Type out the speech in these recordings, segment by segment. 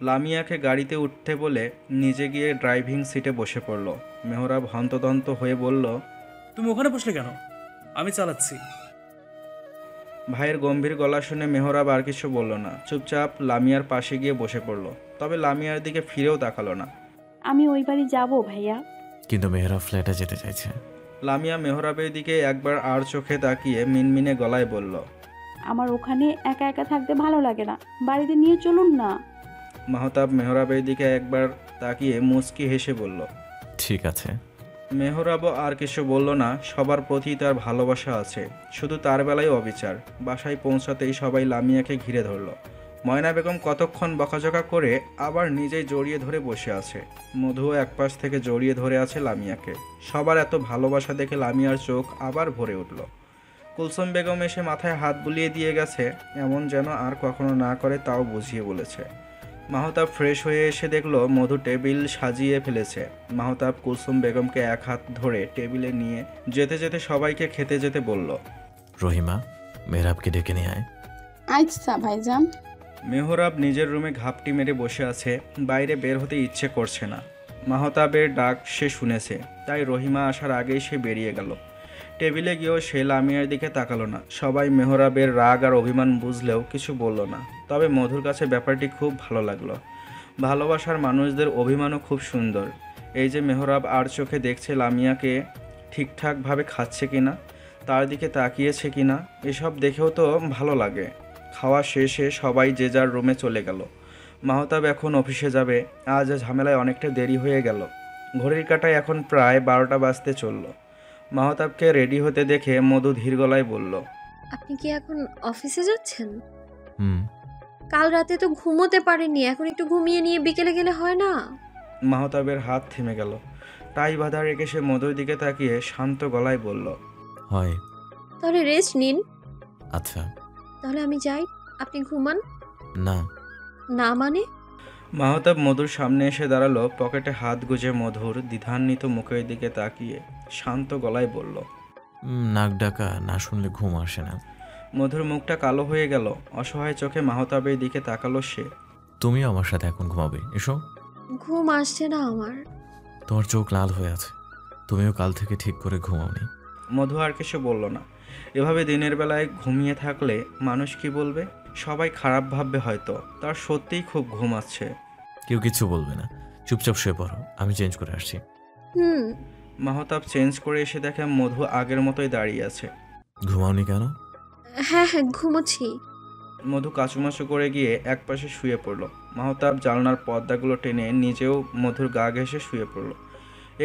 লামিয়াকে গাড়িতে উঠতে বলে নিজে গিয়ে ড্রাইভিং সিটে বসে পড়ল। মেহরাব হন্তদন্ত হয়ে বলল, তুমি ওখানে বসলে কেন? আমি চালাচ্ছি। ভাইয়ের গম্ভীর গলা শুনে মেহরাব আর কিছু বলল না, চুপচাপ লামিয়ার পাশে গিয়ে বসে পড়ল। তবে লামিয়ার দিকে ফিরেও তাকালো না। আমি ওই বাড়ি যাবো ভাইয়া। কিন্তু মেহরাব ফ্ল্যাটে যেতে চাইছে। লামিয়া মেহরাবের দিকে একবার আর চোখে তাকিয়ে মিনমিনে গলায় বলল, আমার ওখানে একা একা থাকতে ভালো লাগে না, বাড়িতে নিয়ে চলুন না। মাহতাব মেহরাবের দিকে একবার তাকিয়ে মুচকি হেসে বলল, ঠিক আছে। মেহরাবও আর কিছু বলল না। সবার প্রতি তার ভালোবাসা আছে, শুধু তার বেলায় অবিচার। বাসায় পৌঁছাতেই সবাই লামিয়াকে ঘিরে ধরল। ময়না বেগম কতক্ষণ বকাঝকা করে আবার নিজেই জড়িয়ে ধরে বসে আছে। মধুও একপাশ থেকে জড়িয়ে ধরে আছে লামিয়াকে। সবার এত ভালোবাসা দেখে লামিয়ার চোখ আবার ভরে উঠল। কুলসুম বেগম এসে মাথায় হাত বুলিয়ে দিয়ে গেছে, এমন যেন আর কখনো না করে, তাও বুঝিয়ে বলেছে। মাহতাব ফ্রেশ হয়ে এসে দেখলো মধু টেবিল সাজিয়ে ফেলেছে। মাহতাব কুলসুম বেগমকে এক হাত ধরে টেবিলে নিয়ে যেতে যেতে সবাইকে খেতে যেতে বলল, রহিমা, মেহরাবকে ডেকে নিয়ে আয়। আচ্ছা ভাইজান। মেহরাব নিজের রুমে ঘাপটি মেরে বসে আছে, বাইরে বের হতে ইচ্ছে করছে না। মাহতাবের ডাক সে শুনেছে, তাই রহিমা আসার আগেই সে বেরিয়ে গেল। টেবিলে গিয়েও সে লামিয়ার দিকে তাকালো না। সবাই মেহরাবের রাগ আর অভিমান বুঝলেও কিছু বলল না। তবে মধুর কাছে ব্যাপারটি খুব ভালো লাগলো। ভালোবাসার মানুষদের অভিমানও খুব সুন্দর। এই যে মেহরাব আর চোখে দেখছে লামিয়াকে ঠিকঠাকভাবে খাচ্ছে কিনা, তার দিকে তাকিয়েছে কিনা, এসব দেখেও তো ভালো লাগে। খাওয়া শেষে সবাই যে যার রুমে চলে গেল। মাহতাব এখন অফিসে যাবে। আজ ঝামেলায় অনেকটা দেরি হয়ে গেল। ঘড়ির কাঁটায় এখন প্রায় 12টা বাজতে চলল। মাহতাবকে রেডি হতে দেখে মধু ধীর গলায় বলল, আপনি কি এখন অফিসে যাচ্ছেন? হুম। কাল রাতে তো ঘুমোতে পারেননি, এখন একটু ঘুমিয়ে নিয়ে বিকেলে গেলে হয় না? মাহতাবের হাত থেমে গেল। টাই বাঁধা রেখে সে মধুর দিকে তাকিয়ে শান্ত গলায় বলল, হয়। তাহলে রেস্ট নিন। আচ্ছা। তাহলে আমি যাই, আপনি ঘুমান। না। না মানে? মাহতাব মধুর সামনে এসে দাঁড়ালো, পকেটে হাত গুজে মধুর দ্বিধান্বিত মুখের দিকে তাকিয়ে শান্ত গলায় বলল, নাক ডাকা না শুনলে ঘুম আসে না। মধুর মুখটা কালো হয়ে গেল। অসহায় চোখে মাহতাবের দিকে তাকালো সে। তুমিও আমার সাথে এখন ঘুমাবে, এসো। ঘুম আসছে না আমার। তোমার চোখ লাল হয়ে আছে, তুমিও কাল থেকে ঠিক করে ঘুমাওনি। মধু আর কিছু বলল না। এভাবে দিনের বেলায় ঘুমিয়ে থাকলে মানুষ কি বলবে? সবাই খারাপ ভাববে হয়তো। তার সত্যিই খুব ঘুম আসছে। কেউ কিছু বলবে না, চুপচাপ শুয়ে পড়ো, আমি চেঞ্জ করে আসছি। হুম। মাহতাব চেঞ্জ করে এসে দেখে মধু আগের মতোই দাঁড়িয়ে আছে। ঘুমাওনি কেন? হ্যাঁ হ্যাঁ, ঘুমোচ্ছি। মধু কাচুমাচু করে গিয়ে একপাশে শুয়ে পড়ল। মাহতাব জানলার পর্দাগুলো টেনে নিজেও মধুর গা ঘেঁষে শুয়ে পড়ল।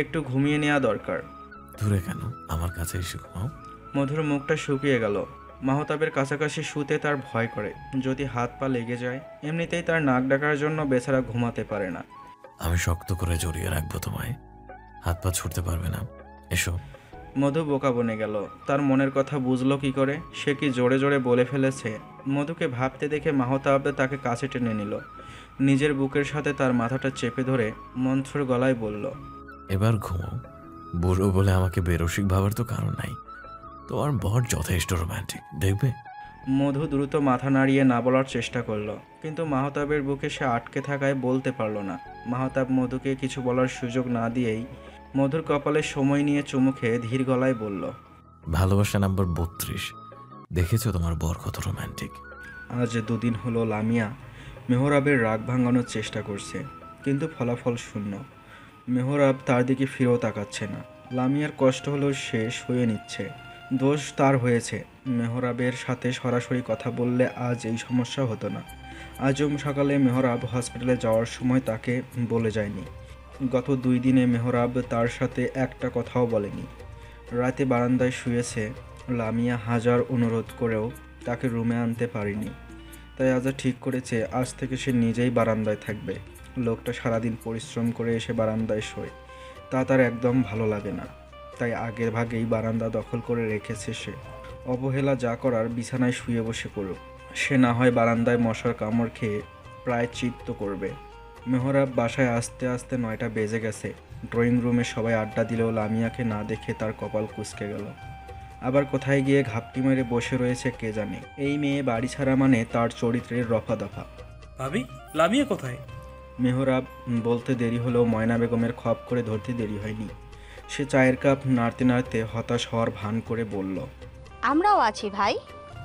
একটু ঘুমিয়ে নেওয়া দরকার। দূরে কেন, আমার কাছে এসে ঘুমাও। মধুর মুখটা শুকিয়ে গেল। মাহতাবের কাছাকাছি শুতে তার ভয় করে, যদি হাত পা লেগে যায়। এমনিতেই তার নাক ডাকার জন্য বেচারা ঘুমাতে পারে না। আমি শক্ত করে জড়িয়ে রাখবো তোমায়, হাত পা ছুটতে পারবে না, এসো। মধু বোকা বনে গেল। তার মনের কথা বুঝলো কি করে? সে কি জোরে জোরে বলে ফেলেছে? মধুকে ভাবতে দেখে মাহতাব তাকে কাছে টেনে নিল। নিজের বুকের সাথে তার মাথাটা চেপে ধরে মন্থর গলায় বলল, এবার ঘুমাও। বুড়ো বলে আমাকে বেরসিক ভাবার তো কারণ নাই, তোমার বর যথেষ্ট রোম্যান্টিক, দেখবে। মধু দ্রুত মাথা নাড়িয়ে না বলার চেষ্টা করলো, কিন্তু মাহতাবের বুকে সে আটকে থাকায় বলতে পারল না। মাহতাব মধুকে কিছু বলার সুযোগ না দিয়েই মধুর কপালে সময় নিয়ে চুমু খেয়ে ধীর গলায় বলল, ভালোবাসা নাম্বার 32। দেখেছো তোমার বর কত রোম্যান্টিক। আজ 2 দিন হলো লামিয়া মেহরাবের রাগ ভাঙানোর চেষ্টা করছে, কিন্তু ফলাফল শূন্য। মেহরাব তার দিকে ফিরেও তাকাচ্ছে না। লামিয়ার কষ্ট হলেও সে সয়ে নিচ্ছে। দোষ তার হয়েছে। মেহরাবের সাথে সরাসরি কথা বললে আজ এই সমস্যা হতো না। আজও সকালে মেহরাব হসপিটালে যাওয়ার সময় তাকে বলে যায়নি। গত 2 দিনে মেহরাব তার সাথে একটা কথাও বলেনি। রাতে বারান্দায় শুয়েছে। লামিয়া হাজার অনুরোধ করেও তাকে রুমে আনতে পারেনি। তাই আজ ঠিক করেছে আজ থেকে সে নিজেই বারান্দায় থাকবে। লোকটা সারাদিন পরিশ্রম করে এসে বারান্দায় শোয়, তা তার একদম ভালো লাগে না। তাই আগের ভাগেই বারান্দা দখল করে রেখেছে সে। অবহেলা যা করার বিছানায় শুয়ে বসে করুক, সে না হয় বারান্দায় মশার কামড় খেয়ে প্রায় চিত্ত করবে। মেহরাব বাসায় আসতে আসতে 9টা বেজে গেছে। ড্রয়িং রুমে সবাই আড্ডা দিলেও লামিয়াকে না দেখে তার কপাল কুঁচকে গেল। আবার কোথায় গিয়ে ঘাপটি মেরে বসে রয়েছে কে জানে। এই মেয়ে বাড়ি ছাড়া মানে তার চরিত্রের রফা দফা। ভাবি, লামিয়া কোথায়? মেহরাব বলতে দেরি হলেও ময়না বেগমের খপ করে ধরতে দেরি হয়নি। সে চায়ের কাপ নাড়তে নাড়তে হতাশ হওয়ার ভান করে বলল, আমরাও আছি ভাই,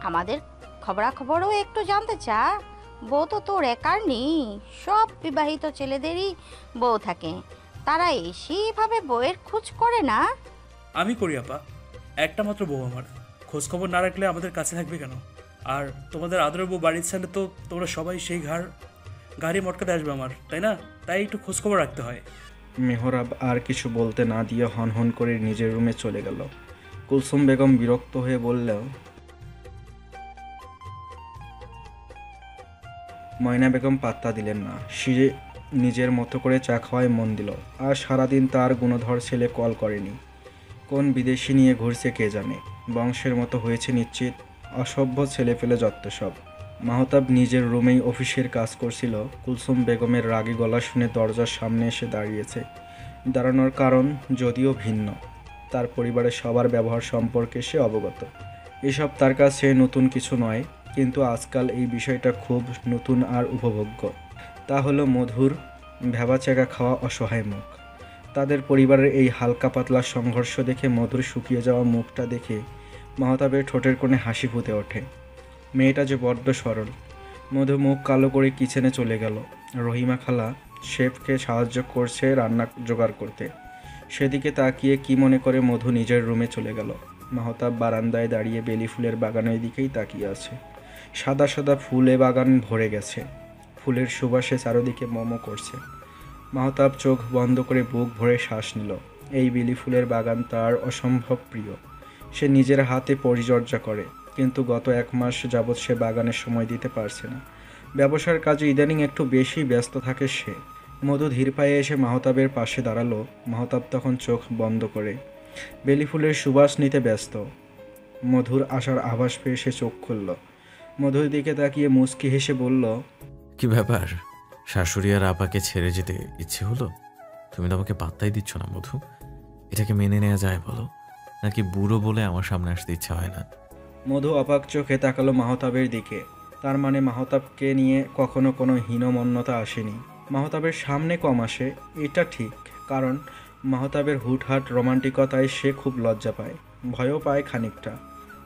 আমাদের খবরাখবরও একটু জানতে চা। বউ তো তোর একার নেই, সব বিবাহিত ছেলেদেরই বউ থাকে, তারা এসেভাবে বউয়ের খোঁজ করে না। আমি করি আপা, একটা মাত্র বউ আমার, খোঁজ খবর না রাখলে আমাদের কাছে থাকবে কেন? আর তোমাদের আদরের বউ বাড়ির ছেলে তো তোমরা সবাই সেই গাড়ি মটকাতে আসবে আমার, তাই না? তাই একটু খোঁজ খবর রাখতে হয়। মেহরাব আর কিছু বলতে না দিয়ে হন হন করে নিজের রুমে চলে গেল। কুলসুম বেগম বিরক্ত হয়ে বলল, ময়না বেগম পাত্তা দিলেন না। সে নিজের মতো করে চা খাওয়ায় মন দিল। আর সারাদিন তার গুণধর ছেলে কল করেনি। কোন বিদেশি নিয়ে ঘুরছে কে জানে। বংশের মতো হয়েছে নিশ্চিত। অসভ্য ছেলে ফেলে যত্ত সব। মাহতাব নিজের রুমেই অফিসের কাজ করছিল। কুলসুম বেগমের রাগী গলা শুনে দরজার সামনে এসে দাঁড়িয়েছে। দাঁড়ানোর কারণ যদিও ভিন্ন, তার পরিবারের সবার ব্যবহার সম্পর্কে সে অবগত। এসব তার কাছে নতুন কিছু নয়, কিন্তু আজকাল এই বিষয়টা খুব নতুন আর উপভোগ্য। তা হলো মধুর ভেবাচাকা খাওয়া অসহায় মুখ। তাদের পরিবারের এই হালকা পাতলা সংঘর্ষ দেখে মধুর শুকিয়ে যাওয়া মুখটা দেখে মাহতাবের ঠোঁটের কোণে হাসি ফুটে ওঠে। মেয়েটা যে বড্ড সরল। মধু মুখ কালো করে কিচেনে চলে গেল। রহিমা খালা শেফকে সাহায্য করছে রান্না জোগাড় করতে। সেদিকে তাকিয়ে কি মনে করে মধু নিজের রুমে চলে গেল। মাহতাব বারান্দায় দাঁড়িয়ে বেলি ফুলের বাগানের দিকেই তাকিয়ে আছে। সাদা সাদা ফুলে বাগান ভরে গেছে। ফুলের সুবাসে চারদিকে মোমো করছে। মাহতাব চোখ বন্ধ করে বুক ভরে শ্বাস নিল। এই বেলি ফুলের বাগান তার অসম্ভব প্রিয়। সে নিজের হাতে পরিচর্যা করে, কিন্তু গত 1 মাস যাবৎ সে বাগানের সময় দিতে পারছে না। ব্যবসার কাজে ইদানিং একটু বেশি ব্যস্ত থাকে সে। মধু ধীর পায়ে এসে মাহতাবের পাশে দাঁড়ালো। মাহতাব তখন চোখ বন্ধ করে বেলি ফুলের সুবাস নিতে ব্যস্ত। মধুর আসার আভাস পেয়ে সে চোখ খুলল। মধুর দিকে তাকিয়ে মুচকি হেসে বলল, কি ব্যাপার, শাশুড়ি আর আপাকে ছেড়ে যেতে ইচ্ছে হলো? তুমি তো আমাকে পাত্তাই দিচ্ছ না মধু। এটাকে মেনে নেওয়া যায় বলো, নাকি বুড়ো বলে আমার সামনে আসতে ইচ্ছা হয় না? মধু অবাক চোখে তাকালো মাহতাবের দিকে। তার মানে মাহতাবকে নিয়ে কখনো কোনো হীনমন্যতা আসেনি। মাহতাবের সামনে কম আসে, এটা ঠিক। কারণ মাহতাবের হুটহাট রোমান্টিকতায় সে খুব লজ্জা পায়, ভয়ও পায় খানিকটা।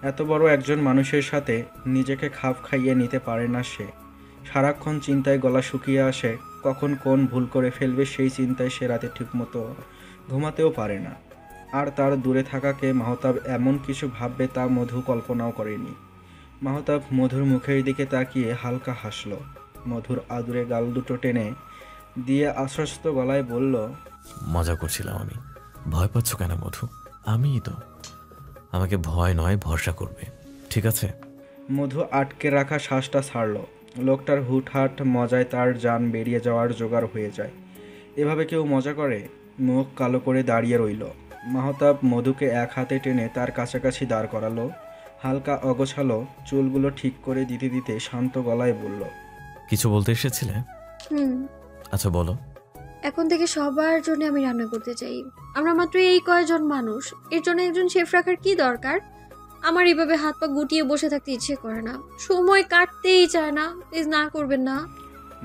এত বড় একজন মানুষের সাথে নিজেকে খাপ খাইয়ে নিতে পারে না সে। সারাক্ষণ চিন্তায় গলা শুকিয়ে আসে। কখন কোন ভুল করে ফেলবে সেই চিন্তায় সে রাতে ঠিকমতো ঘুমাতেও পারে না। আর তার দূরে থাকাকে মাহতাব এমন কিছু ভাববে তা মধু কল্পনাও করেনি। মাহতাব মধুর মুখের দিকে তাকিয়ে হালকা হাসল। মধুর আদুরে গাল দুটো টেনে দিয়ে আশ্বস্ত গলায় বলল, মজা করছিলাম আমি। ভয় পাচ্ছ কেন মধু? আমিই তো। আমাকে ভয় নয় ভরসা করবে, ঠিক আছে? মধু আটকে রাখা শ্বাসটা ছাড়ল। লোকটার হুটহাট মজায় তার জান বেরিয়ে যাওয়ার জোগাড় হয়ে যায়। এভাবে কেউ মজা করে? মুখ কালো করে দাঁড়িয়ে রইল। মাহতাব মধুকে এক হাতে টেনে তার কাছাকাছি দাঁড় করালো। হালকা অগোছালো চুলগুলো ঠিক করে দিতে দিতে শান্ত গলায় বলল, কিছু বলতে এসেছিলে? আচ্ছা বলো। এখন থেকে সবার জন্য আমি রান্না করতে চাই। আমরা মাত্র এই কয়জন মানুষ, এর জন্য একজন শেফ রাখার কি দরকার? আমার এইভাবে হাত পা গুটিয়ে বসে থাকতে ইচ্ছে করে না, সময় কাটতেই চায় না। প্লিজ না করবেন না।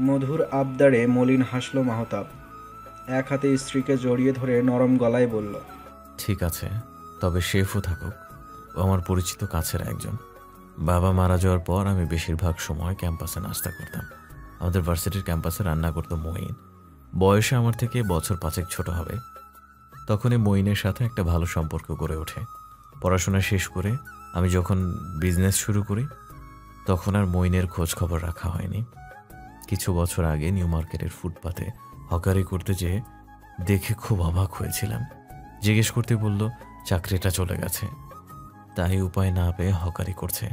মধুর আবদারে মলিন হাসল মাহতাব। এক হাতে স্ত্রীকে জড়িয়ে ধরে নরম গলায় বলল, ঠিক আছে, তবে শেফও থাকুক। ও আমার পরিচিত কাছের একজন। বাবা মারা যাওয়ার পর আমি বেশিরভাগ সময় ক্যাম্পাসে নাস্তা করতাম। আমাদের ভার্সিটির ক্যাম্পাসে রান্না করতো মঈন। বয়সে আমার থেকে বছর 5 ছোট হবে। তখনই মঈনের সাথে একটা ভালো সম্পর্ক গড়ে ওঠে। পড়াশোনা শেষ করে আমি যখন বিজনেস শুরু করি, তখন আর মঈনের খোঁজ খবর রাখা হয়নি। কিছু বছর আগে নিউ মার্কেটের ফুটপাতে হকারি করতে যেয়ে দেখে খুব অবাক হয়েছিলাম। জিজ্ঞেস করতে বলল চাকরিটা চলে গেছে, তাই উপায় না পেয়ে হকারি করছে।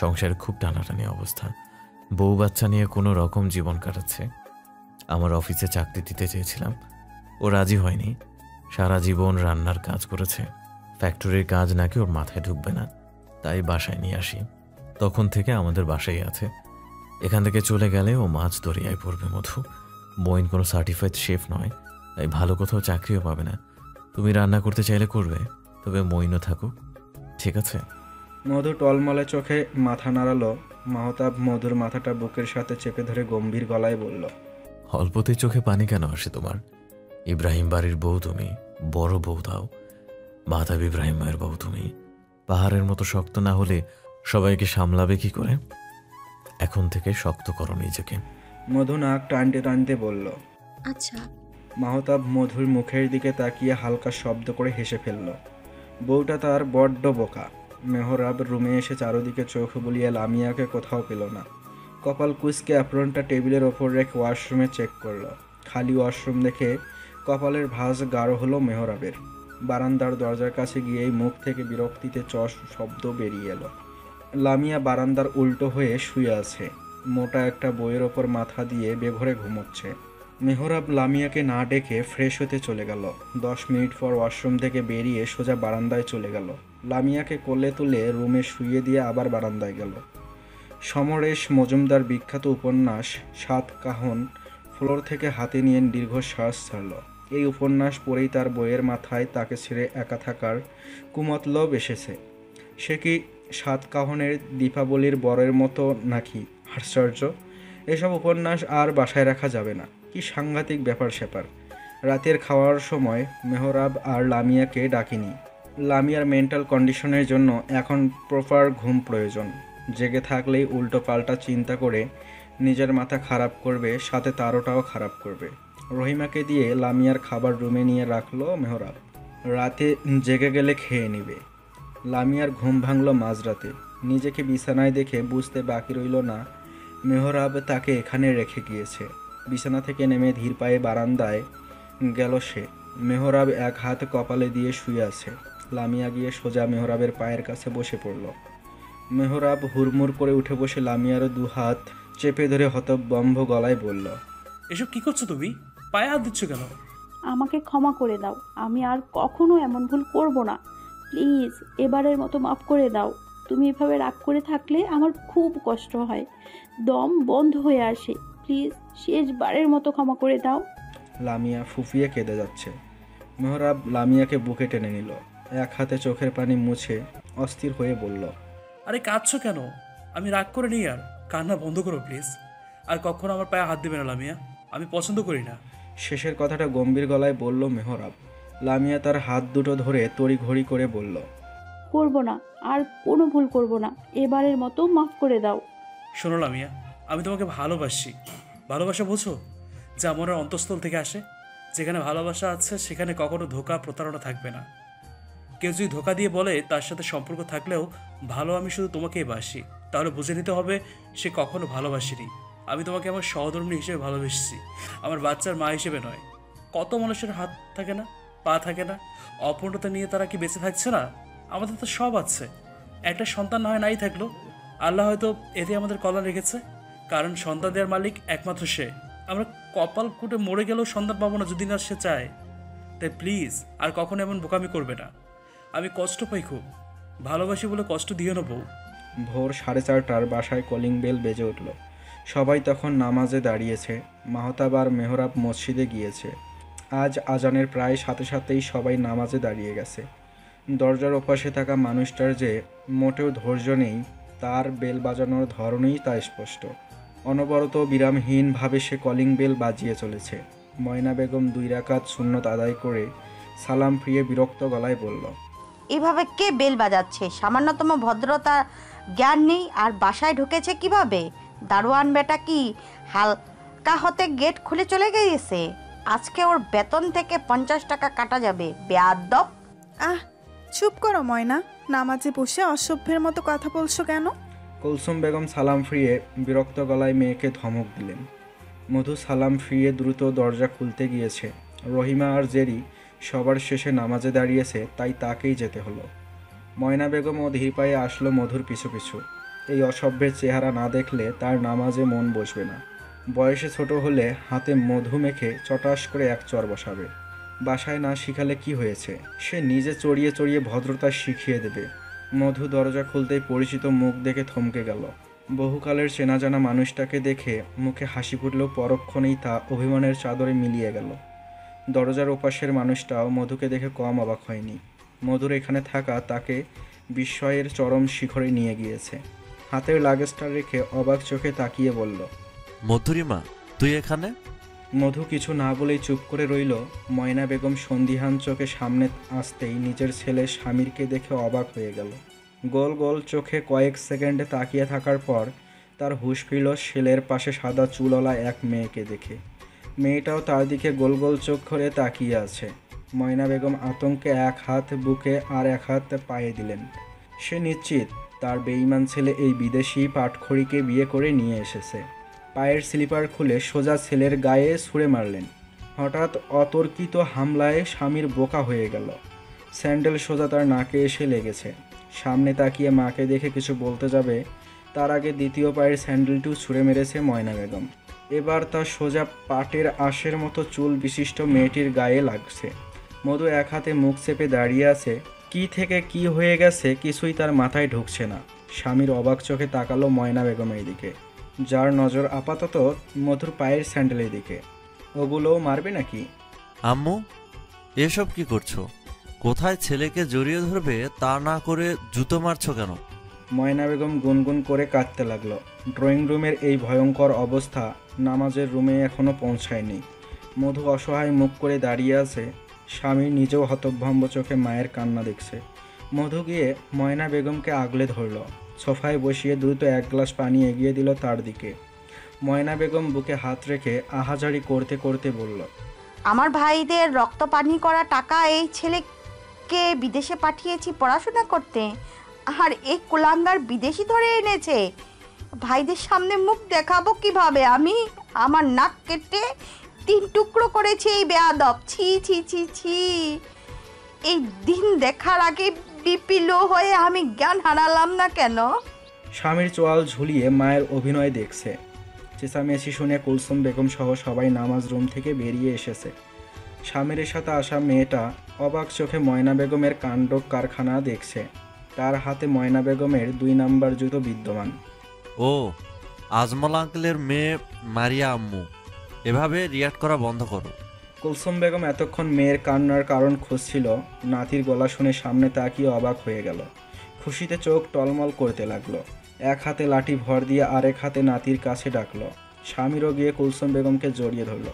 সংসারে খুব টানাটানি অবস্থা। বউ বাচ্চা নিয়ে কোনো রকম জীবন কাটাচ্ছে। আমার অফিসে চাকরি দিতে চেয়েছিলাম, ও রাজি হয়নি। সারা জীবন রান্নার কাজ করেছে। ফ্যাক্টরির কাজ নাকি ওর মাথায় ঢুকবে না, তাই বাসায় নিয়ে আসি। তখন থেকে আমাদের বাসায় আছে। এখান থেকে চলে গেলে ও মাছ দরিয়ায় পড়বে মধু। মঈন কোনো সার্টিফাইড শেফ নয়, তাই ভালো কোথাও চাকরিও পাবে না। তুমি রান্না করতে চাইলে করবে, তবে মঈনও থাকুক, ঠিক আছে? মধু টলমলে চোখে মাথা নাড়ালো। মাহতাব মধুর মাথাটা বুকের সাথে চেপে ধরে গম্ভীর গলায় বলল, অল্পতেই চোখে পানি কেন আসে তোমার? ইব্রাহিম বাড়ির বউ তুমি, বড় বউ দাও। মাহতাব ইব্রাহিম মায়ের বউ তুমি। পাহাড়ের মতো শক্ত না হলে সবাইকে সামলাবে কি করে? এখন থেকে শক্ত করো নিজেকে। মধু নাক টানতে টানতে বলল। আচ্ছা। মাহতাব মধুর মুখের দিকে তাকিয়ে হালকা শব্দ করে হেসে ফেলল। বউটা তার বড্ড বোকা। মেহরাব রুমে এসে চারদিকে চোখ বুলিয়ে লামিয়াকে কোথাও পেল না। কপাল কুঁচকে অ্যাপ্রনটা টেবিলের ওপর রেখে ওয়াশরুমে চেক করলো। খালি ওয়াশরুম দেখে কপালের ভাঁজ গাঢ় হলো মেহরাবের। বারান্দার দরজার কাছে গিয়েই মুখ থেকে বিরক্তিতে শব্দ বেরিয়ে এলো। লামিয়া বারান্দার উল্টো হয়ে শুয়ে আছে। মোটা একটা বইয়ের ওপর মাথা দিয়ে বেঘরে ঘুমোচ্ছে। মেহরাব লামিয়াকে না ডেকে ফ্রেশ হতে চলে গেল। 10 মিনিট পর ওয়াশরুম থেকে বেরিয়ে সোজা বারান্দায় চলে গেল। লামিয়াকে কোলে তুলে রুমে শুইয়ে দিয়ে আবার বারান্দায় গেল। সমরেশ মজুমদার বিখ্যাত উপন্যাস 7 কাহন ফ্লোর থেকে হাতে নিয়ে দীর্ঘশ্বাস ছাড়ল। এই উপন্যাস পড়েই তার বইয়ের মাথায় তাকে ছেড়ে একা থাকার কুমতলব এসেছে। সে কি 7 কাহনের দীপাবলির বরের মতো নাকি? আশ্চর্য! এসব উপন্যাস আর বাসায় রাখা যাবে না। কি সাংঘাতিক ব্যাপার স্যাপার। রাতের খাওয়ার সময় মেহরাব আর লামিয়াকে ডাকিনি। লামিয়ার মেন্টাল কন্ডিশনের জন্য এখন প্রপার ঘুম প্রয়োজন। জেগে থাকলেই উল্টো পাল্টা চিন্তা করে নিজের মাথা খারাপ করবে, সাথে তারটাও খারাপ করবে। রহিমাকে দিয়ে লামিয়ার খাবার রুমে নিয়ে রাখলো মেহরাব। রাতে জেগে গেলে খেয়ে নেবে। লামিয়ার ঘুম ভাঙল মাঝরাতে। নিজেকে বিছানায় দেখে বুঝতে বাকি রইল না মেহরাব তাকে এখানে রেখে গিয়েছে। বিছানা থেকে নেমে ধীর পায়ে বারান্দায় গেল সে। মেহরাব এক হাত কপালে দিয়ে শুয়ে আছে। লামিয়া গিয়ে সোজা মেহরাবের পায়ের কাছে বসে পড়ল। মেহরাব হুড়মুড় করে উঠে বসে লামিয়ার 2 হাত চেপে ধরে হতবম্ব গলায় বলল, এসব কি করছো তুমি? পায়ে হাত দিচ্ছ কেন? আমাকে ক্ষমা করে দাও। আমি আর কখনো এমন ভুল করব না। প্লিজ এবারের মতো মাফ করে দাও। তুমি এভাবে রাগ করে থাকলে আমার খুব কষ্ট হয়, দম বন্ধ হয়ে আসে। প্লিজ শেষবারের মতো ক্ষমা করে দাও। লামিয়া ফুফিয়ে কেঁদে যাচ্ছে। মেহরাব লামিয়াকে বুকে টেনে নিল। এক হাতে চোখের পানি মুছে অস্থির হয়ে বলল, আরে কাঁদছো কেন? আমি রাগ করে নিই, আর কান্না বন্ধ করো প্লিজ। আর কখনো আমার পায়ে হাত দেবে না লামিয়া, আমি পছন্দ করি না। শেষের কথাটা গম্ভীর গলায় বলল মেহরাব। লামিয়া তার হাত দুটো ধরে তড়িঘড়ি করে বলল, করব না, আর কোনো ভুল করব না। এবারের মতো মাফ করে দাও। শোনো লামিয়া, আমি তোমাকে ভালোবাসি। ভালোবাসা বোঝো? যা মনের অন্তঃস্থল থেকে আসে। যেখানে ভালোবাসা আছে সেখানে কখনো ধোঁকা প্রতারণা থাকবে না। কেউ যদি ধোঁকা দিয়ে বলে তার সাথে সম্পর্ক থাকলেও ভালো আমি শুধু তোমাকেই বাসি, তাহলে বুঝে নিতে হবে সে কখনো ভালোবাসেনি। আমি তোমাকে আমার সহধর্মিণী হিসেবে ভালোবেসেছি, আমার বাচ্চার মা হিসেবে নয়। কত মানুষের হাত থাকে না, পা থাকে না, অপূর্ণতা নিয়ে তারা কি বেঁচে থাকছে না? আমাদের তো সব আছে। একটা সন্তান না হয় নাই থাকলো, আল্লাহ হয়তো এতে আমাদের কল্যাণ রেখেছে, কারণ সন্তান দেওয়ার মালিক একমাত্র সে। আমরা কপাল কুটে মরে গেলেও সন্তান পাবো না যদি না সে চায়। তাই প্লিজ আর কখনো এমন বোকামি করবে না। আমি কষ্ট পাই খুব, ভালোবাসি বলে কষ্ট দিও না বউ। ভোর 4:30টার বাসায় কলিং বেল বেজে উঠল। সবাই তখন নামাজে দাঁড়িয়েছে। মাহতাব আর মেহরাব মসজিদে গিয়েছে। আজ আজানের প্রায় সাথে সাথেই সবাই নামাজে দাঁড়িয়ে গেছে। দরজার ওপাশে থাকা মানুষটার যে মোটেও ধৈর্য নেই, তার বেল বাজানোর ধরনই তা স্পষ্ট। অনবরত বিরামহীনভাবে সে কলিং বেল বাজিয়ে চলেছে। ময়না বেগম 2 রাকাত সুন্নত আদায় করে সালাম ফিরিয়ে বিরক্ত গলায় বলল, এভাবে কে বেল বাজাচ্ছে? সামান্যতম ভদ্রতা জ্ঞান নেই, আর বাসায় ঢুকেছে কিভাবে? দারোয়ান বেটা কি হালকা হতে গেট খুলে চলে গিয়েছে? আজকে ওর বেতন থেকে 50 টাকা কাটা যাবে, বেয়াদব। আহ, চুপ করো ময়না। নামাজে বসে অসভ্যের মতো কথা বলছো কেন? কুলসুম বেগম সালাম ফিরিয়ে বিরক্ত গলায় মেয়েকে ধমক দিলেন। মধু সালাম ফিরিয়ে দ্রুত দরজা খুলতে গিয়েছে। রহিমা আর জেরি সবার শেষে নামাজে দাঁড়িয়েছে, তাই তাকেই যেতে হলো। ময়না বেগমও ধীর পায়ে আসলো মধুর পিছু পিছু। এই অসভ্যের চেহারা না দেখলে তার নামাজে মন বসবে না। বয়সে ছোট হলে হাতে মধু মেখে চটাস করে এক চর বসাবে। বাসায় না শিখালে কি হয়েছে, সে নিজে চড়িয়ে চড়িয়ে ভদ্রতা শিখিয়ে দেবে। মধু দরজা খুলতেই পরিচিত মুখ দেখে থমকে গেল। বহুকালের চেনা জানা মানুষটাকে দেখে মুখে হাসি ফুটলেও পরক্ষণেই তা অভিমানের চাদরে মিলিয়ে গেল। দরজার ওপাশের মানুষটাও মধুকে দেখে কম অবাক হয়নি। মধুর এখানে থাকা তাকে বিস্ময়ের চরম শিখরে নিয়ে গিয়েছে। হাতের লাগেজটা রেখে অবাক চোখে তাকিয়ে বলল, মধুরিমা, তুই এখানে? মধু কিছু না বলেই চুপ করে রইল। ময়না বেগম সন্দিহান চোখে সামনে আসতেই নিজের ছেলে স্বামীরকে দেখে অবাক হয়ে গেল। গোল গোল চোখে কয়েক সেকেন্ডে তাকিয়ে থাকার পর তার হুঁশ ফিরল ছেলের পাশে সাদা চুলওয়ালা এক মেয়েকে দেখে। মেয়েটাও তার দিকে গোল গোল চোখ করে তাকিয়ে আছে। ময়না বেগম আতঙ্কে এক হাত বুকে আর এক হাত পায়ে দিলেন। সে নিশ্চিত তার বেঈমান ছেলে এই বিদেশি পাটখড়িকে বিয়ে করে নিয়ে এসেছে। পায়ের স্লিপার খুলে সোজা ছেলের গায়ে ছুঁড়ে মারলেন। হঠাৎ অতর্কিত হামলায় স্বামীর বোকা হয়ে গেল। স্যান্ডেল সোজা তার নাকে এসে লেগেছে। সামনে তাকিয়ে মাকে দেখে কিছু বলতে যাবে, তার আগে দ্বিতীয় পায়ের স্যান্ডেলটিও ছুঁড়ে মেরেছে ময়না বেগম। এবার তার সোজা পাটের আঁশের মতো চুল বিশিষ্ট মেয়েটির গায়ে লাগছে। মধু এক হাতে মুখ চেপে দাঁড়িয়ে আছে। কি থেকে কি হয়ে গেছে কিছুই তার মাথায় ঢুকছে না। স্বামীর অবাক চোখে তাকালো ময়না বেগমের দিকে, যার নজর আপাতত মধুর পায়ের স্যান্ডেলের দিকে। ওগুলোও মারবে নাকি? আম্মু, এসব কি করছো? কোথায় ছেলেকে জড়িয়ে ধরবে তা না করে জুতো মারছো কেন? ময়না বেগম গুনগুন করে কাঁদতে লাগলো। ড্রয়িং রুমের এই ভয়ঙ্কর অবস্থা নামাজের রুমে এখনও পৌঁছায়নি। মধু অসহায় মুখ করে দাঁড়িয়ে আছে। স্বামী নিজেও হতভম্ব চোখে মায়ের কান্না দেখছে। মধু গিয়ে ময়না বেগমকে আগলে ধরল। সোফায় বসিয়ে দ্রুত এক গ্লাস পানি এগিয়ে দিল তার দিকে। ময়না বেগম বুকে হাত রেখে আহাজারি করতে করতে বলল, আমার ভাইদের রক্ত পানি করা টাকা এই ছেলেকে বিদেশে পাঠিয়েছি পড়াশোনা করতে, আর এই কুলাঙ্গার বিদেশি ধরে এনেছে। ভাইদের সামনে মুখ দেখাবো কিভাবে আমি? আমার নাক কেটে 3 টুকরো করেছে এই বেয়াদব। ছি ছি ছি ছি। এই দিন দেখার আগে বিপি লো হয়ে আমি জ্ঞান হারালাম না কেন? স্বামীর চোয়াল ঝুলিয়ে মায়ের অভিনয় দেখছে। চেঁচামেচি শুনে কুলসুম বেগম সহ সবাই নামাজ রুম থেকে বেরিয়ে এসেছে। স্বামীর সাথে আসা মেয়েটা অবাক চোখে ময়না বেগমের কাণ্ড কারখানা দেখছে। তার হাতে ময়না বেগমের 2 নাম্বার জুতো বিদ্যমান। ও, আজমল আঙ্কেলের মেয়ে মারিয়া আম্মু, এভাবে রিয়াক্ট করা বন্ধ করো। কুলসুম বেগম এতক্ষণ মেয়ের কান্নার কারণ খুঁজছিল। নাতির গলা শুনে সামনে তাকিয়ে অবাক হয়ে গেল। খুশিতে চোখ টলমল করতে লাগলো। এক হাতে লাঠি ভর দিয়ে আরেক হাতে নাতির কাছে ডাকলো। স্বামীরও গিয়ে কুলসুম বেগমকে জড়িয়ে ধরল।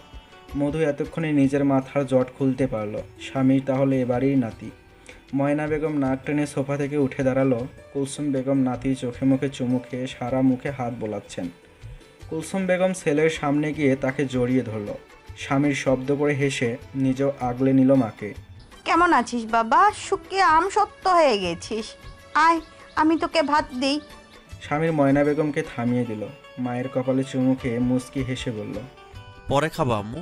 মধু এতক্ষণে নিজের মাথার জট খুলতে পারল। স্বামীর তাহলে এবারেই নাতি। ময়না বেগম নাক টেনে সোফা থেকে উঠে দাঁড়ালো। কুলসুম বেগম নাতির চোখে মুখে চুমু খেয়ে সারা মুখে হাত বোলাচ্ছেন। কুলসুম বেগম ছেলের সামনে গিয়ে তাকে জড়িয়ে ধরল। স্বামীর শব্দ করে হেসে নিজেও আগলে নিল মাকে। কেমন আছিস বাবা? শুকিয়ে আম সত্য হয়ে গেছিস। আয়, আমি তোকে ভাত দিই। স্বামীর ময়না বেগমকে থামিয়ে দিল। মায়ের কপালে চুমু খেয়ে মুচকি হেসে বলল, পরে খাবো আম্মু,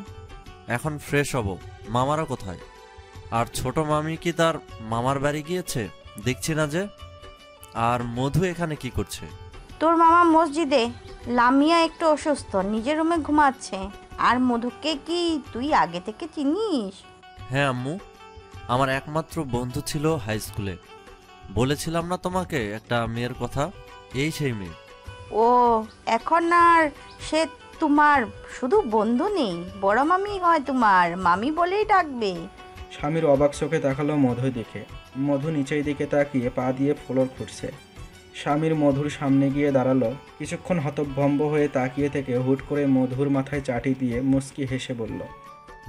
এখন ফ্রেশ হব। মামারা কোথায়? আর ছোট মামি কি তার মামার বাড়ি গিয়েছে? দেখছি না যে। আর মধু এখানে কি করছে? তোর মামা মসজিদে, লামিয়া একটু অসুস্থ, নিজের রুমে ঘুমাচ্ছে। আর মধুকে কি তুই আগে থেকে চিনিস? হ্যাঁ আম্মু, আমার একমাত্র বন্ধু ছিল হাই স্কুলে। বলেছিলাম না তোমাকে একটা মেয়ের কথা? এই সেই মেয়ে। ও, এখন আর সে তোমার শুধু বন্ধু নেই, বড় মামি হয় তোমার, মামি বলেই ডাকবে। স্বামীর অবাক চোখে তাকালো মধুর দিকে। মধু নিচের দিকে তাকিয়ে পা দিয়ে ফ্লোর খুঁড়ছে। স্বামীর মধুর সামনে গিয়ে দাঁড়ালো। কিছুক্ষণ হতভম্ব হয়ে তাকিয়ে থেকে হুট করে মধুর মাথায় চাটি দিয়ে মুচকি হেসে বলল,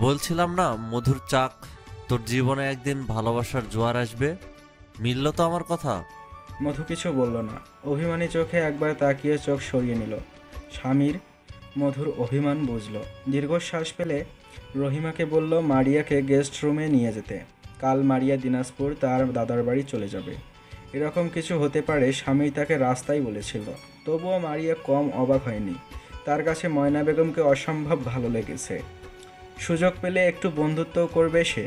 বলছিলাম না মধুর চাক, তোর জীবনে একদিন ভালোবাসার জোয়ার আসবে। মিলল তো আমার কথা? মধু কিছু বলল না। অভিমানী চোখে একবার তাকিয়ে চোখ সরিয়ে নিল। স্বামীর মধুর অভিমান বুঝল। দীর্ঘশ্বাস ফেলে রহিমাকে বলল মারিয়াকে গেস্ট রুমে নিয়ে যেতে। কাল মারিয়া দিনাজপুর তার দাদার বাড়ি চলে যাবে। এরকম কিছু হতে পারে স্বামী তাকে রাস্তায় বলেছিল। তবুও মারিয়া কম অবাক হয়নি। তার কাছে ময়না বেগমকে অসম্ভব ভালো লেগেছে। সুযোগ পেলে একটু বন্ধুত্বও করবে সে।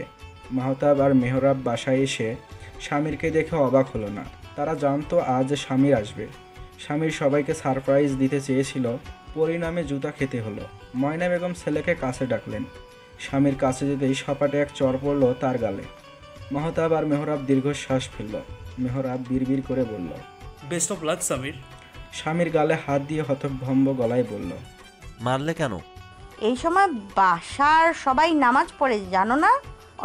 মাহতাব আর মেহরাব বাসায় এসে স্বামীরকে দেখে অবাক হলো না। তারা জানতো আজ স্বামীর আসবে। স্বামীর সবাইকে সারপ্রাইজ দিতে চেয়েছিল, পরিণামে জুতা খেতে হলো। ময়না বেগম ছেলেকে কাছে ডাকলেন। স্বামীর কাছে যেতেই সপাটে এক চর পড়ল তার গালে। মাহতাব আর মেহরাব দীর্ঘশ্বাস ফেলল। মেহরাব বিড়বিড় করে বলল, বেস্ট অফ লাক সামির। স্বামীর গালে হাত দিয়ে হতভম্ব গলায় বলল, মারলে কেন? এই সময় বাসার সবাই নামাজ পড়ে, জানো না?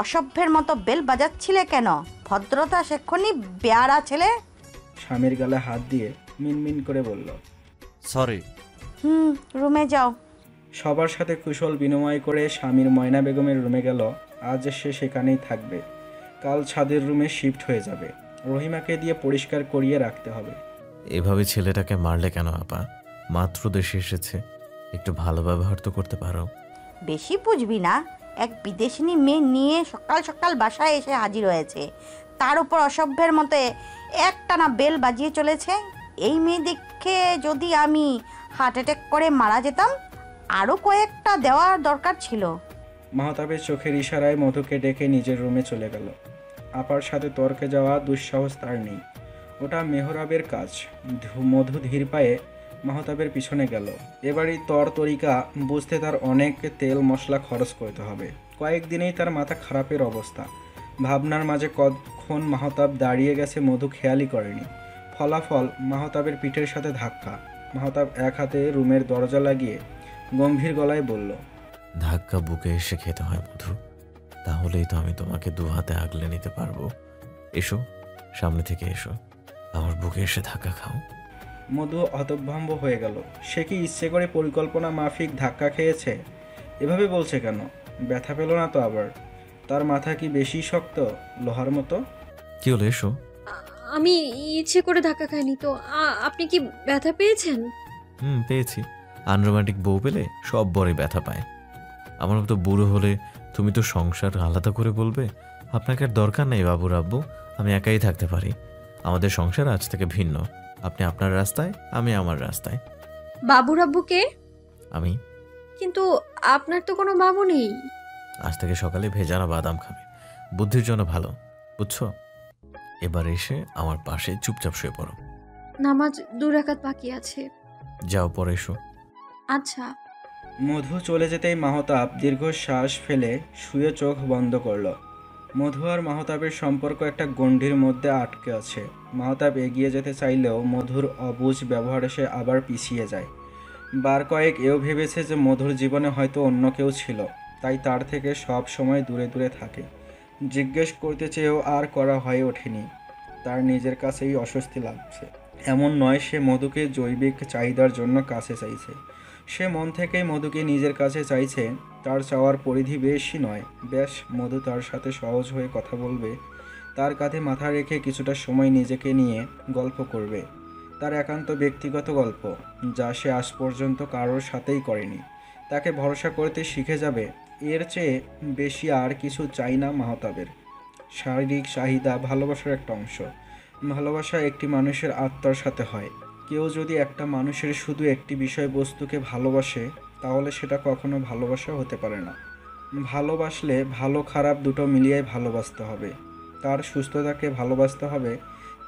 অসভ্যের মতো বেল বাজাচ্ছিলে কেন? ভদ্রতা শেখনি, বেয়ারা ছেলে। স্বামীর গালে হাত দিয়ে মিনমিন করে বলল, সরি। রুমে যাও। সবার সাথে কুশল বিনিময় করে স্বামীর ময়না বেগমের রুমে গেল। আজ সে সেখানেই থাকবে, কাল ছাদের রুমে শিফট হয়ে যাবে। রহিমাকে দিয়ে পরিষ্কার করিয়ে রাখতে হবে। এভাবে ছেলেটাকে মারলে কেন আপা? মাত্র দেশে এসেছে, একটু ভালো ব্যবহার তো করতে পারো। বেশি বুঝবি না, এক বিদেশিনী মেয়ে নিয়ে সকাল সকাল বাসায় এসে হাজির হয়েছে, তার উপর অসভ্যের মতে একটানা বেল বাজিয়ে চলেছে। এই মেয়ে দেখে যদি আমি হার্ট অ্যাটাক করে মারা যেতাম, আরও কয়েকটা দেওয়ার দরকার ছিল। মাহতাবের চোখের ইশারায় মধুকে ডেকে নিজের রুমে চলে গেল। আপার সাথে তর্কে যাওয়া দুঃসাহস তার নেই, ওটা মেহরাবের কাজ। মধু ধীর পায়ে মাহতাবের পিছনে গেল। এবারই তরিকা বুঝতে তার অনেক তেল মশলা খরচ করতে হবে। কয়েকদিনেই তার মাথা খারাপের অবস্থা। ভাবনার মাঝে কখন মাহতাব দাঁড়িয়ে গেছে মধু খেয়ালই করেনি। ফলাফল মাহতাবের পিঠের সাথে ধাক্কা। মাহতাব এক হাতে রুমের দরজা লাগিয়ে গম্ভীর গলায় বলল, ধাক্কা বুকে এসে খেতে হয় মধু, তাহলেই তো আমি তোমাকে দু হাতে আগলে নিতে পারবো। এসো, সামনে থেকে এসো, আমার বুকে এসে ধাক্কা খাও। মধু হতভম্ব হয়ে গেল। সে কি ইচ্ছে করে পরিকল্পনা মাফিক ধাক্কা খেয়েছে? এভাবে বলছে কেন? ব্যথা পেল না তো আবার? তার মাথা কি বেশি শক্ত, লোহার মতো? কি হলো, এসো। আমি ইচ্ছে করে ধাক্কা খাইনি তো। আপনি কি ব্যথা পেয়েছেন? পেয়েছি। আনরোমান্টিক বউ পেলে সব বড়ই ব্যথা পায়। আমার মতো বুড়ো হলে তুমি তো সংসার আলাদা করে বলবে। আপনাকে আর দরকার নেই বাবুর আব্বু, আমি একাই থাকতে পারি। আমাদের সংসার আজ থেকে ভিন্ন, আপনি আপনার রাস্তায়, আমি আমার রাস্তায়। বাবুর আব্বুকে? আমি। কিন্তু আপনার তো কোনো বাবু নেই। আজ থেকে সকালে ভেজানো বাদাম খাবে, বুদ্ধির জন্য ভালো, বুঝছো? এবার এসে আমার পাশে চুপচাপ শুয়ে পড়ো। নামাজ 2 রাকাত বাকি আছে। যাও, পরে এসো। আচ্ছা। মধু চলে যেতেই মাহতাব দীর্ঘশ্বাস ফেলে শুয়ে চোখ বন্ধ করল। মধু আর মাহতাবের সম্পর্ক একটা গণ্ডির মধ্যে আটকে আছে। মাহতাব এগিয়ে যেতে চাইলেও মধুর অবুঝ ব্যবহারে সে আবার পিছিয়ে যায়। বার কয়েক এও ভেবেছে যে মধুর জীবনে হয়তো অন্য কেউ ছিল, তাই তার থেকে সব সময় দূরে দূরে থাকে। জিজ্ঞেস করতে চেয়েও আর করা হয়ে ওঠেনি। তার নিজের কাছেই অস্বস্তি লাগছে। এমন নয় সে মধুকে জৈবিক চাহিদার জন্য কাছে চাইছে, সে মন থেকেই মধুকে নিজের কাছে চাইছে। তার চাওয়ার পরিধি বেশি নয়। বেশ, মধু তার সাথে সহজ হয়ে কথা বলবে, তার কাঁধে মাথা রেখে কিছুটা সময় নিজেকে নিয়ে গল্প করবে। তার একান্ত ব্যক্তিগত গল্প, যা সে আজ পর্যন্ত কারোর সাথেই করেনি। তাকে ভরসা করতে শিখে যাবে। এর চেয়ে বেশি আর কিছু চাই না মাহতাবের। শারীরিক চাহিদা ভালোবাসার একটা অংশ। ভালোবাসা একটি মানুষের আত্মার সাথে হয়। কেউ যদি একটা মানুষের শুধু একটি বিষয়বস্তুকে ভালোবাসে, তাহলে সেটা কখনো ভালোবাসা হতে পারে না। ভালোবাসলে ভালো খারাপ দুটো মিলিয়ে ভালোবাসতে হবে। তার সুস্থতাকে ভালোবাসতে হবে,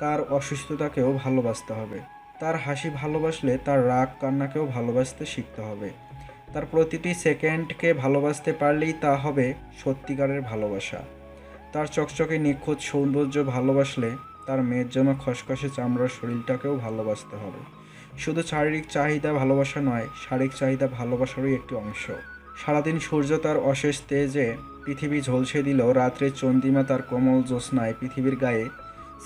তার অসুস্থতাকেও ভালোবাসতে হবে। তার হাসি ভালোবাসলে তার রাগ কান্নাকেও ভালোবাসতে শিখতে হবে। তার প্রতিটি সেকেন্ডকে ভালোবাসতে পারলেই তা হবে সত্যিকারের ভালোবাসা। তার চকচকে নিখুঁত সৌন্দর্য ভালোবাসলে তার মেয়ের জন্য খসখসে চামড়ার শরীরটাকেও ভালোবাসতে হবে। শুধু শারীরিক চাহিদা ভালোবাসা নয়, শারীরিক চাহিদা ভালোবাসারই একটি অংশ। সারাদিন সূর্য তার অশেষ তেজে পৃথিবী ঝলসে দিলেও রাত্রে চন্দ্রিমা তার কোমল জ্যোৎস্নায় পৃথিবীর গায়ে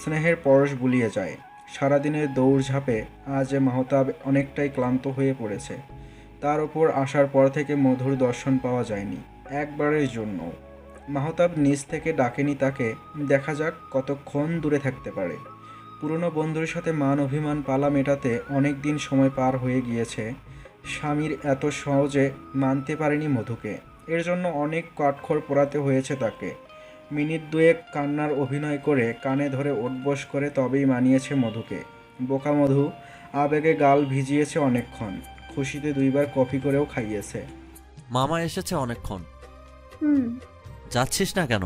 স্নেহের পরশ বুলিয়ে যায়। সারাদিনের দৌড়ঝাঁপে আজ মাহতাব অনেকটাই ক্লান্ত হয়ে পড়েছে। তার ওপর আসার পর থেকে মধুর দর্শন পাওয়া যায়নি একবারের জন্য। মাহতাব নিজ থেকে ডাকেনি তাকে, দেখা যাক কতক্ষণ দূরে থাকতে পারে। পুরনো বন্ধুর সাথে মান অভিমান পালা মেটাতে অনেক দিন সময় পার হয়ে গিয়েছে। স্বামীর এত সহজে মানতে পারেনি মধুকে, এর জন্য অনেক কাঠখড় পোড়াতে হয়েছে তাকে। মিনিট দুয়েক কান্নার অভিনয় করে কানে ধরে ওঠবোস করে তবেই মানিয়েছে মধুকে। বোকা মধু আবেগে গাল ভিজিয়েছে অনেকক্ষণ, খুশিতে 2 বার কফি করেও খাইয়েছে। মামা এসেছে অনেকক্ষণ। যাচ্ছিস না কেন?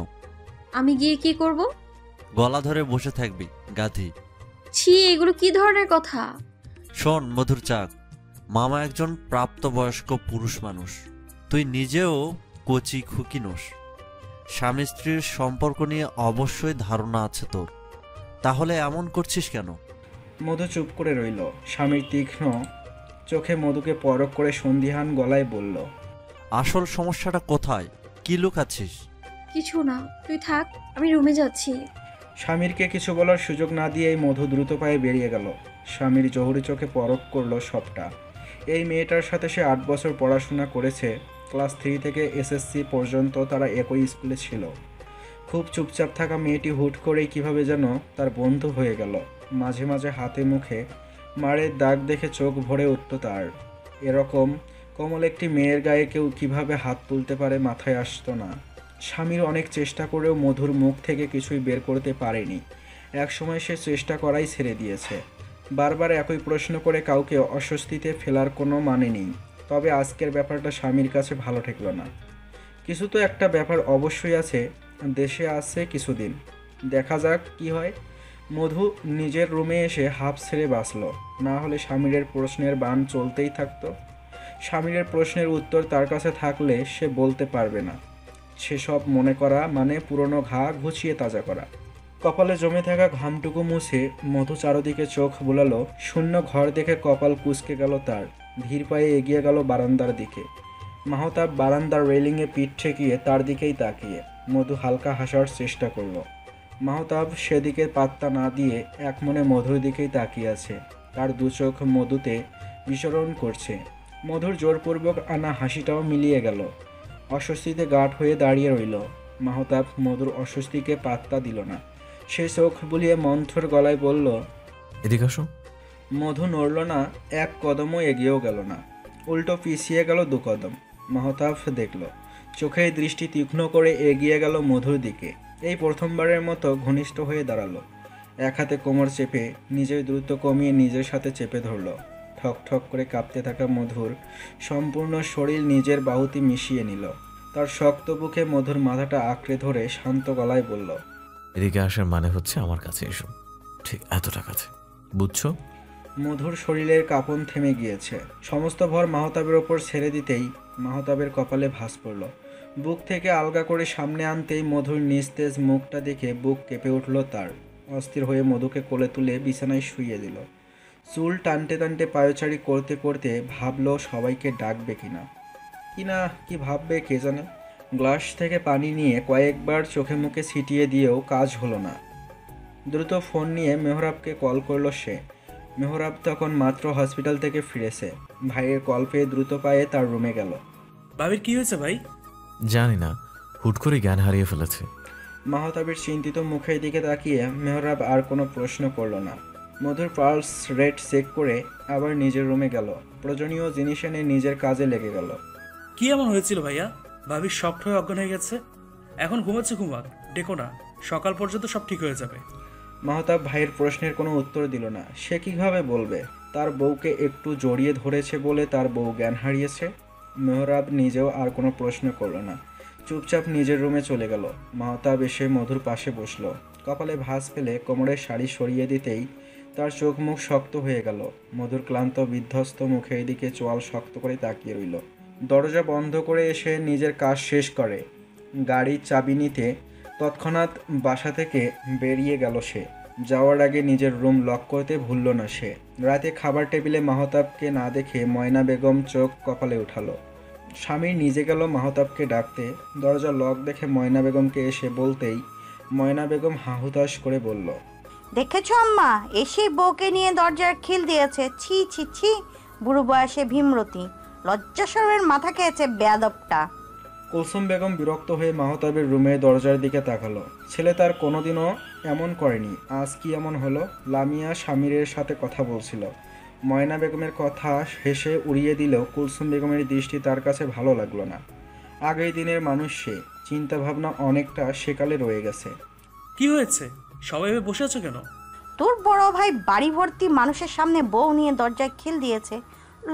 আমি গিয়ে কি করব? গলা ধরে বসে থাকবি, গাধি। ছি, এগুলো কি ধরনের কথা? শোন মধুর চাক, মামা একজন প্রাপ্তবয়স্ক পুরুষ মানুষ। তুই নিজেও কচি খুকি নোস। স্বামী স্ত্রীর সম্পর্ক নিয়ে অবশ্যই ধারণা আছে তোর, তাহলে এমন করছিস কেন? মধু চুপ করে রইল। স্বামীর তীক্ষ্ণ চোখে মধুকে পরখ করে সন্দিহান গলায় বলল, আসল সমস্যাটা কোথায়? কি লুকাচ্ছিস? কিছু না, তুই থাক, আমি রুমে যাচ্ছি। স্বামীরকে কিছু বলার সুযোগ না দিয়েই মধু দ্রুত পায়ে বেরিয়ে গেল। স্বামীর জহুরি চোখে পরখ করলো সবটা। এই মেয়েটার সাথে সে 8 বছর পড়াশোনা করেছে। ক্লাস 3 থেকে এসএসসি পর্যন্ত তারা একই স্কুলে ছিল। খুব চুপচাপ থাকা মেয়েটি হুট করেই কিভাবে যেন তার বন্ধু হয়ে গেল। মাঝে মাঝে হাতে মুখে মারের দাগ দেখে চোখ ভরে উঠল তার। এরকম কোমল একটি মেয়ের গায়ে কেউ কিভাবে হাত তুলতে পারে মাথায় আসতো না। স্বামীর অনেক চেষ্টা করেও মধুর মুখ থেকে কিছুই বের করতে পারেনি। একসময় সে চেষ্টা করাই ছেড়ে দিয়েছে। বারবার একই প্রশ্ন করে কাউকে অস্বস্তিতে ফেলার কোনো মানে নেই। তবে আজকের ব্যাপারটা স্বামীর কাছে ভালো ঠেকল না। কিছু তো একটা ব্যাপার অবশ্যই আছে। দেশে আছে কিছুদিন, দেখা যাক কি হয়। মধু নিজের রুমে এসে হাঁপ ছেড়ে বাঁচল, না হলে স্বামীরের প্রশ্নের বান চলতেই থাকতো। স্বামীরের প্রশ্নের উত্তর তার কাছে থাকলে সে বলতে পারবে না। সেসব মনে করা মানে পুরনো ঘা ঘুচিয়ে তাজা করা। কপালে জমে থাকা ঘামটুকু মুছে মধু চারদিকে চোখ বুলালো। শূন্য ঘর দেখে কপাল কুঁচকে গেল তার। ধীর পায়ে এগিয়ে গেল বারান্দার দিকে। মাহতাব বারান্দার রেলিংয়ে পিঠ ঠেকিয়ে তার দিকেই তাকিয়ে মধু হালকা হাসার চেষ্টা করলো। মাহতাব সেদিকে পাত্তা না দিয়ে একমনে মধুর দিকেই তাকিয়ে আছে। তার দু চোখ মধুতে বিচরণ করছে। মধুর জোরপূর্বক আনা হাসিটাও মিলিয়ে গেল। অস্বস্তিতে গাঢ় হয়ে দাঁড়িয়ে রইল। মাহতাব মধুর অস্বস্তিকে পাত্তা দিল না। সে চোখ বুলিয়ে মন্থর গলায় বলল, এদিকে আসো। মধু নড়ল না, এক কদমও এগিয়েও গেল না, উল্টো পিছিয়ে গেল 2 কদম। মাহতাব দেখল, চোখের দৃষ্টি তীক্ষ্ণ করে এগিয়ে গেল মধুর দিকে। এই প্রথমবারের মতো ঘনিষ্ঠ হয়ে দাঁড়ালো। এক হাতে কোমর চেপে নিজের দ্রুত কমিয়ে নিজের সাথে চেপে ধরল। ঠক ঠক করে কাঁপতে থাকা মধুর সম্পূর্ণ শরীর নিজের বাহুতে মিশিয়ে নিল। তার শক্ত বুকে মধুর মাথাটা আঁকড়ে ধরে শান্ত গলায় বলল, এদিকে আসার মানে হচ্ছে আমার কাছে এসো, ঠিক এতটা কাছে, বুঝছো? মধুর শরীরের কাঁপন থেমে গিয়েছে। সমস্ত ভর মাহতাবের ওপর ছেড়ে দিতেই মাহতাবের কপালে ভাঁজ পড়ল। বুক থেকে আলগা করে সামনে আনতেই মধুর নিস্তেজ মুখটা দেখে বুক কেঁপে উঠল তার। অস্থির হয়ে মধুকে কোলে তুলে বিছানায় শুইয়ে দিল। চুল টানতে টানতে পায়চারি করতে করতে ভাবলো সবাইকে ডাকবে কিনা। কি ভাববে কে জানে। গ্লাস থেকে পানি নিয়ে কয়েকবার চোখে মুখে ছিটিয়ে দিয়েও কাজ হলো না। দ্রুত ফোন নিয়ে মেহরাবকে কল করলো সে। মেহরাব তখন মাত্র হসপিটাল থেকে ফিরেছে। ভাইয়ের কল পেয়ে দ্রুত পায়ে তার রুমে গেল। ভাবির কি হয়েছে ভাই? জানি না, হুট করে জ্ঞান হারিয়ে ফেলেছে। মাহতাবের চিন্তিত মুখের দিকে তাকিয়ে মেহরাব আর কোনো প্রশ্ন করল না। মধুর পালস রেট চেক করে আবার নিজের রুমে গেল। প্রয়োজনীয় জিনিস এনে নিজের কাজে লেগে গেল। কি এমন হয়েছিল ভাইয়া? ভাবির শক্ট হয়ে অজ্ঞান হয়ে গেছে, এখন ঘুমাচ্ছে, ঘুমাক, ডেকো না, সকাল পর্যন্ত সব ঠিক হয়ে যাবে। মাহতাব ভাইয়ের প্রশ্নের কোনো উত্তর দিল না। সে কিভাবে বলবে তার বউকে একটু জড়িয়ে ধরেছে বলে তার বউ জ্ঞান হারিয়েছে? মেহরাব নিজেও আর কোনো প্রশ্ন করল না, চুপচাপ নিজের রুমে চলে গেল। মাহতাব এসে মধুর পাশে বসলো। কপালে ভাঁজ ফেলে কোমরের শাড়ি সরিয়ে দিতেই তার চোখ মুখ শক্ত হয়ে গেল। মধুর ক্লান্ত বিধ্বস্ত মুখের দিকে চোয়াল শক্ত করে তাকিয়ে রইল। দরজা বন্ধ করে এসে নিজের কাজ শেষ করে গাড়ির চাবি নিতে তৎক্ষণাৎ বাসা থেকে বেরিয়ে গেল সে। যাওয়ার আগে নিজের রুম লক করতে ভুলল না সে। রাতে খাবার টেবিলে মাহতাবকে না দেখে ময়না বেগম চোখ কপালে উঠালো। স্বামী নিজে গেল মাহতাবকে ডাকতে। দরজা লক দেখে ময়না বেগমকে এসে বলতেই ময়না বেগম হাহুতাশ করে বলল, দেখেছো আম্মা, এসে বউকে নিয়ে দরজার খিল দিয়েছে। ছি ছি ছি, বুড়ো বয়সে ভীমরতি, লজ্জা শরমের মাথা খেয়েছে বেয়াদবটা। কুলসুম বেগম বিরক্ত হয়ে মাহতাবের রুমের দরজার দিকে তাকালো। ছেলে তার কোনোদিনও এমন করেনি, আজ কি এমন হলো? লামিয়া স্বামীরের সাথে কথা বলছিল। ময়না বেগমের কথা হেসে উড়িয়ে দিলেও কুলসুম বেগমের দৃষ্টি তার কাছে ভালো লাগলো না। আগের দিনের মানুষ সে, চিন্তাভাবনা অনেকটা সেকালে রয়ে গেছে। কি হয়েছে? সবাই বসে আছো কেন? তোর বড় ভাই বাড়ি ভর্তি মানুষের সামনে বউ নিয়ে দরজায় খিল দিয়েছে,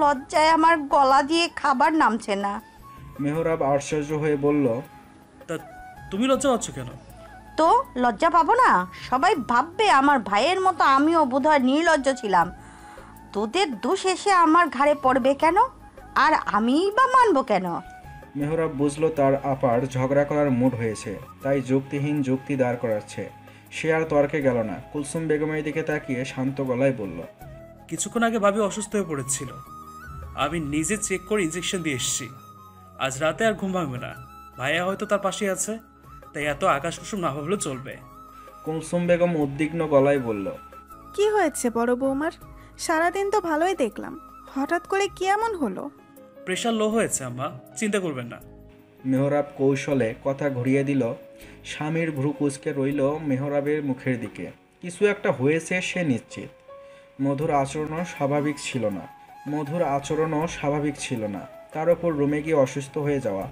লজ্জায় আমার গলা দিয়ে খাবার নামছে না। মেহরাব আশ্চর্য হয়ে বলল, তা তুমি লজ্জা পাচ্ছ কেন? তো লজ্জা পাবো না? সবাই ভাববে আমার ভাইয়ের মতো আমিও বোধহয় নির্লজ্জ ছিলাম। তোদের দোষ এসে আমার ঘাড়ে পড়বে কেন? আর আমিই বা মানবো কেন? মেহরাব বুঝলো তার আপার ঝগড়া করার মুড হয়েছে, তাই যুক্তিহীন যুক্তি দাঁড় করাচ্ছে। সে আর তর্কে গেল না। কুলসুম বেগমের দিকে তাকিয়ে শান্ত গলায় বলল, কিছুক্ষণ আগে ভাবি অসুস্থ হয়ে পড়েছিল, আমি নিজে চেক করে ইঞ্জেকশন দিয়ে এসেছি। আজ রাতে আর ঘুম ভাঙবে না। ভাইয়া হয়তো তার পাশে আছে, তাই এত আকাশ কুসুম না ভাবলেও চলবে। কুলসুম বেগম উদ্বিগ্ন গলায় বলল, কি হয়েছে বড় বৌমার? সারাদিন তো ভালোই দেখলাম, হঠাৎ করে কি এমন হলো? প্রেশার লো হয়েছে আম্মা, চিন্তা করবেন না। মেহরাব কৌশলে কথা ঘুরিয়ে দিল। স্বামীর ভ্রু কুঁচকে রইল মেহরাবের মুখের দিকে। কিছু একটা হয়েছে সে নিশ্চিত। মধুর আচরণও স্বাভাবিক ছিল না। তার ওপর রুমে গিয়ে অসুস্থ হয়ে যাওয়া।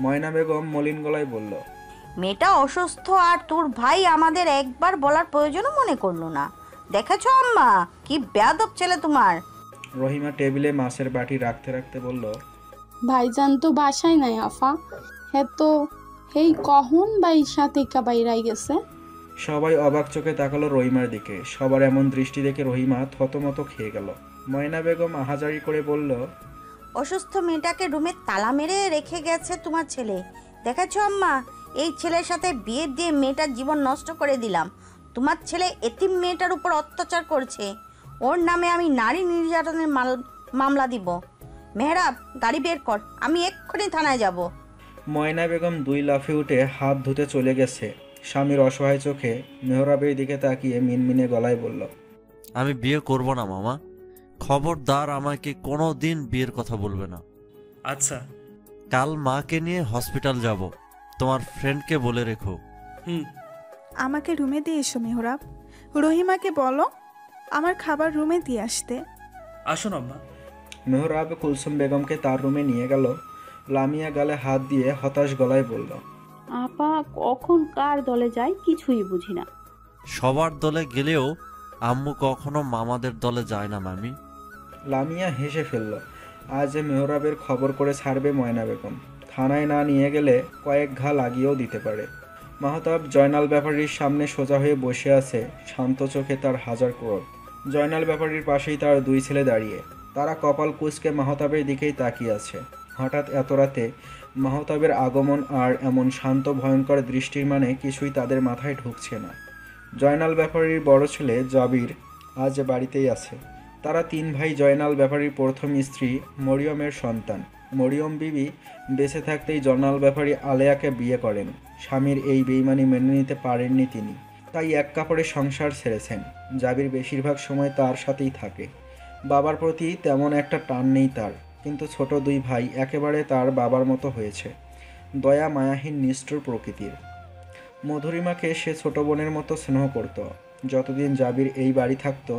ময়না বেগম মলিন গলায় বলল, মেয়েটা অসুস্থ আর তোর ভাই আমাদের একবার বলার প্রয়োজনও মনে করলো না। দেখেছো আম্মা, কি বেয়াদব ছেলে তোমার। রহিমা টেবিলে মাছের বাটি রাখতে রাখতে বলল, ভাইজান তো বাসায় নাই আফা। হ্যাঁ তো এই কখন বাইসা থেকে বাইরাই গেছে? সবাই অবাক চোখে তাকালো রহিমার দিকে। সবার এমন দৃষ্টি দেখে রহিমা থতমত খেয়ে গেল। ময়না বেগম আহাজারি করে বলল, অসুস্থ মেয়েটাকে রুমে তালা মেরে রেখে গেছে তোমার ছেলে। দেখেছো আম্মা, এই ছেলের সাথে বিয়ে দিয়ে মেয়েটার জীবন নষ্ট করে দিলাম। তোমার ছেলে এতিম মেয়েটার উপর অত্যাচার করছে। ওর নামে আমি নারী নির্যাতনের মামলা দিব। মেহরাব, গাড়ি বের কর, আমি এক্ষুনি থানায় যাব। ময়না বেগম দুই লাফে উঠে হাত ধুতে চলে গেছে। স্বামীর অসহায় চোখে মেহরাবের দিকে তাকিয়ে মিনমিনে গলায় বলল, আমি বিয়ে করব না মামা। খবরদার আমাকে কোনো দিন বিয়ের কথা বলবে না। আচ্ছা। কাল মাকে নিয়ে হসপিটাল যাব, তোমার ফ্রেন্ডকে বলে রেখো। হুম। আমাকে রুমে দিয়ে এসো মেহরাব। রহিমাকে বলো আমার খাবার রুমে দিয়ে আসতে। আসুন আম্মা। মেহরাব কুলসুম বেগমকে তার রুমে নিয়ে গেল। লামিয়া গালে হাত দিয়ে হতাশ গলায় বলল, আপা কখন কার দলে যায় কিছুই বুঝি না। সবার দলে গেলেও আম্মু কখনো মামাদের দলে যায় না মামি। লামিয়া হেসে ফেলল। আজ মেহরাবের খবর করে ছাড়বে ময়না বেগম। থানায় না নিয়ে গেলে কয়েক ঘা লাগিয়েও দিতে পারে। মাহতাব জয়নাল ব্যাপারীর সামনে সোজা হয়ে বসে আছে, শান্ত চোখে তার হাজার ক্রোধ। জয়নাল ব্যাপারীর পাশেই তার দুই ছেলে দাঁড়িয়ে। তারা কপাল কুঁচকে মাহতাবের দিকেই তাকিয়ে আছে। হঠাৎ এত রাতে মাহতাবের আগমন আর এমন শান্ত ভয়ঙ্কর দৃষ্টির মানে কিছুই তাদের মাথায় ঢুকছে না। জয়নাল ব্যাপারীর বড় ছেলে জাবির আজ বাড়িতেই আছে। তারা তিন ভাই জয়নাল ব্যাপারীর প্রথম স্ত্রী মরিয়মের সন্তান। মরিয়ম বিবি বেঁচে থাকতেই জয়নাল ব্যাপারী আলেয়াকে বিয়ে করেন। স্বামীর এই বেইমানি মেনে নিতে পারেননি তিনি, তাই এক কাপড়ে সংসার ছেড়েছেন। জাবির বেশিরভাগ সময় তার সাথেই থাকে। বাবার প্রতি তেমন একটা টান নেই তার, কিন্তু ছোট দুই ভাই একেবারে তার বাবার মতো হয়েছে। দয়া মায়াহীন নিষ্ঠুর প্রকৃতির। মধুরিমাকে সে ছোট বোনের মতো স্নেহ করত। যতদিন জাবির এই বাড়ি থাকতো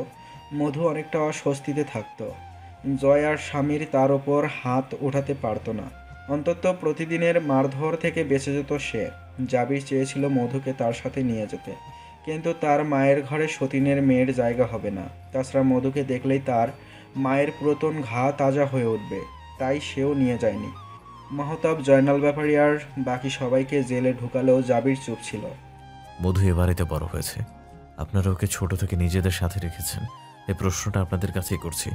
মধু অনেকটা অস্বস্তিতে থাকতো। জয় আর স্বামীর তার ওপর হাত ওঠাতে পারতো না। অন্তত প্রতিদিনের মারধর থেকে বেঁচে যেত সে। জাবির চেয়েছিল মধুকে তার সাথে নিয়ে যেতে, কিন্তু তার মায়ের ঘরে সতীনের মেয়ের জায়গা হবে না। তাছাড়া মধুকে দেখলেই তার মায়ের পুরাতন ঘা তাজা হয়ে উঠবে, তাই সেও নিয়ে যায়নি। মাহতাব জয়নাল ব্যাপারী আর বাকি সবাইকে জেলে ঢুকালেও জাবির চুপ ছিল। মধু এ বাড়িতে বড় হয়েছে, আপনারা ওকে ছোট থেকে নিজেদের সাথে রেখেছেন। এই প্রশ্নটা আপনাদের কাছেই করছি,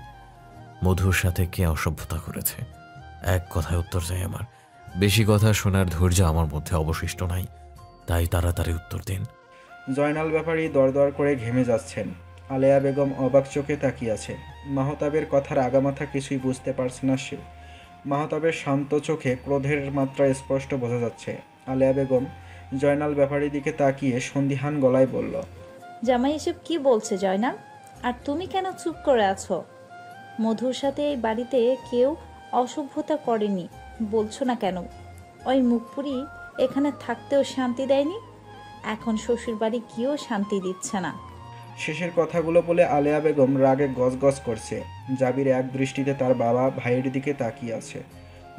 মধুর সাথে কে অসভ্যতা করেছে? এক কথায় উত্তর চাই আমার। বেশি কথা শোনার ধৈর্য আমার মধ্যে অবশিষ্ট নাই, তাই তাড়াতাড়ি উত্তর দিন। জয়নাল ব্যাপারী দরদর করে ঘেমে যাচ্ছেন। আলেয়া বেগম অবাক চোখে তাকিয়ে আছে। মাহতাবের কথার আগামাথা কিছুই বুঝতে পারছে না সে। মাহতাবের শান্ত চোখে ক্রোধের মাত্রা স্পষ্ট বোঝা যাচ্ছে। আলেয়া বেগম জয়নাল ব্যাপারীর দিকে তাকিয়ে সন্দিহান গলায় বলল, জামাই এসব কি বলছে জয়নাল? আর তুমি কেন চুপ করে আছো? মধুর সাথে এই বাড়িতে কেউ অসভ্যতা করেনি বলছো না কেন? ওই মুখপুরি এখানে থাকতেও শান্তি দেয়নি, এখন শ্বশুর বাড়ি গিয়েও শান্তি দিচ্ছে না। শেষের কথাগুলো বলে আলেয়া বেগম রাগে গজগজ করছে। জাবির এক দৃষ্টিতে তার বাবা ভাইয়ের দিকে তাকিয়ে আছে।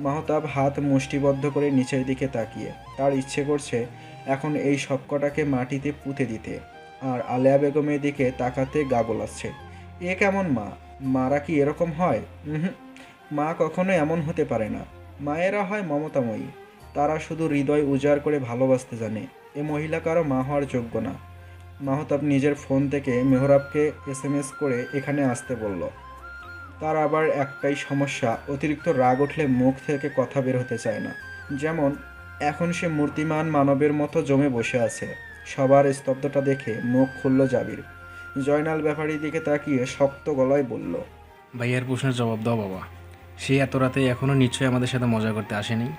মাহতাব হাত মুষ্টিবদ্ধ করে নিচের দিকে তাকিয়ে। তার ইচ্ছে করছে এখন এই সবকটাকে মাটিতে পুঁতে দিতে। আর আলেয়া বেগমের দিকে তাকাতে গা গোলাচ্ছে। এ কেমন মা? মারা কি এরকম হয়? মা কখনো এমন হতে পারে না। মায়েরা হয় মমতাময়ী, তারা শুধু হৃদয় উজাড় করে ভালোবাসতে জানে। এ মহিলা কারো মা হওয়ার যোগ্য না। মাহতাব নিজের ফোন থেকে মেহরাবকে SMS করে এখানে আসতে বলল। তার আবার একটাই সমস্যা, অতিরিক্ত রাগ উঠলে মুখ থেকে কথা বের হতে চায় না। যেমন এখন সে মূর্তিমান মানবের মতো জমে বসে আছে। সবার স্তব্ধতা দেখে মুখ খুলল জাবির। জয়নাল ব্যাপারীর দিকে তাকিয়ে শক্ত গলায় বলল, ভাইয়ার প্রশ্নের জবাব দাও বাবা। সে এত রাতে এখনও নিশ্চয়ই আমাদের সাথে মজা করতে আসেনি।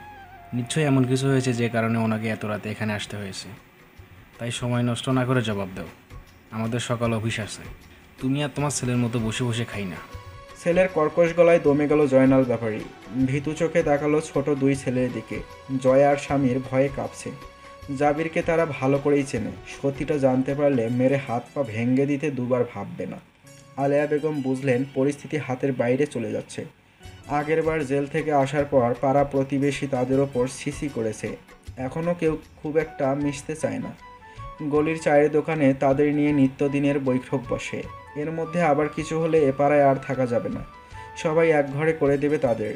নিশ্চয়ই এমন কিছু হয়েছে যে কারণে ওনাকে এত রাতে এখানে আসতে হয়েছে। তাই সময় নষ্ট না করে জবাব দাও। আমাদের সকাল অফিস আছে, তুমি আর তোমার ছেলের মতো বসে বসে খাই না। ছেলের কর্কশ গলায় দমে গেল জয়নাল ব্যাপারী। ভীতু চোখে তাকালো ছোট দুই ছেলের দিকে। জয় আর স্বামীর ভয়ে কাঁপছে। জাবিরকে তারা ভালো করেই চেনে, সত্যিটা জানতে পারলে মেরে হাত পা ভেঙে দিতে দুবার ভাববে না। আলেয়া বেগম বুঝলেন পরিস্থিতি হাতের বাইরে চলে যাচ্ছে। আগেরবার জেল থেকে আসার পর পাড়া প্রতিবেশী তাদের ওপর সিসি করেছে, এখনও কেউ খুব একটা মিশতে চায় না। গলির চায়ের দোকানে তাদের নিয়ে নিত্যদিনের বৈঠক বসে। এর মধ্যে আবার কিছু হলে এ পাড়ায় আর থাকা যাবে না, সবাই এক ঘরে করে দেবে তাদের।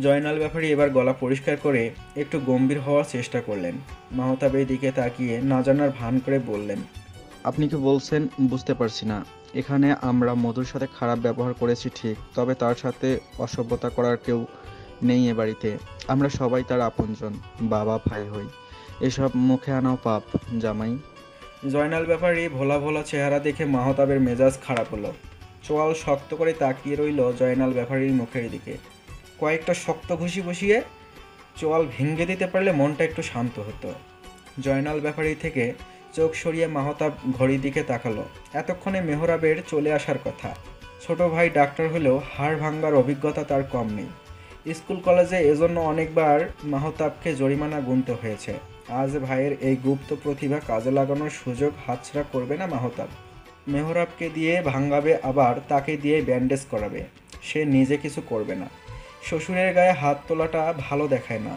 জয়নাল ব্যাপারী এবার গলা পরিষ্কার করে একটু গম্ভীর হওয়ার চেষ্টা করলেন। মাহতাবের দিকে তাকিয়ে না জানার ভান করে বললেন, আপনি কি বলছেন বুঝতে পারছি না। এখানে আমরা মধুর সাথে খারাপ ব্যবহার করেছি ঠিক, তবে তার সাথে অসভ্যতা করার কেউ নেই এ বাড়িতে। আমরা সবাই তার আপনজন, বাবা ভাই হই। এসব মুখে আনাও পাপ জামাই। জয়নাল ব্যাপারী ভোলা ভোলা চেহারা দেখে মাহতাবের মেজাজ খারাপ হলো। চোয়াল শক্ত করে তাকিয়ে রইল জয়নাল ব্যাপারীর মুখের দিকে। কয়েকটা শক্ত ঘুষি বসিয়ে চোয়াল ভেঙে দিতে পারলে মনটা একটু শান্ত হতো। জয়নাল ব্যাপারী থেকে চোখ সরিয়ে মাহতাব ঘড়ির দিকে তাকালো। এতক্ষণে মেহরাবের চলে আসার কথা। ছোট ভাই ডাক্তার হলেও হাড় ভাঙবার অভিজ্ঞতা তার কম নেই। স্কুল কলেজে এজন্য অনেকবার মাহতাবকে জরিমানা গুনতে হয়েছে। আজ ভাইয়ের এই গুপ্ত প্রতিভা কাজে লাগানোর সুযোগ হাতছাড়া করবে না মাহতাব। মেহরাবকে দিয়ে ভাঙাবে, আবার তাকে দিয়ে ব্যান্ডেজ করাবে। সে নিজে কিছু করবে না। শ্বশুরের গায়ে হাত তোলাটা ভালো দেখায় না।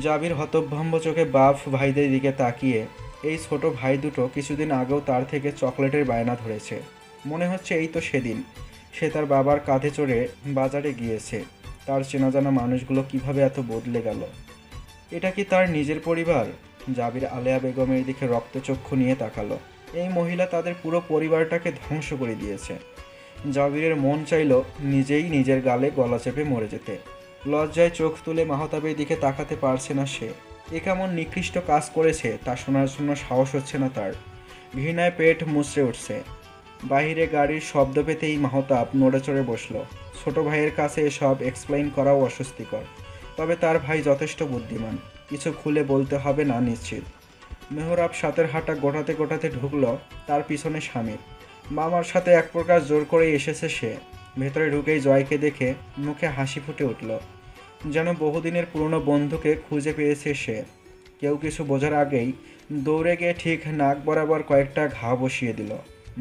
জাবির হতভম্ব চোখে বাপ ভাইদের দিকে তাকিয়ে, এই ছোট ভাই দুটো কিছুদিন আগেও তার থেকে চকলেটের বায়না ধরেছে। মনে হচ্ছে এই তো সেদিন সে তার বাবার কাঁধে চড়ে বাজারে গিয়েছে। তার চেনা জানা মানুষগুলো কিভাবে এত বদলে গেল। এটা কি তার নিজের পরিবার? জাবির আলেয়া বেগমের দিকে রক্তচক্ষু নিয়ে তাকালো। এই মহিলা তাদের পুরো পরিবারটাকে ধ্বংস করে দিয়েছে। জাবিরের মন চাইল নিজেই নিজের গালে গলা চেপে মরে যেতে। লজ্জায় চোখ তুলে মাহতাবের দিকে তাকাতে পারছে না সে। এ কেমন নিকৃষ্ট কাজ করেছে তা শোনার জন্য সাহস হচ্ছে না তার। ঘৃণায় পেট মুচড়ে উঠছে। বাহিরে গাড়ির শব্দ পেতেই মাহতাব নড়ে চড়ে বসল। ছোট ভাইয়ের কাছে এসব এক্সপ্লেইন করাও অস্বস্তিকর, তবে তার ভাই যথেষ্ট বুদ্ধিমান, কিছু খুলে বলতে হবে না নিশ্চিত। মেহরাব সাতের হাঁটা গোটাতে গোটাতে ঢুকলো। তার পিছনে স্বামী। মামার সাথে এক প্রকার জোর করেই এসেছে সে। ভেতরে ঢুকেই জয়কে দেখে মুখে হাসি ফুটে উঠল, যেন বহুদিনের পুরনো বন্ধুকে খুঁজে পেয়েছে সে। কেউ কিছু বোঝার আগেই দৌড়ে গিয়ে ঠিক নাক বরাবর কয়েকটা ঘা বসিয়ে দিল।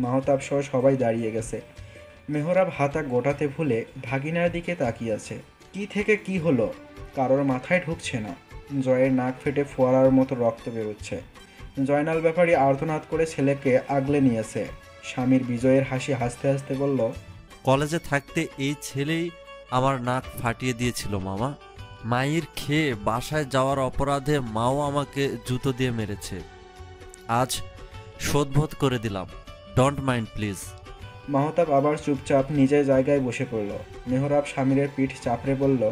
মাহতাব সহ সবাই দাঁড়িয়ে গেছে। মেহরাব হাতা গোটাতে ভুলে ভাগিনার দিকে তাকিয়ে আছে। কি থেকে কি হলো কারোর মাথায় ঢুকছে না। জয়ের নাক ফেটে ফোয়ারার মতো রক্ত বেরোচ্ছে। জয়নাল ব্যাপারী আর্তনাদ করে ছেলেকে আগলে নিয়েছে। স্বামীর বিজয়ের হাসি হাসতে হাসতে বলল, কলেজে থাকতে এই ছেলেই আমার নাক ফাটিয়ে দিয়েছিল মামা। মায়ের খেয়ে বাসায় যাওয়ার অপরাধে মাও আমাকে জুতো দিয়ে মেরেছে। আজ শোধবোধ করে দিলাম, ডোন্ট মাইন্ড প্লিজ। মাহতাব আবার চুপচাপ নিজের জায়গায় বসে পড়ল। মেহরাব স্বামীর পিঠ চাপড়ে বলল,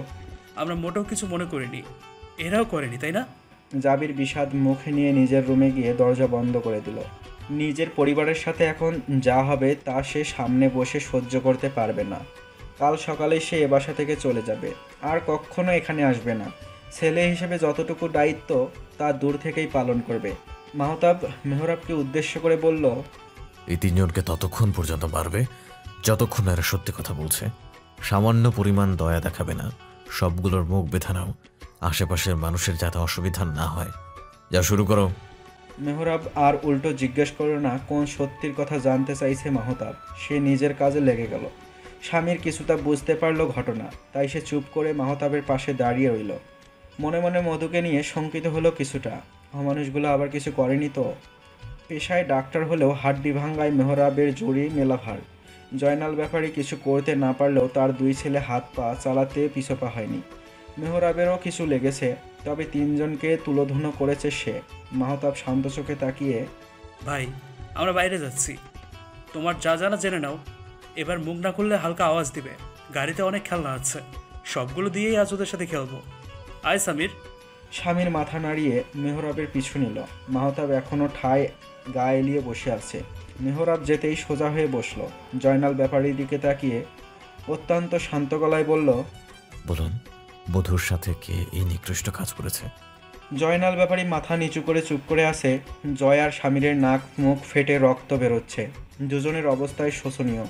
আমরা মোটেও কিছু মনে করিনি, এরাও করেনি, তাই না? জাবির বিষাদ মুখে নিয়ে নিজের রুমে গিয়ে দরজা বন্ধ করে দিল। নিজের পরিবারের সাথে এখন যা হবে তা সে সামনে বসে সহ্য করতে পারবে না। কাল সকালে সে এ বাসা থেকে চলে যাবে, আর কখনো এখানে আসবে না। ছেলে হিসেবে যতটুকু দায়িত্ব তা দূর থেকেই পালন করবে। মাহতাব মেহরাবকে উদ্দেশ্য করে বলল, এই তিনজনকে ততক্ষণ পর্যন্ত মারবে যতক্ষণ এরা সত্যি কথা বলছে। সামান্য পরিমাণ দয়া দেখাবে না, সবগুলোর মুখ বেঁধে নাও, আশেপাশের মানুষের যাতে অসুবিধা না হয়। যা শুরু করো। মেহরাব আর উল্টো জিজ্ঞেস করল না কোন সত্যির কথা জানতে চাইছে মাহতাব। সে নিজের কাজে লেগে গেল। স্বামীর কিছুটা বুঝতে পারল ঘটনা, তাই সে চুপ করে মাহতাবের পাশে দাঁড়িয়ে রইল। মনে মনে মধুকে নিয়ে শঙ্কিত হলো কিছুটা। মানুষগুলো আবার কিছু করেনি তো? পেশায় ডাক্তার হলেও হাড্ডি ভাঙ্গায় মেহরাবের জড়ি মেলাভার। জয়নাল ব্যাপারী কিছু করতে না পারলেও তার দুই ছেলে হাত পা চালাতে পিছপা হয়নি। মেহরাবেরও কিছু লেগেছে, তবে তিনজনকে তুলোধুনো করেছে সে। মাহতাব শান্ত চোখে তাকিয়ে, ভাই আমরা বাইরে যাচ্ছি, তোমার যা জানা জেনে নাও। এবার মুখ না খুললে হালকা আওয়াজ দিবে। গাড়িতে অনেক খেলনা আছে, সবগুলো দিয়েই আজ ওদের সাথে খেলবো। আয় সামির। স্বামীর মাথা নাড়িয়ে মেহরাবের পিছু নিল। মাহতাব এখনও ঠায় গা এলিয়ে বসে আছে। মেহরাব যেতেই সোজা হয়ে বসল। জয়নাল ব্যাপারীর দিকে তাকিয়ে অত্যন্ত শান্ত গলায় বলল, বলুন, বধূর সাথে কে এই নিকৃষ্ট কাজ করেছে? জয়নাল ব্যাপারী মাথা নিচু করে চুপ করে আছে। জয় আর স্বামীরের নাক মুখ ফেটে রক্ত বেরোচ্ছে। দুজনের অবস্থায় শোচনীয়।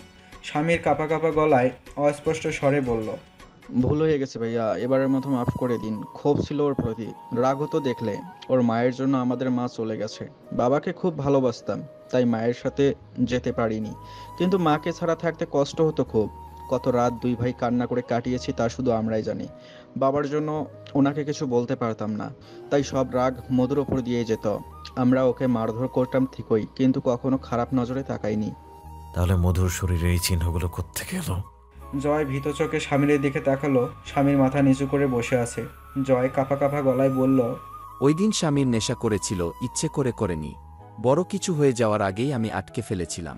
স্বামীর কাঁপা কাঁপা গলায় অস্পষ্ট স্বরে বলল, ভুল হয়ে গেছে ভাইয়া, এবারের মতো মাফ করে দিন। ক্ষোভ ছিল ওর প্রতি, রাগও তো দেখলে। ওর মায়ের জন্য আমাদের মা চলে গেছে। বাবাকে খুব ভালোবাসতাম, তাই মায়ের সাথে যেতে পারিনি, কিন্তু মাকে ছাড়া থাকতে কষ্ট হতো খুব। কত রাত দুই ভাই কান্না করে কাটিয়েছি তা শুধু আমরাই জানি। বাবার জন্য ওনাকে কিছু বলতে পারতাম না, তাই সব রাগ মধুর ওপর দিয়ে যেত। আমরা ওকে মারধর করতাম ঠিকই, কিন্তু কখনো খারাপ নজরে তাকাইনি। তাহলে মধুর শরীরে এই চিহ্নগুলো কোত্থেকে এলো? জয় ভীত চোখে স্বামীর দিকে তাকালো। স্বামীর মাথা নিচু করে বসে আছে। জয় কাঁপা কাঁপা গলায় বলল, ওই দিন স্বামীর নেশা করেছিল, ইচ্ছে করে করেনি। বড় কিছু হয়ে যাওয়ার আগেই আমি আটকে ফেলেছিলাম।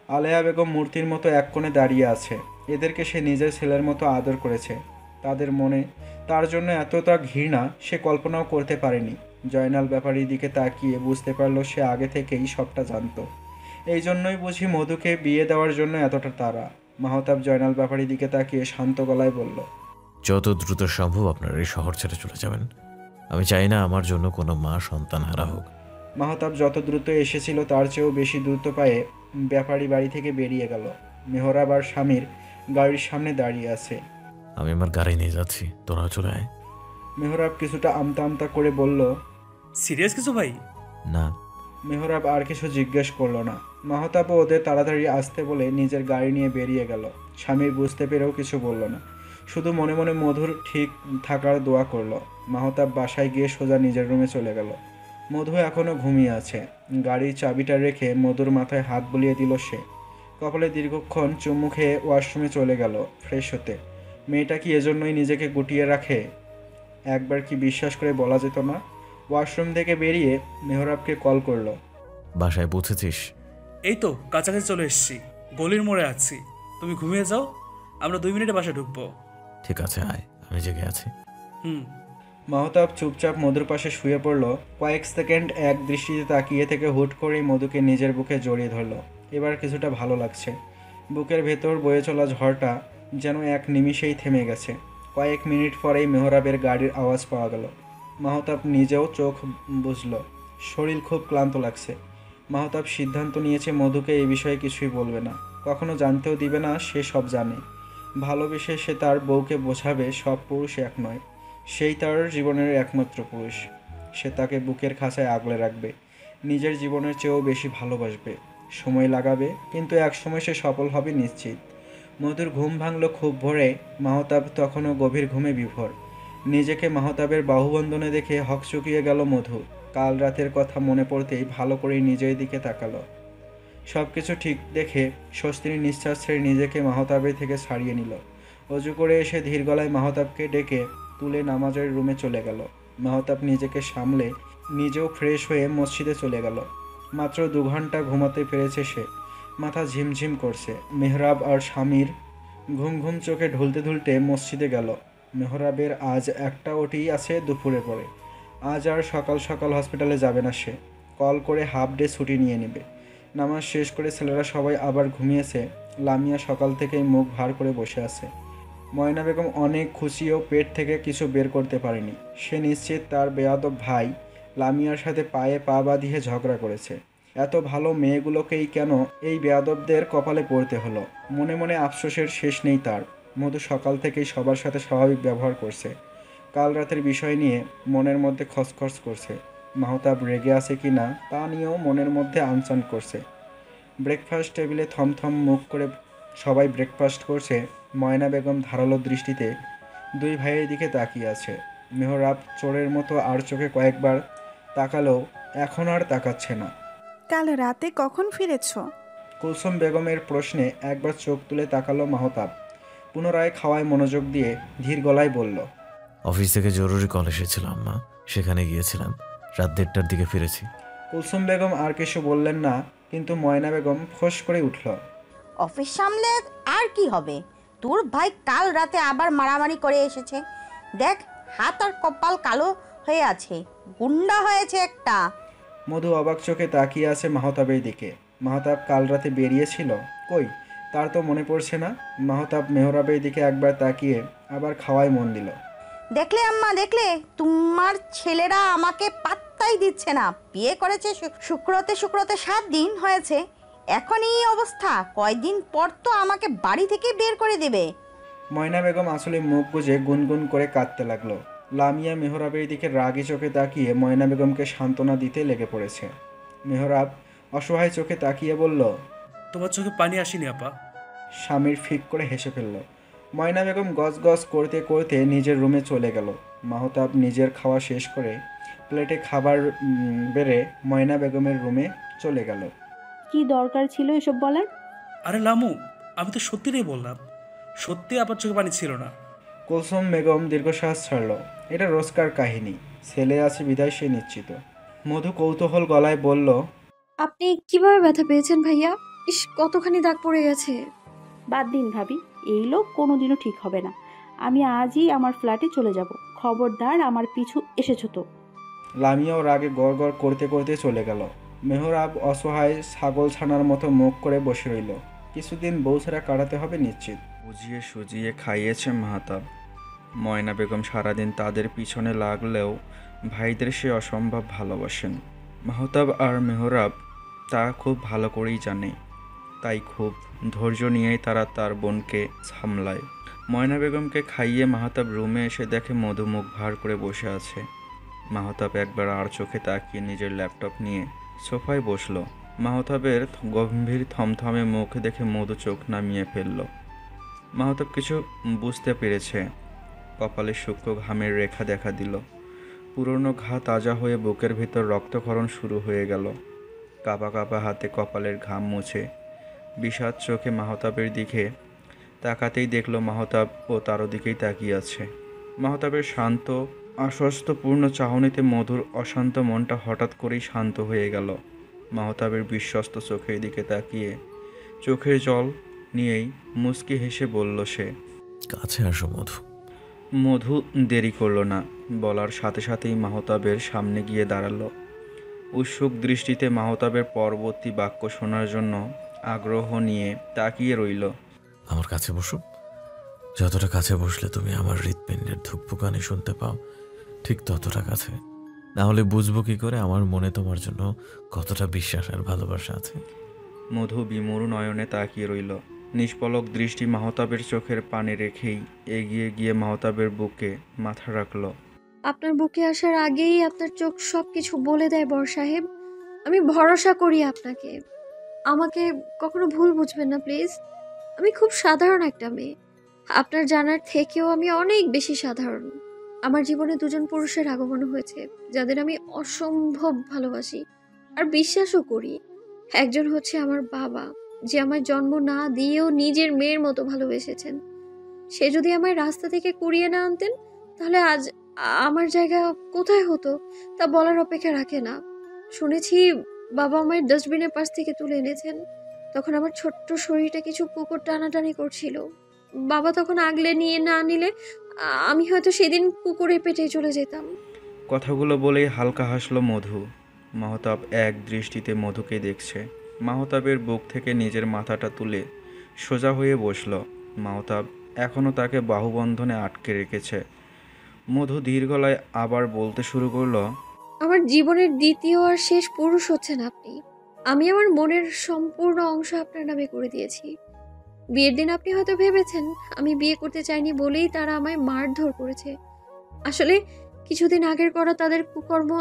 আলেয়া বেগম মূর্তির মতো এক কোণে দাঁড়িয়ে আছে। এদেরকে সে নিজের ছেলের মতো আদর করেছে। তাদের মনে তার জন্য এতটা ঘৃণা সে কল্পনাও করতে পারেনি। জয়নাল ব্যাপারীর দিকে তাকিয়ে বুঝতে পারল সে আগে থেকেই সবটা জানত। এই জন্যই বুঝি মধুকে বিয়ে দেওয়ার জন্য এতটা তাড়া। মাহতাব জয়নাল ব্যাপারীর দিকে তাকিয়ে শান্ত গলায় বলল, যত দ্রুত সম্ভব আপনার এই শহর ছেড়ে চলে যাবেন। আমি চাই না আমার জন্য কোনো মা সন্তান হারা হোক। মাহতাব যত দ্রুত এসেছিল তার চেয়েও বেশি দ্রুত পায়ে ব্যাপারী বাড়ি থেকে বেরিয়ে গেল। মেহরাব আর স্বামীর গাড়ির সামনে দাঁড়িয়ে আছে। আমি আমার গাড়ি নিয়ে যাচ্ছি, তোরা চলে আয়। মেহরাব কিছুটা আমতা আমতা করে বলল, সিরিয়াস কিছু ভাই? না। মেহরাব আর কিছু জিজ্ঞেস করলো না। মাহতাবও ওদের তাড়াতাড়ি আসতে বলে নিজের গাড়ি নিয়ে বেরিয়ে গেল। স্বামীর বুঝতে পেরেও কিছু বলল না, শুধু মনে মনে মধুর ঠিক থাকার দোয়া করলো। মাহতাব বাসায় গিয়ে সোজা নিজের রুমে চলে গেল। মধু এখনও ঘুমিয়ে আছে। গাড়ির চাবিটা রেখে মধুর মাথায় হাত বুলিয়ে দিল সে। কপালে দীর্ঘক্ষণ চুমু খেয়ে ওয়াশরুমে চলে গেল ফ্রেশ হতে। মেয়েটা কি এজন্যই নিজেকে গুটিয়ে রাখে? একবার কি বিশ্বাস করে বলা যেত না? ওয়াশরুম থেকে বেরিয়ে মেহরাবকে কল করলো। বাসায় পৌঁছেছিস? এই তো কাছাকাছি চলে এসেছি, গলির মোড়ে আছি। তুমি ঘুমিয়ে যাও, আমরা 2 মিনিটে বাসায় ঢুকবো। ঠিক আছে, আয়, আমি জেগে আছি। মাহতাব চুপচাপ মধুর পাশে শুয়ে পড়ল। কয়েক সেকেন্ড এক দৃষ্টিতে তাকিয়ে থেকে হুট করেই মধুকে নিজের বুকে জড়িয়ে ধরল। এবার কিছুটা ভালো লাগছে। বুকের ভেতর বয়ে চলা ঝড়টা যেন এক নিমিষেই থেমে গেছে। কয়েক মিনিট পরেই মেহরাবের গাড়ির আওয়াজ পাওয়া গেল। মাহতাব নিজেও চোখ বুঝল, শরীর খুব ক্লান্ত লাগছে। মাহতাব সিদ্ধান্ত নিয়েছে মধুকে এই বিষয়ে কিছুই বলবে না, কখনো জানতেও দিবে না। সে সব জানে। ভালোবেসে সে তার বউকে বোঝাবে সব পুরুষ এক নয়, সেই তার জীবনের একমাত্র পুরুষ। সে তাকে বুকের খাঁচায় আগলে রাখবে, নিজের জীবনের চেয়েও বেশি ভালোবাসবে। সময় লাগাবে, কিন্তু একসময় সে সফল হবে নিশ্চিত। মধুর ঘুম ভাঙল খুব ভোরে। মাহতাব তখনও গভীর ঘুমে বিভোর। নিজেকে মাহতাবের বাহুবন্ধনে দেখে হকচকিয়ে গেল মধু। কাল রাতের কথা মনে পড়তেই ভালো করে নিজের দিকে তাকালো। সব কিছু ঠিক দেখে স্বস্তির নিঃশ্বাস ছেড়ে নিজেকে মাহতাবের থেকে ছাড়িয়ে নিল। অজু করে এসে ধীর গলায় মাহতাবকে ডেকে তুলে নামাজের রুমে চলে গেল। মাহতাব নিজেকে সামলে নিজেও ফ্রেশ হয়ে মসজিদে চলে গেল। মাত্র 2 ঘন্টা ঘুমাতে পেরেছে সে। মাথা ঝিমঝিম করছে। মেহরাব আর স্বামীর ঘুম ঘুম চোখে ঢুলতে ঢুলতে মসজিদে গেল। মেহরাবের আজ একটা ওটি আছে দুপুরে পরে। আজ আর সকাল সকাল হসপিটালে যাবে না সে। কল করে হাফ ডে ছুটি নিয়ে নেবে। নামাজ শেষ করে ছেলেরা সবাই আবার ঘুমিয়েছে। লামিয়া সকাল থেকেই মুখ ভার করে বসে আছে। ময়না বেগম অনেক খুশিও পেট থেকে কিছু বের করতে পারেনি। সে নিশ্চিত তার বেয়াদব ভাই লামিয়ার সাথে পায়ে পা বাঁধিয়ে ঝগড়া করেছে। এত ভালো মেয়েগুলোকেই কেন এই বেয়াদবদের কপালে পড়তে হলো? মনে মনে আফসোসের শেষ নেই তার। মধু সকাল থেকেই সবার সাথে স্বাভাবিক ব্যবহার করছে। কাল রাতের বিষয় নিয়ে মনের মধ্যে খসখস করছে। মাহতাব রেগে আছে কি না তা নিয়েও মনের মধ্যে আনচান করছে। ব্রেকফাস্ট টেবিলে থমথম মুখ করে সবাই ব্রেকফাস্ট করছে। ময়না বেগম ধারালো দৃষ্টিতে 2 ভাইয়ের দিকে তাকিয়ে আছে। মেহরাব চোরের মতো আর চোখে কয়েকবার তাকালেও এখন আর তাকাচ্ছে না। কাল রাতে কখন ফিরেছ? কুলসুম বেগমের প্রশ্নে একবার চোখ তুলে তাকালো মাহতাব। পুনরায় খাওয়ায় মনোযোগ দিয়ে ধীর গলায় বলল, অফিস থেকে জরুরি কল এসেছিল আম্মা, সেখানে গিয়েছিলাম। রাত 1:30টার দিকে ফিরেছি। কুলসুম বেগম আর কিছু বললেন না, কিন্তু ময়না বেগম ফোঁস করে উঠল, অফিস সামলে আর কি হবে? তোর ভাই কাল রাতে আবার মারামারি করে এসেছে। দেখ, হাত আর কপাল কালো হয়ে আছে, গুন্ডা হয়েছে একটা। মধু অবাক চোখে তাকিয়ে আছে মাহতাবের দিকে। মাহতাব কাল রাতে বেরিয়েছিল কই? তার তো মনে পড়ছে না। মাহতাব মেহরাবের দিকে একবার তাকিয়ে আবার খাওয়ায় মন দিল। দেখলে আম্মা, দেখলে তোমার ছেলেরা আমাকে পাত্তাই দিচ্ছে না। বিয়ে করেছে শুক্রতে 7 দিন হয়েছে, এখন এই অবস্থা, কয়দিন পর তো আমাকে বাড়ি থেকে বের করে দেবে। ময়না বেগম আসলে মুখ বুজে গুনগুন করে কাঁদতে লাগলো। লামিয়া মেহরাবের দিকে রাগী চোখে তাকিয়ে ময়না বেগমকে সান্ত্বনা দিতে লেগে পড়েছে। মেহরাব অসহায় চোখে তাকিয়ে বলল, তোমার চোখে পানি আসেনি আপা? স্বামীর ফিক করে হেসে ফেলল। ময়না বেগম গজ গজ করতে করতে নিজের রুমে চলে গেল। মাহতাব নিজের খাওয়া শেষ করে প্লেটে খাবার বেড়ে ময়না বেগমের রুমে চলে গেল। কি দরকার ছিল এসব বলার? আরে লামু, আমি তো সত্যিটাই বললাম, সত্যি আপার চোখে পানি ছিল না। কুলসুম বেগম দীর্ঘশ্বাস ছাড়ল। এটা রোজকার কাহিনী, ছেলে আছে বিদায় সে নিশ্চিত। মধু কৌতূহল গলায় বলল, আপনি কিভাবে ব্যথা পেয়েছেন ভাইয়া? ইস, কতখানি দাগ পড়ে গেছে। বাদ দিন ভাবি, এই লোক কোনোদিনও ঠিক হবে না। আমি আজই আমার ফ্ল্যাটে চলে যাব। খবরদার আমার পিছু এসেছো তো। লামিয়াও রাগে গড় গড় করতে করতে চলে গেল। মেহরাব অসহায় ছাগল ছানার মতো মুখ করে বসে রইল। কিছুদিন বউ ছাড়া কাটাতে হবে নিশ্চিত। বুঝিয়ে সুজিয়ে খাইয়েছে মাহতাব। ময়না বেগম সারাদিন তাদের পিছনে লাগলেও ভাইদের সে অসম্ভব ভালোবাসেন। মাহতাব আর মেহরাব তা খুব ভালো করেই জানে, তাই খুব ধৈর্য নিয়েই তারা তার বোনকে সামলায়। ময়না বেগমকে খাইয়ে মাহতাব রুমে এসে দেখে মধু মুখ ভার করে বসে আছে। মাহতাব একবার আর চোখে তাকিয়ে নিজের ল্যাপটপ নিয়ে সোফায় বসলো। মাহতাবের গম্ভীর থমথমে মুখ দেখে মধু চোখ নামিয়ে ফেলল। মাহতাব কিছু বুঝতে পেরেছে। কপালে সূক্ষ্ম ঘামের রেখা দেখা দিল। পুরনো ঘা তাজা হয়ে বুকের ভিতর রক্তক্ষরণ শুরু হয়ে গেল। কাঁপা কাঁপা হাতে কপালের ঘাম মুছে বিষাদ চোখে মাহতাবের দিকে তাকাতেই দেখল মাহতাব ও তারও দিকেই তাকিয়ে আছে। মাহতাবের শান্ত আশ্বস্তপূর্ণ চাহনিতে মধুর অশান্ত মনটা হঠাৎ করেই শান্ত হয়ে গেল। মাহতাবের বিশ্বস্ত চোখের দিকে তাকিয়ে চোখের জল নিয়েই মুচকি হেসে বলল সে, কাছে আসো মধু। মধু দেরি করল না, বলার সাথে সাথেই মাহতাবের সামনে গিয়ে দাঁড়ালো। উৎসুক দৃষ্টিতে মাহতাবের পরবর্তী বাক্য শোনার জন্য আগ্রহ নিয়ে তাকিয়ে রইল। আমার কাছে বসো। যতটা কাছে বসলে তুমি আমার হৃৎপিণ্ডের ধুকপুকানি শুনতে পাও, ঠিক ততটা কাছে, না হলে বুঝবো কি করে আমার মনে তোমার জন্য কতটা বিশ্বাস আর ভালোবাসা আছে। মধু বিমূঢ় নয়নে তাকিয়ে রইল। নিষ্পলক দৃষ্টি মাহতাবের চোখের পানে রেখেই এগিয়ে গিয়ে মাহতাবের বুকে মাথা রাখল। আপনার বুকে আসার আগেই আপনার চোখ সবকিছু বলে দেয় বড় সাহেব। আমি ভরসা করি আপনাকে। আমাকে কখনো ভুল বুঝবেন না প্লিজ। আমি খুব সাধারণ একটা মেয়ে। আপনার জানার থেকেও আমি অনেক বেশি সাধারণ। আমার জীবনে দুজন পুরুষের আগমন হয়েছে যাদের আমি অসম্ভব ভালোবাসি আর বিশ্বাসও করি। একজন হচ্ছে আমার বাবা, যে আমায় জন্ম না দিয়েও নিজের মেয়ের মতো ভালোবেসেছেন। সে যদি আমায় রাস্তা থেকে কুড়িয়ে না আনতেন, তাহলে আজ আমার জায়গা কোথায় হতো তা বলার অপেক্ষা রাখে না। শুনেছি বাবা আমায় ডাস্টবিনের পাশ থেকে তুলে এনেছেন। তখন আমার ছোট্ট শরীরটা কিছু কুকুর টানাটানি করছিল। বাবা তখন আগলে নিয়ে না নিলে আমি হয়তো সেদিন কুকুরের পেটে চলে যেতাম। কথাগুলো বলেই হালকা হাসল মধু। মাহতাব এক দৃষ্টিতে মধুকে দেখছে। মাহতাবের বুক থেকে নিজের মাথাটা তুলে সোজা হয়ে বসল। মাহতাব এখনও তাকে বাহুবন্ধনে আটকে রেখেছে। মধু ধীর গলায় আবার বলতে শুরু করলো, আমার জীবনের দ্বিতীয় আর শেষ পুরুষ হচ্ছেন আপনি। আমি আমার মনের সম্পূর্ণ অংশ আপনার নামে করে দিয়েছি। বিয়ের দিন আপনি হয়তো ভেবেছেন আমি বিয়ে করতে চাইনি বলেই তারা আমায় মারধর করেছে। আসলে কিছুদিন আগের করা তাদের কুকর্ম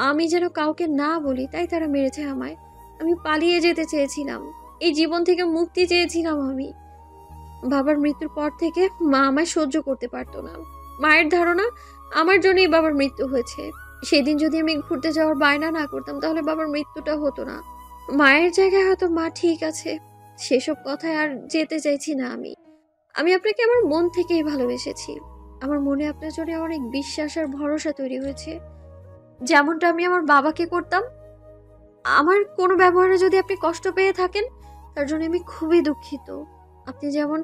আমি যেন কাউকে না বলি, তাই তারা মেরেছে আমায়। আমি পালিয়ে যেতে চেয়েছিলাম, এই জীবন থেকে মুক্তি চেয়েছিলাম আমি। বাবার মৃত্যুর পর থেকে মা আমায় সহ্য করতে পারতো না। মায়ের ধারণা আমার জন্যই বাবার মৃত্যু হয়েছে। সেদিন যদি আমি ঘুরতে যাওয়ার বায়না না করতাম, তাহলে বাবার মৃত্যুটা হতো না। মায়ের জায়গায় হয়তো মা ঠিক আছে, সেসব কথায় আর যেতে চাইছি না আমি। আমি আপনাকে আমার মন থেকেই ভালোবেসেছি। আমার মনে আপনার জন্য অনেক বিশ্বাস আর ভরসা তৈরি হয়েছে, যেমনটা আমি আমার বাবাকে করতাম। আমার কোনো ব্যবহারে যদি আপনি কষ্ট পেয়ে থাকেন, তার জন্য আমি খুবই দুঃখিত। আপনি যেমন,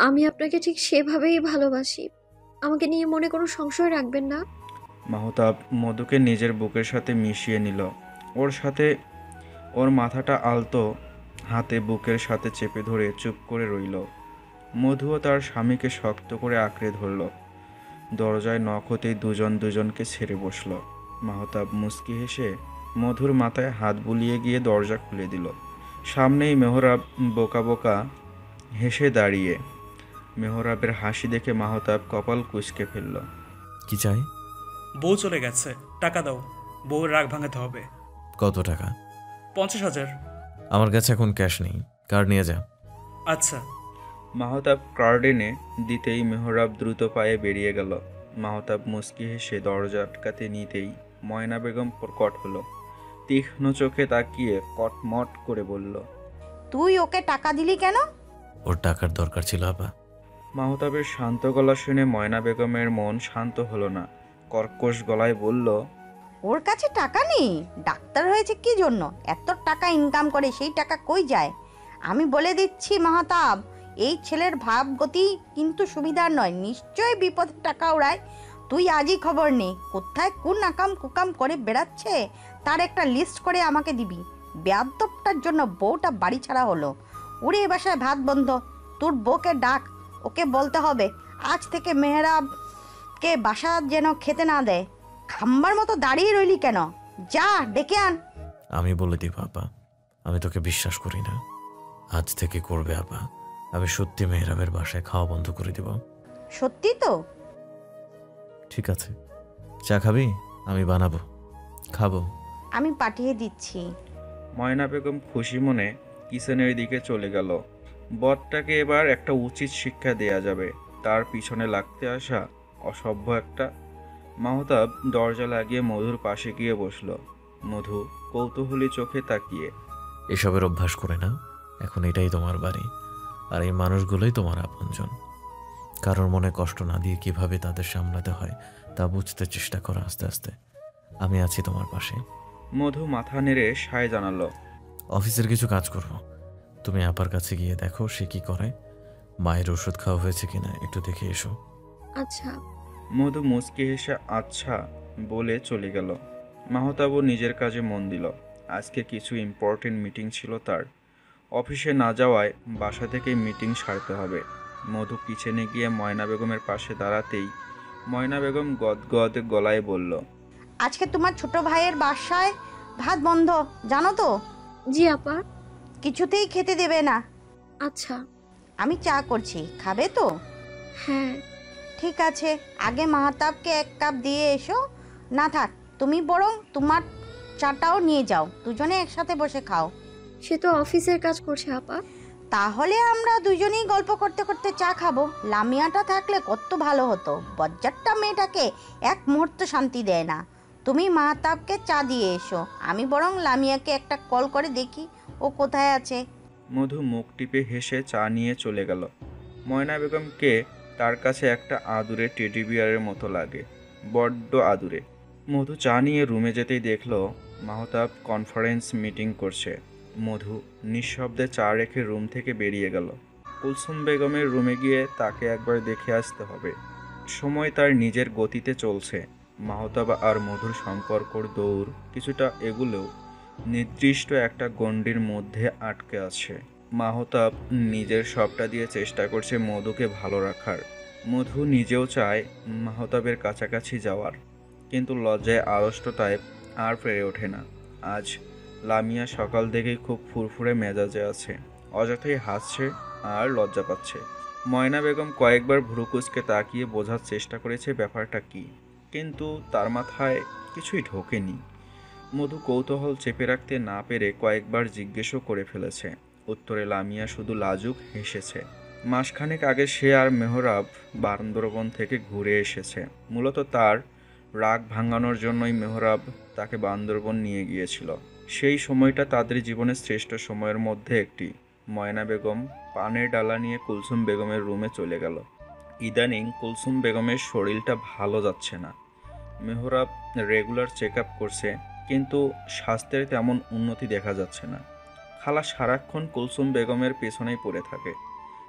আমি আপনাকে ঠিক সেভাবেই ভালোবাসি। আমাকে নিয়ে মনে কোনো সংশয় রাখবেন না। মাহতাব মধুকে নিজের বুকের সাথে মিশিয়ে নিল। ওর সাথে ওর মাথাটা আলতো হাতে বুকের সাথে চেপে ধরে চুপ করে রইল। মধুও তার স্বামীকে শক্ত করে আঁকড়ে ধরল। দরজায় নখ হতেই দুজন দুজনকে ছেড়ে বসল। মাহতাব মুচকি হেসে মধুর মাথায় হাত বুলিয়ে গিয়ে দরজা খুলে দিল। সামনেই মেহরাব বোকা বোকা হেসে দাঁড়িয়ে। মেহরাবের হাসি দেখে মাহতাব কপাল কুঁচকে ফেলল। কি চাই? বউ চলে গেছে, টাকা দাও, বউয়ের রাগ ভাঙাতে হবে। কত টাকা? 50,000। আমার কাছে এখন ক্যাশ নেই, কার্ড নিয়ে যা। আচ্ছা। মাহতাব কার্ড এনে দিতেই মেহরাব দ্রুত পায়ে বেরিয়ে গেল। মাহতাব মুচকি হেসে দরজা আটকাতে নিতেই ময়না বেগম প্রকট হলো। তীক্ষ্ণ চোখে তাকিয়ে কটমট করে বলল, তুই ওকে টাকা দিলি কেন? ওর টাকার দরকার ছিল আপা। মাহতাবের শান্ত গলা শুনে ময়না বেগমের মন শান্ত হলো না। কর্কশ গলায় বলল, ওর কাছে টাকা নেই? ডাক্তার হয়েছে কি জন্য? এত টাকা ইনকাম করে, সেই টাকা কই যায়? আমি বলে দিচ্ছি মাহতাব, এই ছেলের ভাব গতি কিন্তু সুবিধার নয়, নিশ্চয়ই বিপদে টাকা ওড়ায়। তুই আজই খবর নে, কোথায় কোন আকাম কুকাম করে বেড়াচ্ছে তার একটা লিস্ট করে আমাকে দিবি। বেয়াদবটার জন্য বউটা বাড়ি ছাড়া হলো। উড়ে এ বাসায় ভাত বন্ধ। তোর বউকে ডাক, ওকে বলতে হবে আজ থেকে মেহরাবকে বাসা যেন খেতে না দেয়। খাম্বার মতো দাঁড়িয়ে রইলি কেন? যা ডেকে আন। আমি বলে দিব আপা, আমি তোকে বিশ্বাস করি না। আজ থেকে করবে আপা, আমি সত্যি মেহরাবের বাসায় খাওয়া বন্ধ করে দিব। সত্যি তো? ঠিক আছে, চা খাবি? আমি বানাবো, খাবো। আমি পাঠিয়ে দিচ্ছি। ময়না বেগম খুশি মনে কিচেনের দিকে চলে গেল। বরটাকে এবার একটা উচিত শিক্ষা দেয়া যাবে, তার পিছনে লাগতে আসা অসভ্য একটা। মাহতাব দরজা লাগিয়ে মধুর পাশে গিয়ে বসল। মধু কৌতূহলী চোখে তাকিয়ে, এসবের অভ্যাস করে না, এখন এটাই তোমার বাড়ি, আর এই মানুষগুলোই তোমার আপনজন। কারোর মনে কষ্ট না দিয়ে কিভাবে তাদের সামলাতে হয় তা বুঝতে চেষ্টা করো আস্তে আস্তে। আমি আছি তোমার পাশে। মধু মাথা নেড়ে সায় জানালো। অফিসের কিছু কাজ করব, তুমি আপার কাছে গিয়ে দেখো সে কি করে। মায়ের ওষুধ খাওয়া হয়েছে কিনা একটু দেখে এসো। আচ্ছা। মধু মুচকি হেসে আচ্ছা বলে চলে গেল। মাহতাবও নিজের কাজে মন দিল। আজকে কিছু ইম্পর্টেন্ট মিটিং ছিল তার। অফিসে না যাওয়ায় বাসা থেকেই মিটিং সারতে হবে। মধু কিচেনে গিয়ে ময়না বেগমের পাশে দাঁড়াতেই ময়না বেগম গদগদ গলায় বলল, আজকে তোমার ছোট ভাইয়ের বাসায় ভাত বন্ধ, জানো তো? জি আপা। কিছুতেই খেতে দেবে না। আচ্ছা। আমি চা করছি, খাবে তো? হ্যাঁ। ঠিক আছে, আগে মাহতাবকে 1 কাপ দিয়ে এসো। না থাক, তুমি বরং তোমার চাটাও নিয়ে যাও, দুজনে একসাথে বসে খাও। সে তো অফিসের কাজ করছে আপা। তাহলে আমরা দুজনেই গল্প করতে করতে চা খাবো। লামিয়াটা থাকলে কত ভালো হতো। বজ্জারটা মেয়েটাকে এক মুহূর্ত শান্তি দেয় না। তুমি মাহতাবকে চা দিয়ে এসো, আমি বরং লামিয়াকে একটা কল করে দেখি ও কোথায় আছে। মধু মুখ টিপে হেসে চা নিয়ে চলে গেল। ময়না বেগমকে তার কাছে একটা আদুরে টেডি বিয়ারের মতো লাগে, বড্ড আদুরে। মধু চা নিয়ে রুমে যেতেই দেখলো মাহতাব কনফারেন্স মিটিং করছে। মধু নিঃশব্দে চা রেখে রুম থেকে বেরিয়ে গেল। কুলসুম বেগমের রুমে গিয়ে তাকে একবার দেখে আসতে হবে। সময় তার নিজের গতিতে চলছে। মাহতাব আর মধুর সম্পর্কর দৌড় কিছুটা এগুলোও নির্দিষ্ট একটা গণ্ডির মধ্যে আটকে আছে। মাহতাব নিজের সবটা দিয়ে চেষ্টা করছে মধুকে ভালো রাখার। মধু নিজেও চায় মাহতাবের কাছাকাছি যাওয়ার, কিন্তু লজ্জায় আড়ষ্টতায় আর পেরে ওঠে না। আজ লামিয়া সকাল থেকেই খুব ফুরফুরে মেজাজে আছে, অযথাই হাসছে আর লজ্জা পাচ্ছে। ময়না বেগম কয়েকবার ভ্রুকুচকে তাকিয়ে বোঝার চেষ্টা করেছে ব্যাপারটা কি, কিন্তু তার মাথায় কিছুই ঢোকেনি। মধু কৌতূহল চেপে রাখতে না পেরে কয়েকবার জিজ্ঞেসও করে ফেলেছে। উত্তরে লামিয়া শুধু লাজুক হেসেছে। মাসখানেক আগে সে আর মেহরাব বান্দরবন থেকে ঘুরে এসেছে। মূলত তার রাগ ভাঙানোর জন্যই মেহরাব তাকে বান্দরবন নিয়ে গিয়েছিল। সেই সময়টা তাদের জীবনের শ্রেষ্ঠ সময়ের মধ্যে একটি। ময়না বেগম পানের ডালা নিয়ে কুলসুম বেগমের রুমে চলে গেল। ইদানিং কুলসুম বেগমের শরীরটা ভালো যাচ্ছে না। মেহরাব রেগুলার চেক আপ করছে, কিন্তু স্বাস্থ্যের তেমন উন্নতি দেখা যাচ্ছে না। খালা সারাক্ষণ কুলসুম বেগমের পেছনেই পড়ে থাকে।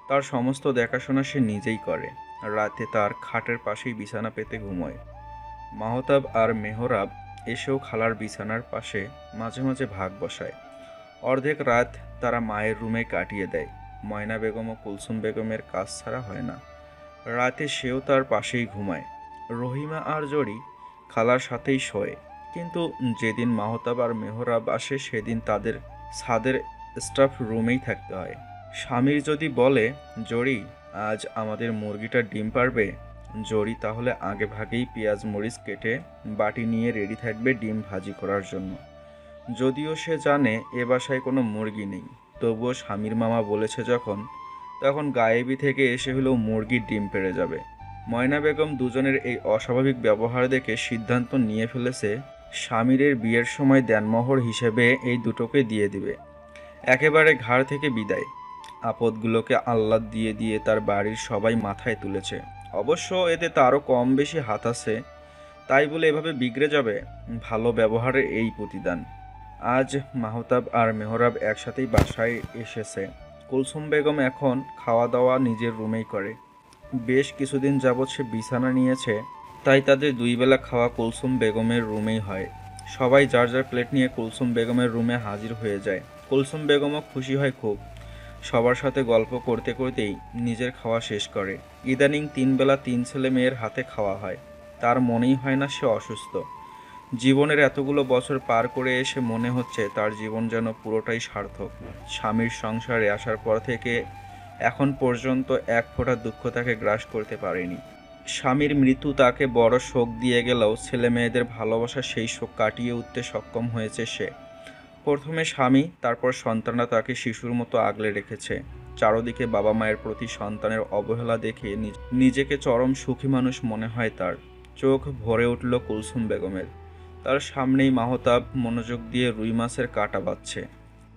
তার সমস্ত দেখাশোনা সে নিজেই করে। রাতে তার খাটের পাশেই বিছানা পেতে ঘুমোয়। মাহতাব আর মেহরাব এসেও খালার বিছানার পাশে মাঝে মাঝে ভাগ বসায়। অর্ধেক রাত তারা মায়ের রুমে কাটিয়ে দেয়। ময়না বেগম ও কুলসুম বেগমের কাজ ছাড়া হয় না। রাতে সেও তার পাশেই ঘুমায়। রহিমা আর জরি খালার সাথেই শোয়, কিন্তু যেদিন মাহতাব আর মেহরাব আসে সেদিন তাদের ছাদের স্টাফ রুমেই থাকতে হয়। স্বামীর যদি বলে, জরি আজ আমাদের মুরগিটা ডিম পারবে, জরি তাহলে আগে ভাগেই পেঁয়াজ মরিচ কেটে বাটি নিয়ে রেডি থাকবে ডিম ভাজি করার জন্য। যদিও সে জানে এ বাসায় কোনো মুরগি নেই, তবুও স্বামীর মামা বলেছে যখন, তখন গায়েবী থেকে এসে হলেও মুরগির ডিম পেড়ে যাবে। ময়না বেগম দুজনের এই অস্বাভাবিক ব্যবহার দেখে সিদ্ধান্ত নিয়ে ফেলেছে স্বামীরের বিয়ের সময় দেনমোহর হিসেবে এই দুটোকে দিয়ে দিবে। একেবারে ঘাড় থেকে বিদায়। আপদগুলোকে আল্লাহ দিয়ে দিয়ে তার বাড়ির সবাই মাথায় তুলেছে। অবশ্য এতে তারও কম বেশি হাত আছে, তাই বলে এভাবে বিগড়ে যাবে? ভালো ব্যবহারের এই প্রতিদান। আজ মাহতাব আর মেহরাব একসাথেই বাসায় এসেছে। কুলসুম বেগম এখন খাওয়া দাওয়া নিজের রুমেই করে। বেশ কিছুদিন যাবৎ সে বিছানা নিয়েছে, তাই তাদের দুই বেলা খাওয়া কুলসুম বেগমের রুমেই হয়। সবাই যার যার প্লেট নিয়ে কুলসুম বেগমের রুমে হাজির হয়ে যায়। কুলসুম বেগমও খুশি হয় খুব। সবার সাথে গল্প করতে করতেই নিজের খাওয়া শেষ করে। ইদানিং 3 বেলা 3 ছেলে মেয়ের হাতে খাওয়া হয়। তার মনেই হয় না সে অসুস্থ। জীবনের এতগুলো বছর পার করে এসে মনে হচ্ছে তার জীবন যেন পুরোটাই সার্থক। স্বামীর সংসারে আসার পর থেকে এখন পর্যন্ত এক ফোঁটা দুঃখ তাকে গ্রাস করতে পারেনি। স্বামীর মৃত্যু তাকে বড় শোক দিয়ে গেলেও ছেলে মেয়েদের ভালোবাসা সেই শোক কাটিয়ে উঠতে সক্ষম হয়েছে সে। প্রথমে স্বামী, তারপর সন্তানরা তাকে শিশুর মতো আগলে রেখেছে। চারদিকে বাবা মায়ের প্রতি সন্তানের অবহেলা দেখে নিজেকে চরম সুখী মানুষ মনে হয় তার। চোখ ভরে উঠল কুলসুম বেগমের। তার সামনেই মাহতাব মনোযোগ দিয়ে রুই মাছের কাঁটা বাচ্ছে।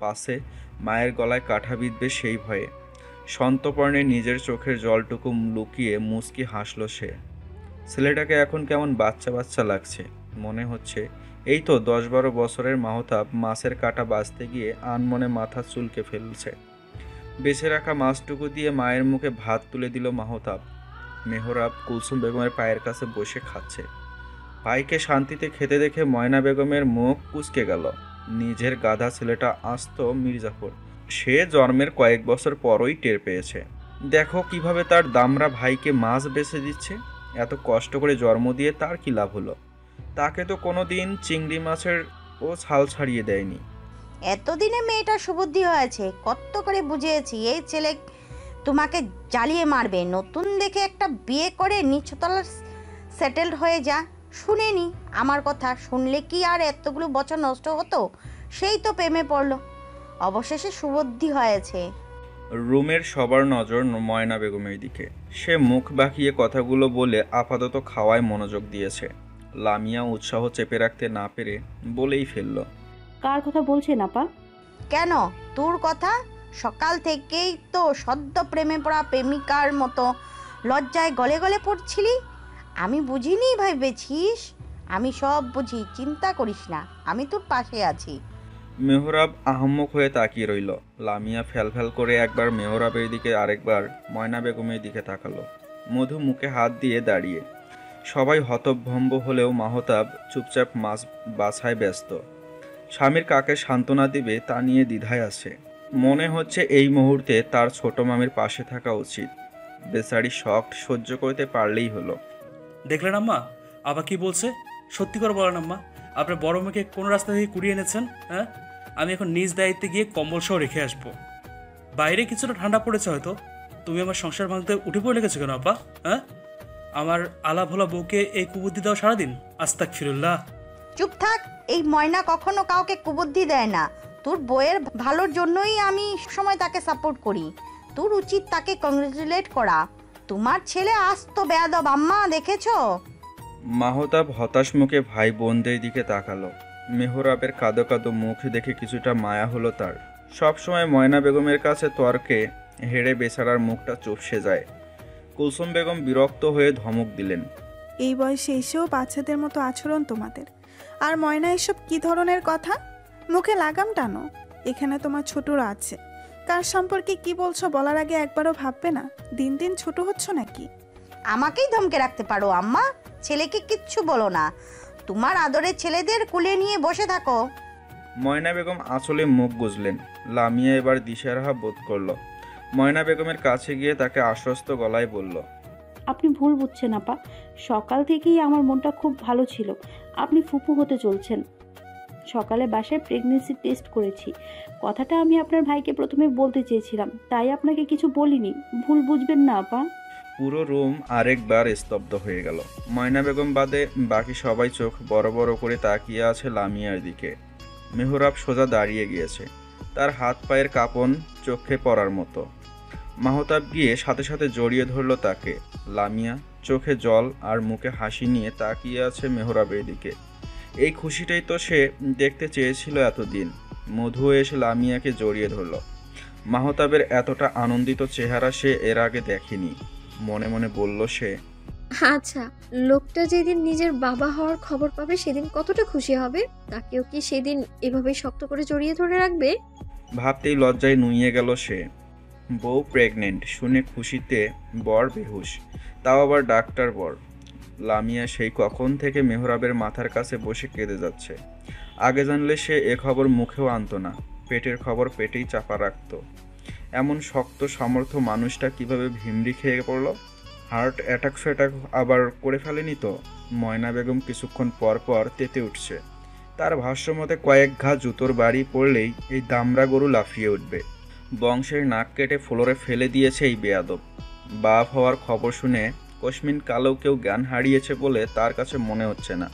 পাশে মায়ের গলায় কাঁটা বিঁধবে সেই ভয়ে সন্তপর্ণে নিজের চোখের জলটুকু লুকিয়ে মুচকি হাসল সে। ছেলেটাকে এখন কেমন বাচ্চা বাচ্চা লাগছে। মনে হচ্ছে এই তো 10-12 বছরের মাহতাব মাছের কাঁটা বাছতে গিয়ে আনমনে মাথা চুলকে ফেলছে। বেছে রাখা মাছটুকু দিয়ে মায়ের মুখে ভাত তুলে দিল মাহতাব। মেহরাব কুলসুম বেগমের পায়ের কাছে বসে খাচ্ছে। ভাইকে শান্তিতে খেতে দেখে ময়না বেগমের মুখ কুঁচকে গেল। নিজের গাধা ছেলেটা আস্ত মির্জাফর। সে জন্মের কয়েক বছর পরই টের পেয়েছে। দেখো কিভাবে তার দামরা ভাইকে মাছ বেছে দিচ্ছে। এত কষ্ট করে জন্ম দিয়ে তার কি লাভ হলো? তাকে তো কোনো দিন চিংড়ি মাছের ও ছাল ছাড়িয়ে দেয়নি। এতদিনে মেয়েটা সুবুদ্ধি হয়েছে, কত করে বুঝিয়েছি এই ছেলে তোমাকে জ্বালিয়ে মারবে। নতুন দেখে একটা বিয়ে করে নিচতলা সেটেলড হয়ে যা। শুনেনি আমার কথা, শুনলে কি আর এতগুলো বছর নষ্ট হতো? সেই তো প্রেমে পড়লো, অবশেষে সুবুদ্ধি হয়েছে। রুমের সবার নজর ময়না বেগমের দিকে। সে মুখ বাঁকিয়ে কথাগুলো বলে আপাতত খাওয়ায় মনোযোগ দিয়েছে। লামিয়া উৎসাহ চেপে রাখতে না পেরে বলেই ফেলল, কার কথা বলছেন আপা? কেন তোর কথা? সকাল থেকেই তো সদ্য প্রেমে পড়া প্রেমিকার মতো লজ্জায় গলে গলে পড়ছিলি। আমি বুঝিনি ভেবেছিস? আমি সব বুঝি, চিন্তা করিস না, আমি তোর পাশে আছি। মেহরাব আহম্মক হয়ে তাকিয়ে রইল। লামিয়া ফ্যাল করে একবার মেহরাবের দিকে, আরেকবার ময়না বেগমের দিকে তাকালো। মধু মুখে হাত দিয়ে দাঁড়িয়ে। সবাই হতভম্ব হলেও মাহতাব চুপচাপ মাছ বাছায় ব্যস্ত। স্বামীর কাকে সান্ত্বনা দিবে তা নিয়ে দ্বিধায় আছে। মনে হচ্ছে এই মুহূর্তে তার ছোট মামির পাশে থাকা উচিত। বেচারি শখ সহ্য করতে পারলেই হলো। দেখলেন আম্মা আবার কি বলছে? সত্যি করে বলেন আম্মা, আপনার বড় মেয়েকে কোন রাস্তা থেকে কুড়িয়ে এনেছেন? হ্যাঁ, আমি এখন নিজ দায়িত্বে গিয়ে কম্বল সহ রেখে আসবো। বাইরে কিছুটা ঠান্ডা পড়েছে হয়তো, তুমি আমার সংসার ভাঙতে উঠে পড়ে লেগেছো কেন আপা? হ্যাঁ, আমার আলা ভোলা বউকে এই কুবুদ্ধি দাও সারাদিন। আস্তাগফিরুল্লাহ। চুপ থাক। এই ময়না কখনো কাউকে কুবুদ্ধি দেয় না। তোর বইয়ের ভালোর জন্যই আমি সময় তাকে সাপোর্ট করি। তোর উচিত তাকে কংগ্রেচুলেট করা। তোমার ছেলে আস্ত বেয়াদব আম্মা, দেখেছো? মাহতাব হতাশ মুখে ভাই বোনদের দিকে তাকালো। মেহরাবের কাঁদো কাঁদো মুখ দেখে কিছুটা মায়া হলো তার। সবসময় ময়না বেগমের কাছে তর্কে হেরে বেচারার মুখটা চুপসে যায়। কুলসুম বেগম বিরক্ত হয়ে ধমক দিলেন, এই বয়সে এসেও বাচ্চাদের মতো আচরণ তোমাদের। আর ময়না, এসব কি ধরনের কথা? মুখে লাগাম টানো। এখানে তোমার ছোটরা আছে, কার সম্পর্কে কি বলছো বলার আগে একবারও ভাববে না? দিন দিন ছোট হচ্ছ নাকি? আমাকেই ধমকে রাখতে পারো আম্মা, ছেলেকে কিচ্ছু বলো না। তোমার আদরের ছেলেদের কুলে নিয়ে বসে থাকো। ময়না বেগম আঁচলে মুখ গুজলেন। লামিয়া এবার দিশেহারা বোধ করল। ময়না বেগমের কাছে গিয়ে তাকে আশ্বস্ত গলায় বলল, আপনি ভুল বুঝছেন আপা। সকাল থেকেই আমার মনটা খুব ভালো ছিল। আপনি ফুপু হতে চলছেন। সকালে বাসায় প্রেগনেন্সি টেস্ট করেছি। কথাটা আমি আপনার ভাইকে প্রথমে বলতে চেয়েছিলাম, তাই আপনাকে কিছু বলিনি, ভুল বুঝবেন না আপা। পুরো রুম আরেকবার স্তব্ধ হয়ে গেল। ময়না বেগম বাদে বাকি সবাই চোখ বড় বড় করে তাকিয়ে আছে লামিয়ার দিকে। মেহরাব সোজা দাঁড়িয়ে গিয়েছে, তার হাত পায়ের কাঁপন চোখে পড়ার মতো। মাহতাব গিয়ে সাথে সাথে জড়িয়ে ধরল তাকে। লামিয়া চোখে জল আর মুখে হাসি নিয়ে তাকিয়ে আছে মেহরাবের দিকে। এই খুশিটাই তো সে দেখতে চেয়েছিল এতদিন। মধু এসে লামিয়াকে জড়িয়ে ধরল। মাহতাবের এতটা আনন্দিত চেহারা সে এর আগে দেখেনি। মনে মনে বলল সে, আচ্ছা, লোকটা যেদিন নিজের বাবা হওয়ার খবর পাবে সেদিন কতটা খুশি হবে। তাকেও কি সেদিন এভাবে শক্ত করে জড়িয়ে ধরে রাখবে? ভাবতেই লজ্জায় নুইয়ে গেল সে। বউ প্রেগনেন্ট শুনে খুশিতে বর বেহুশ, তাও আবার ডাক্তার বর। লামিয়া সেই কখন থেকে মেহরাবের মাথার কাছে বসে কেঁদে যাচ্ছে। আগে জানলে সে এ খবর মুখেও আনতো না, পেটের খবর পেটেই চাপা রাখত। এমন শক্ত সামর্থ্য মানুষটা কিভাবে ভিমড়ি খেয়ে পড়ল? হার্ট অ্যাটাক আবার করে ফেলেনি তো? ময়না বেগম কিছুক্ষণ পর পর তেতে উঠছে। তার ভাষ্যমতে কয়েক ঘা জুতোর বাড়ি পড়লেই এই দামড়া গরু লাফিয়ে উঠবে। বংশের নাক কেটে ফ্লোরে ফেলে দিয়েছে এই বেয়াদব। বাপ হওয়ার খবর শুনে কসমিন কালেও কেউ জ্ঞান হারিয়েছে বলে তার কাছে মনে হচ্ছে না।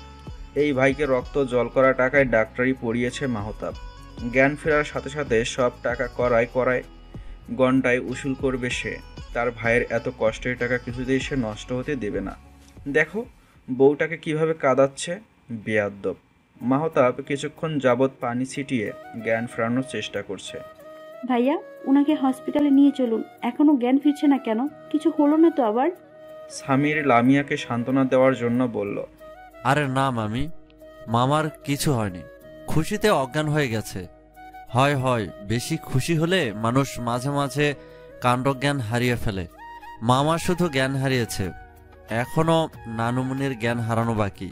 এই ভাইকে রক্ত জল করা টাকায় ডাক্তারি পড়িয়েছে মাহতাব। জ্ঞান ফেরার সাথে সাথে সব টাকা করায় গন্ডায় উসুল করবে সে। তার ভাইয়ের এত কষ্টের টাকা কিছুতেই সে নষ্ট হতে দেবে না। দেখো বউটাকে কিভাবে কাঁদাচ্ছে, বেয়াদ্দব। মাহতাব কিছুক্ষণ যাবৎ পানি ছিটিয়ে জ্ঞান ফেরানোর চেষ্টা করছে। ভাইয়া, ওনাকে হসপিটালে নিয়ে চলুন। এখনো জ্ঞান ফিরছে না কেন? কিছু হলো না তো আবার? সামির লামিয়াকে সান্ত্বনা দেওয়ার জন্য বলল, আরে না মামি, মামার কিছু হয়নি, খুশিতে অজ্ঞান হয়ে গেছে। হয় বেশি খুশি হলে মানুষ মাঝে মাঝে কাণ্ডজ্ঞান হারিয়ে ফেলে। মামা শুধু জ্ঞান হারিয়েছে, এখনো নানুমনির জ্ঞান হারানো বাকি।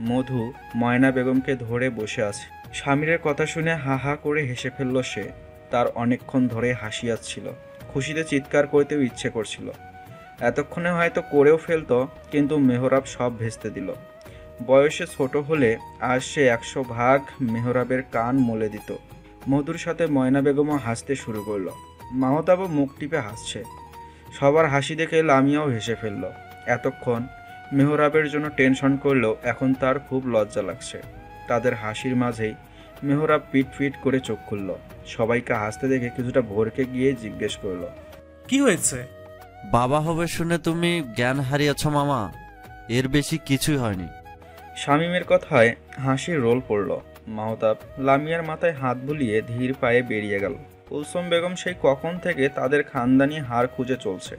মধু ময়না বেগমকে ধরে বসে আছে। স্বামীরের কথা শুনে হা হা করে হেসে ফেলল সে। তার অনেকক্ষণ ধরে হাসি আসছিল, খুশিতে চিৎকার করতেও ইচ্ছে করছিল। এতক্ষণে হয়তো করেও ফেলতো, কিন্তু মেহরাব সব ভেস্তে দিল। বয়সে ছোট হলে আজ সে 100 ভাগ মেহরাবের কান মলে দিত। মধুর সাথে ময়না বেগমও হাসতে শুরু করলো। মাহতাবও মুখ টিপে হাসছে। সবার হাসি দেখে লামিয়াও হেসে ফেলল। এতক্ষণ মেহরাবের জন্য টেনশন করলেও এখন তার খুব লজ্জা লাগছে। তাদের হাসির মাঝেই মেহরাব পিট করে চোখ খুলল। সবাইকে হাসতে দেখে কিছুটা ভরকে গিয়ে জিজ্ঞেস করলো, কি হয়েছে? বাবা হবে শুনে তুমি জ্ঞান হারিয়েছ মামা, এর বেশি কিছুই হয়নি। শামীমের কথায় হাসির রোল পড়ল। মাহতাব লামিয়ার মাথায় হাত বুলিয়ে ধীর পায়ে বেরিয়ে গেল। কুলসুম বেগম সেই কখন থেকে তাদের খানদানি হার খুঁজে চলছে।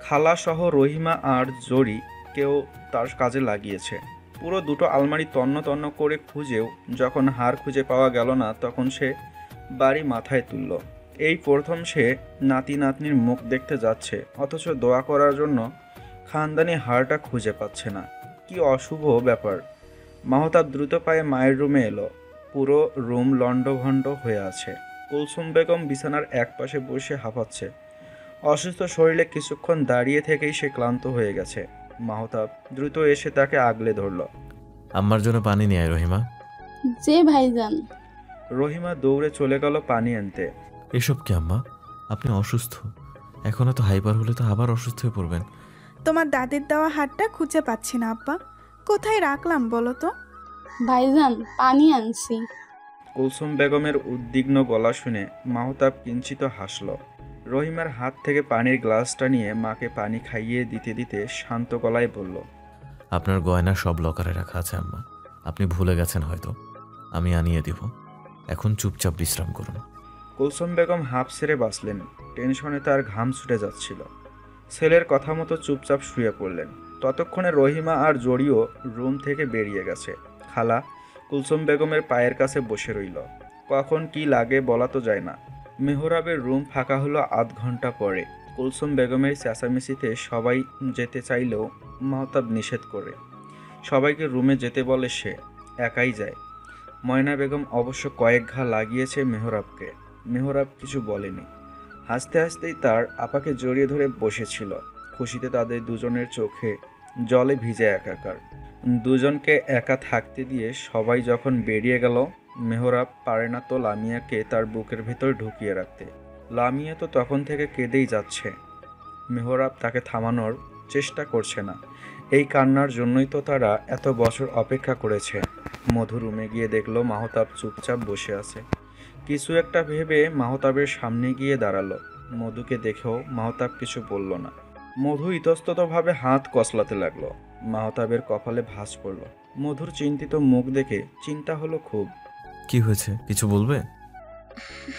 খালা সহ রহিমা আর জরি কেউ তার কাজে লাগিয়েছে। পুরো দুটো আলমারি তন্ন করে খুঁজেও যখন হার খুঁজে পাওয়া গেল না, তখন সে বাড়ি মাথায় তুলল। এই প্রথম সে নাতি নাতনির মুখ দেখতে যাচ্ছে, অথচ দোয়া করার জন্য খানদানি হারটা খুঁজে পাচ্ছে না। কি অশুভ ব্যাপার। মাহতাব দ্রুত পায়ে মায়ের রুমে এলো। পুরো রুম লণ্ডভণ্ড হয়ে আছে। কুলসুম বেগম বিছানার একপাশে বসে হাঁপাচ্ছে। অসুস্থ শরীরে কিছুক্ষণ দাঁড়িয়ে থেকেই সে ক্লান্ত হয়ে গেছে। মাহতাব দ্রুত এসে তাকে আগলে ধরল। আম্মার জন্য পানি নিয়ে আয় রহিমা। যে ভাইজান। রহিমা দৌড়ে চলে গেল পানি আনতে। এসব কি আম্মা? আপনি অসুস্থ, এখন তো হাইপার হলে তো আবার অসুস্থ হয়ে পড়বেন। তোমার দাদির দেওয়া হাতটা খুঁজে পাচ্ছি না আব্বা, কোথায় রাখলাম বলো তো? ভাইজান পানি আনছি। কুলসুম বেগমের উদ্বিগ্ন গলা শুনে মাহতাব কিঞ্চিত হাসল। রহিমার হাত থেকে পানির গ্লাসটা নিয়ে মাকে পানি খাইয়ে দিতে দিতে শান্ত গলায় বলল, আপনার গয়না সব লকারে রাখা আছে আম্মা, আপনি ভুলে গেছেন হয়তো, আমি আনিয়ে দিব। এখন চুপচাপ বিশ্রাম করুন। কুলসুম বেগম হাঁপ ছেড়ে বাঁচলেন। টেনশনে তার ঘাম ছুটে যাচ্ছিল। ছেলের কথা মতো চুপচাপ শুয়ে পড়লেন। ততক্ষণে রহিমা আর জড়িও রুম থেকে বেরিয়ে গেছে। খালা কুলসুম বেগমের পায়ের কাছে বসে রইল। কখন কি লাগে বলা তো যায় না। মেহরাবের রুম ফাঁকা হলো আধ ঘন্টা পরে। কুলসুম বেগমের চেঁচামেচিতে সবাই যেতে চাইলেও মাহতাব নিষেধ করে। সবাইকে রুমে যেতে বলে সে, একাই যায়। ময়না বেগম অবশ্য কয়েক ঘা লাগিয়েছে মেহরাবকে। মেহরাব কিছু বলেনি। হাসতে হাসতেই তার আপাকে জড়িয়ে ধরে বসেছিল। খুশিতে তাদের দুজনের চোখে জলে ভিজে একাকার। দুজনকে একা থাকতে দিয়ে সবাই যখন বেরিয়ে গেল, মেহরাব পারে না তো লামিয়াকে তার বুকের ভেতর ঢুকিয়ে রাখতে। লামিয়া তো তখন থেকে কেঁদেই যাচ্ছে। মেহরাব তাকে থামানোর চেষ্টা করছে না। এই কান্নার জন্যই তো তারা এত বছর অপেক্ষা করেছে। মধু রুমে গিয়ে দেখলো মাহতাব চুপচাপ বসে আছে। কিছু একটা ভেবে মাহতাবের সামনে গিয়ে দাঁড়ালো। মধুকে দেখেও মাহতাব কিছু বলল না। মধু ইতস্ততভাবে হাত কসলাতে লাগলো। মাহতাবের কপালে ভাঁজ পড়ল। মধুর চিন্তিত মুখ দেখে চিন্তা হলো খুব। কি হয়েছে, কিছু বলবে?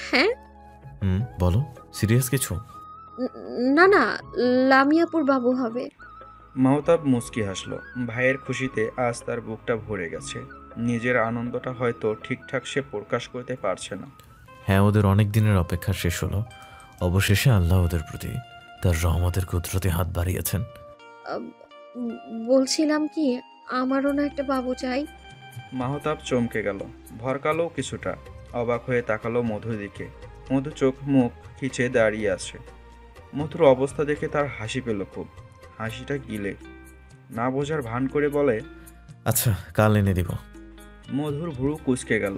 হ্যাঁ। বলো, সিরিয়াস কিছু? না না, লামিয়াপুর বাবু হবে। মাহতাব মুচকি হাসলো। ভাইয়ের খুশিতে আজ তার বুকটা ভরে গেছে। নিজের আনন্দটা হয়তো ঠিকঠাক সে প্রকাশ করতে পারছে না। হ্যাঁ, ওদের অনেক দিনের অপেক্ষা শেষ হলো। অবশেষে আল্লাহ ওদের প্রতি তার রহমতের কুদরতে হাত বাড়িয়েছেন। বলছিলাম কি, আমারও না একটা বাবু চাই। মাহতাব চমকে গেল, ভরকালো কিছুটা। অবাক হয়ে তাকালো মধুর দিকে। মধু চোখ মুখ খিচে দাঁড়িয়ে আছে। মধুর অবস্থা দেখে তার হাসি পেল খুব। হাসিটা গিলে না বোঝার ভান করে বলে, আচ্ছা, কাল এনে দিব। মধুর ভুরু কুঁচকে গেল।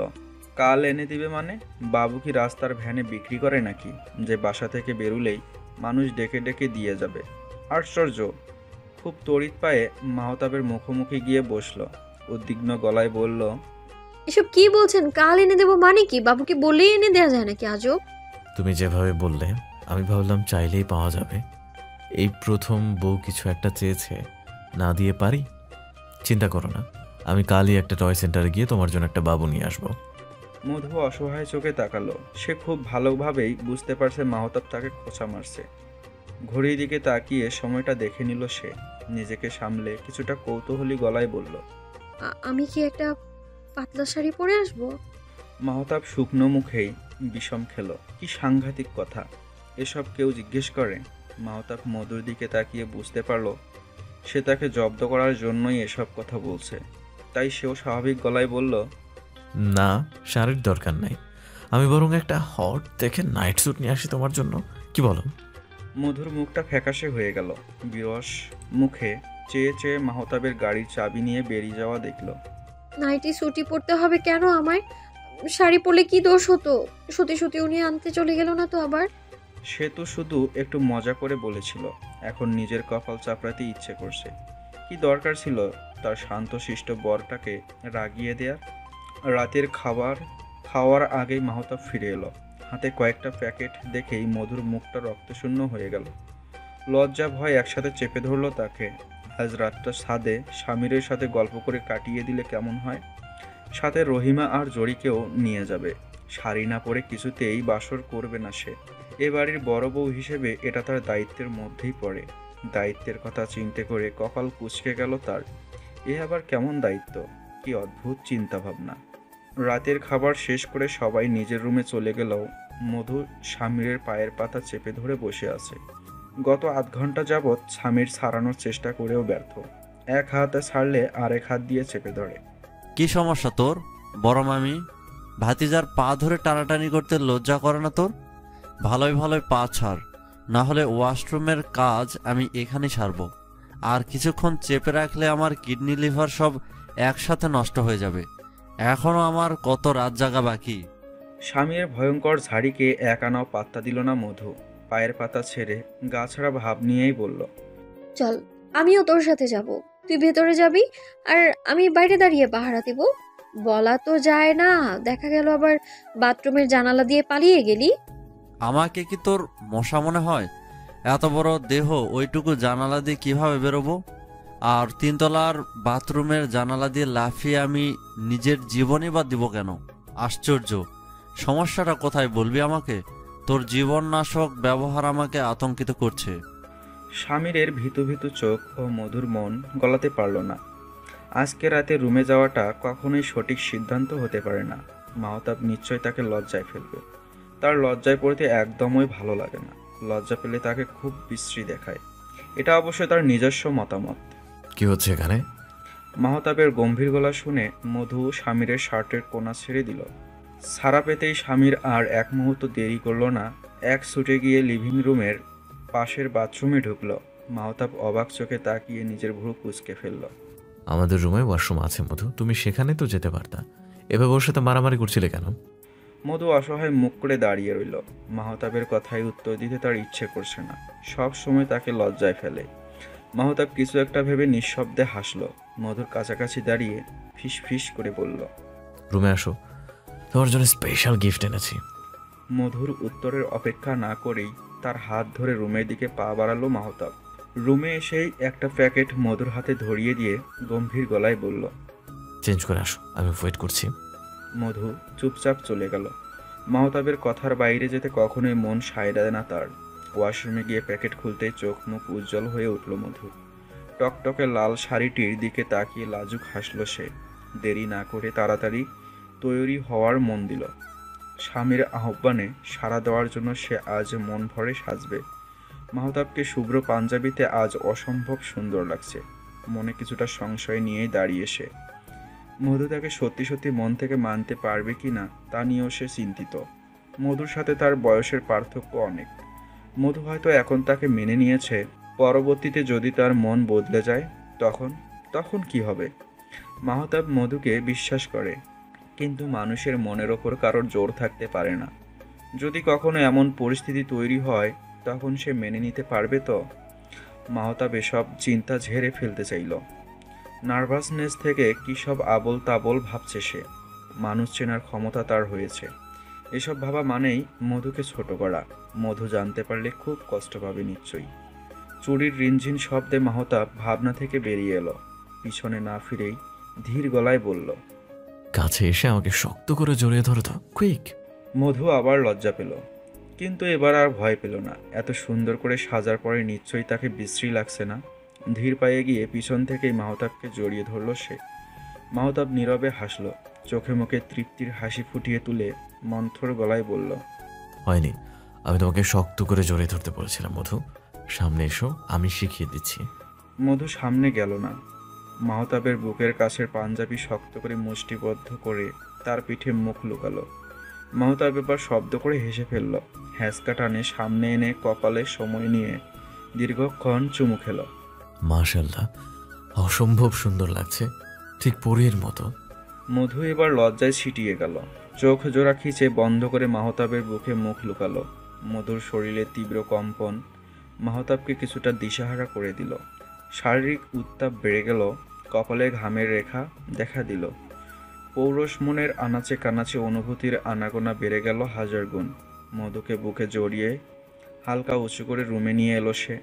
কাল এনে দিবে মানে? বাবু কি রাস্তার ভ্যানে বিক্রি করে নাকি, যে বাসা থেকে বেরুলেই মানুষ ডেকে ডেকে দিয়ে যাবে? আশ্চর্য। খুব তড়িৎ পায়ে মাহতাবের মুখোমুখি গিয়ে বসল। উদ্বিগ্ন গলায় বলল, এসব কি বলছেন? কাল এনে দেবো মানে কি? বাবুকে বলেই এনে দেওয়া যায় নাকি আজব? তুমি যেভাবে বললে আমি ভাবলাম চাইলেই পাওয়া যাবে। এই প্রথম বউ কিছু একটা চেয়েছে, না দিয়ে পারি? চিন্তা করো না, আমি কালই একটা টয় সেন্টারে গিয়ে তোমার জন্য একটা বাবু নিয়ে আসবো। মধু অসহায় চোখে তাকালো। সে খুব ভালোভাবেই বুঝতে পারছে মাহতাব তাকে খোঁচা মারছে। ঘড়ির দিকে তাকিয়ে সময়টা দেখে নিল সে। নিজেকে সামলে কিছুটা কৌতূহলী গলায় বলল, আমি কি একটা পাতলা শাড়ি পরে আসবো? মাহতাব শুকনো মুখেই বিষম খেল। কি সাংঘাতিক কথা! এসব কেউ জিজ্ঞেস করে? মাহতাব মধুর দিকে তাকিয়ে বুঝতে পারল সে তাকে জব্দ করার জন্যই এসব কথা বলছে। তাই সেও স্বাভাবিক গলায় বলল, না, শাড়ির দরকার নাই। আমি বরং একটা হট দেখে নাইট স্যুট নিয়ে আসি তোমার জন্য, কি বলো? মধুর মুখটা ফ্যাকাশে হয়ে গেল। বিরস মুখে চেয়ে চেয়ে মাহতাবের গাড়ির চাবি নিয়ে বেরিয়ে যাওয়া দেখল। নাইটি ছুটি পড়তে হবে কেন আমায়? শাড়ি পরলে কি দোষ হতো? সত্যি সত্যি উনি আনতে চলে গেল না তো আবার? সে তো শুধু একটু মজা করে বলেছিল। এখন নিজের কপাল চাপড়াতে ইচ্ছে করছে। কি দরকার ছিল তার শান্তশিষ্ট বরটাকে রাগিয়ে দেয়ার? রাতের খাওয়ার আগেই মাহতাব ফিরে এলো। হাতে কয়েকটা প্যাকেট দেখেই মধুর মুখটা রক্তশূন্য হয়ে গেল। লজ্জা ভয় একসাথে চেপে ধরলো তাকে। আজ রাতটা ছাদে স্বামীরের সাথে গল্প করে কাটিয়ে দিলে কেমন হয়? সাথে রহিমা আর জড়িকেও নিয়ে যাবে। শাড়ি না পরে কিছুতেই বাসর করবে না সে। এ বাড়ির বড় বউ হিসেবে এটা তার দায়িত্বের মধ্যেই পড়ে। দায়িত্বের কথা চিন্তা করে কপাল কুঁচকে গেল তার। এ আবার কেমন দায়িত্ব! কি অদ্ভুত চিন্তা ভাবনা! রাতের খাবার শেষ করে সবাই নিজের রুমে চলে গেলেও মধু স্বামীরের পায়ের পাতা চেপে ধরে বসে আছে। গত আধ ঘন্টা যাবৎ স্বামীর ছাড়ানোর চেষ্টা করেও ব্যর্থ। এক হাতে ছাড়লে আরেক হাত দিয়ে চেপে ধরে। কি সমস্যা তোর বড় মামি? ভাতিজার পা ধরে টানাটানি করতে লজ্জা করে না তোর? ভালোই ভালোই পা ছাড়, না হলে ওয়াশরুমের কাজ আমি এখানেই সারবো। আর কিছুক্ষণ চেপে রাখলে আমার কিডনি লিভার সব একসাথে নষ্ট হয়ে যাবে। এখনো আমার কত রাত জাগা বাকি। স্বামীর ভয়ঙ্কর ঝাড়িকে এক আনাও পাত্তা দিল না মধু। পায়ের পাতা ছেড়ে গা ছাড়া ভাব নিয়েই বলল, চল, আমিও তোর সাথে যাব। তুই ভেতরে যাবি আর আমি বাইরে দাঁড়িয়ে পাহারা দিব। বলা তো যায় না, দেখা গেল আবার বাথরুমের জানালা দিয়ে পালিয়ে গেলি। আমাকে কি তোর মশা মনে হয়? এত বড় দেহ ওইটুকু জানালা দিয়ে কিভাবে বেরোবো? আর তিনতলার বাথরুমের জানালা দিয়ে লাফিয়ে আমি নিজের জীবনই বা দিব কেন? আশ্চর্য! সমস্যাটা কোথায় বলবি আমাকে? তোর জীবননাশক ব্যবহার আমাকে আতঙ্কিত করছে। স্বামীরের ভীতু ভীতু চোখ ও মধুর মন গলাতে পারল না। আজকে রাতে রুমে যাওয়াটা কখনোই সঠিক সিদ্ধান্ত হতে পারে না। মাহতাব নিশ্চয় তাকে লজ্জায় ফেলবে। তার লজ্জায় পড়তে একদমই ভালো লাগে না। লজ্জা পেলে তাকে খুব বিশ্রী দেখায়। এটা অবশ্যই তার নিজস্ব মতামত। কি হচ্ছে এখানে? মাহতাবের গম্ভীর গলা শুনে মধু স্বামীরের শার্টের কোনা ছেড়ে দিল। ছাড়া পেতেই স্বামীর আর এক মুহূর্ত দেরি করলো না। এক ছুটে গিয়ে লিভিং রুমের পাশের বাথরুমে ঢুকলো। মাহতাব অবাক চোখে তাকিয়ে নিজের ভুরু কুঁচকে ফেলল। আমাদের রুমে ওয়াশরুম আছে মধু, তুমি সেখানে তো যেতে পারতা। এভাবে ওর সাথে মারামারি করছিলে কেন? মধু অসহায় মুখ করে দাঁড়িয়ে রইল। মাহতাবের কথায় উত্তর দিতে তার ইচ্ছে করছে না, সব সময় তাকে লজ্জায় ফেলে। মাহতাব কিছু একটা ভেবে নিঃশব্দে হাসলো। মধুর কাছাকাছি দাঁড়িয়ে ফিস ফিস করে বলল, রুমে আসো, তোমার জন্য স্পেশাল গিফট এনেছি। মধুর উত্তরের অপেক্ষা না করেই তার হাত ধরে রুমের দিকে পা বাড়ালো মাহতাব। রুমে এসেই একটা প্যাকেট মধুর হাতে ধরিয়ে দিয়ে গম্ভীর গলায় বলল, চেঞ্জ করে আসো, আমি ওয়েট করছি। মধু চুপচাপ চলে গেল। মাহতাবের কথার বাইরে যেতে কখনোই মন সায় দেয় না তার। ওয়াশরুমে গিয়ে প্যাকেট খুলতেই চোখ মুখ উজ্জ্বল হয়ে উঠল মধুর। টকটকে লাল শাড়িটির দিকে তাকিয়ে লাজুক হাসল সে। দেরি না করে তাড়াতাড়ি তৈরি হওয়ার মন দিল। স্বামীর আহ্বানে সাড়া দেওয়ার জন্য সে আজ মন ভরে সাজবে। মাহতাবকে শুভ্র পাঞ্জাবিতে আজ অসম্ভব সুন্দর লাগছে। মনে কিছুটা সংশয় নিয়েই দাঁড়িয়ে সে। মধু তাকে সত্যি সত্যি মন থেকে মানতে পারবে কি না তা নিয়েও সে চিন্তিত। মধুর সাথে তার বয়সের পার্থক্য অনেক। মধু হয়তো এখন তাকে মেনে নিয়েছে, পরবর্তীতে যদি তার মন বদলে যায় তখন কি হবে? মাহতাব মধুকে বিশ্বাস করে, কিন্তু মানুষের মনের ওপর কারোর জোর থাকতে পারে না। যদি কখনো এমন পরিস্থিতি তৈরি হয় তখন সে মেনে নিতে পারবে তো? মাহতাব এসব চিন্তা ঝেড়ে ফেলতে চাইল। নার্ভাসনেস থেকে কী সব আবোল তাবোল ভাবছে সে। মানুষ চেনার ক্ষমতা তার হয়েছে। এসব ভাবা মানেই মধুকে ছোট করা। মধু জানতে পারলে খুব কষ্ট পাবে নিশ্চয়ই। চুরির রিনঝিন শব্দে মাহতাব ভাবনা থেকে বেরিয়ে এলো। পিছনে না ফিরেই ধীর গলায় বলল, কাছে এসে আমাকে শক্ত করে জড়িয়ে ধরো তো, কুইক। মধু আবার লজ্জা পেল, কিন্তু এবার আর ভয় পেল না। এত সুন্দর করে সাজার পরে নিশ্চয়ই তাকে বিশ্রী লাগছে না। ধীর পায়ে গিয়ে পিছন থেকেই মাহতাবকে জড়িয়ে ধরল সে। মাহতাব নীরবে হাসল, চোখে মুখে তৃপ্তির হাসি ফুটিয়ে তুলে মন্থর গলায় বলল, হয়নি, আমি তোমাকে শক্ত করে জড়িয়ে ধরতে বলেছিলাম মধু। সামনে এসো, আমি শিখিয়ে দিচ্ছি। মধু সামনে গেল না। মাহতাবের বুকের কাছের পাঞ্জাবি শক্ত করে মুষ্টিবদ্ধ করে তার পিঠে মুখ লুকালো। মাহতাব এবার শব্দ করে হেসে ফেলল। হ্যাঁচকা টানে সামনে এনে কপালে সময় নিয়ে দীর্ঘক্ষণ চুমু খেল। মাশাআল্লাহ, অসম্ভব সুন্দর লাগছে, ঠিক পরীর মতো। মধু এবার লজ্জায় ছিটিয়ে গেল। চোখ জোড়া খিচে বন্ধ করে মাহতাবের বুকে মুখ লুকালো। মধুর শরীরে তীব্র কম্পন মাহতাবকে কিছুটা দিশাহারা করে দিল। শারীরিক উত্তাপ বেড়ে গেল, কপালে ঘামের রেখা দেখা দিল। পৌরষ মনের আনাচে কানাচে অনুভূতির আনাগোনা বেড়ে গেল হাজার গুণ। মধুকে বুকে জড়িয়ে হালকা উঁচু করে রুমে নিয়ে এলো সে।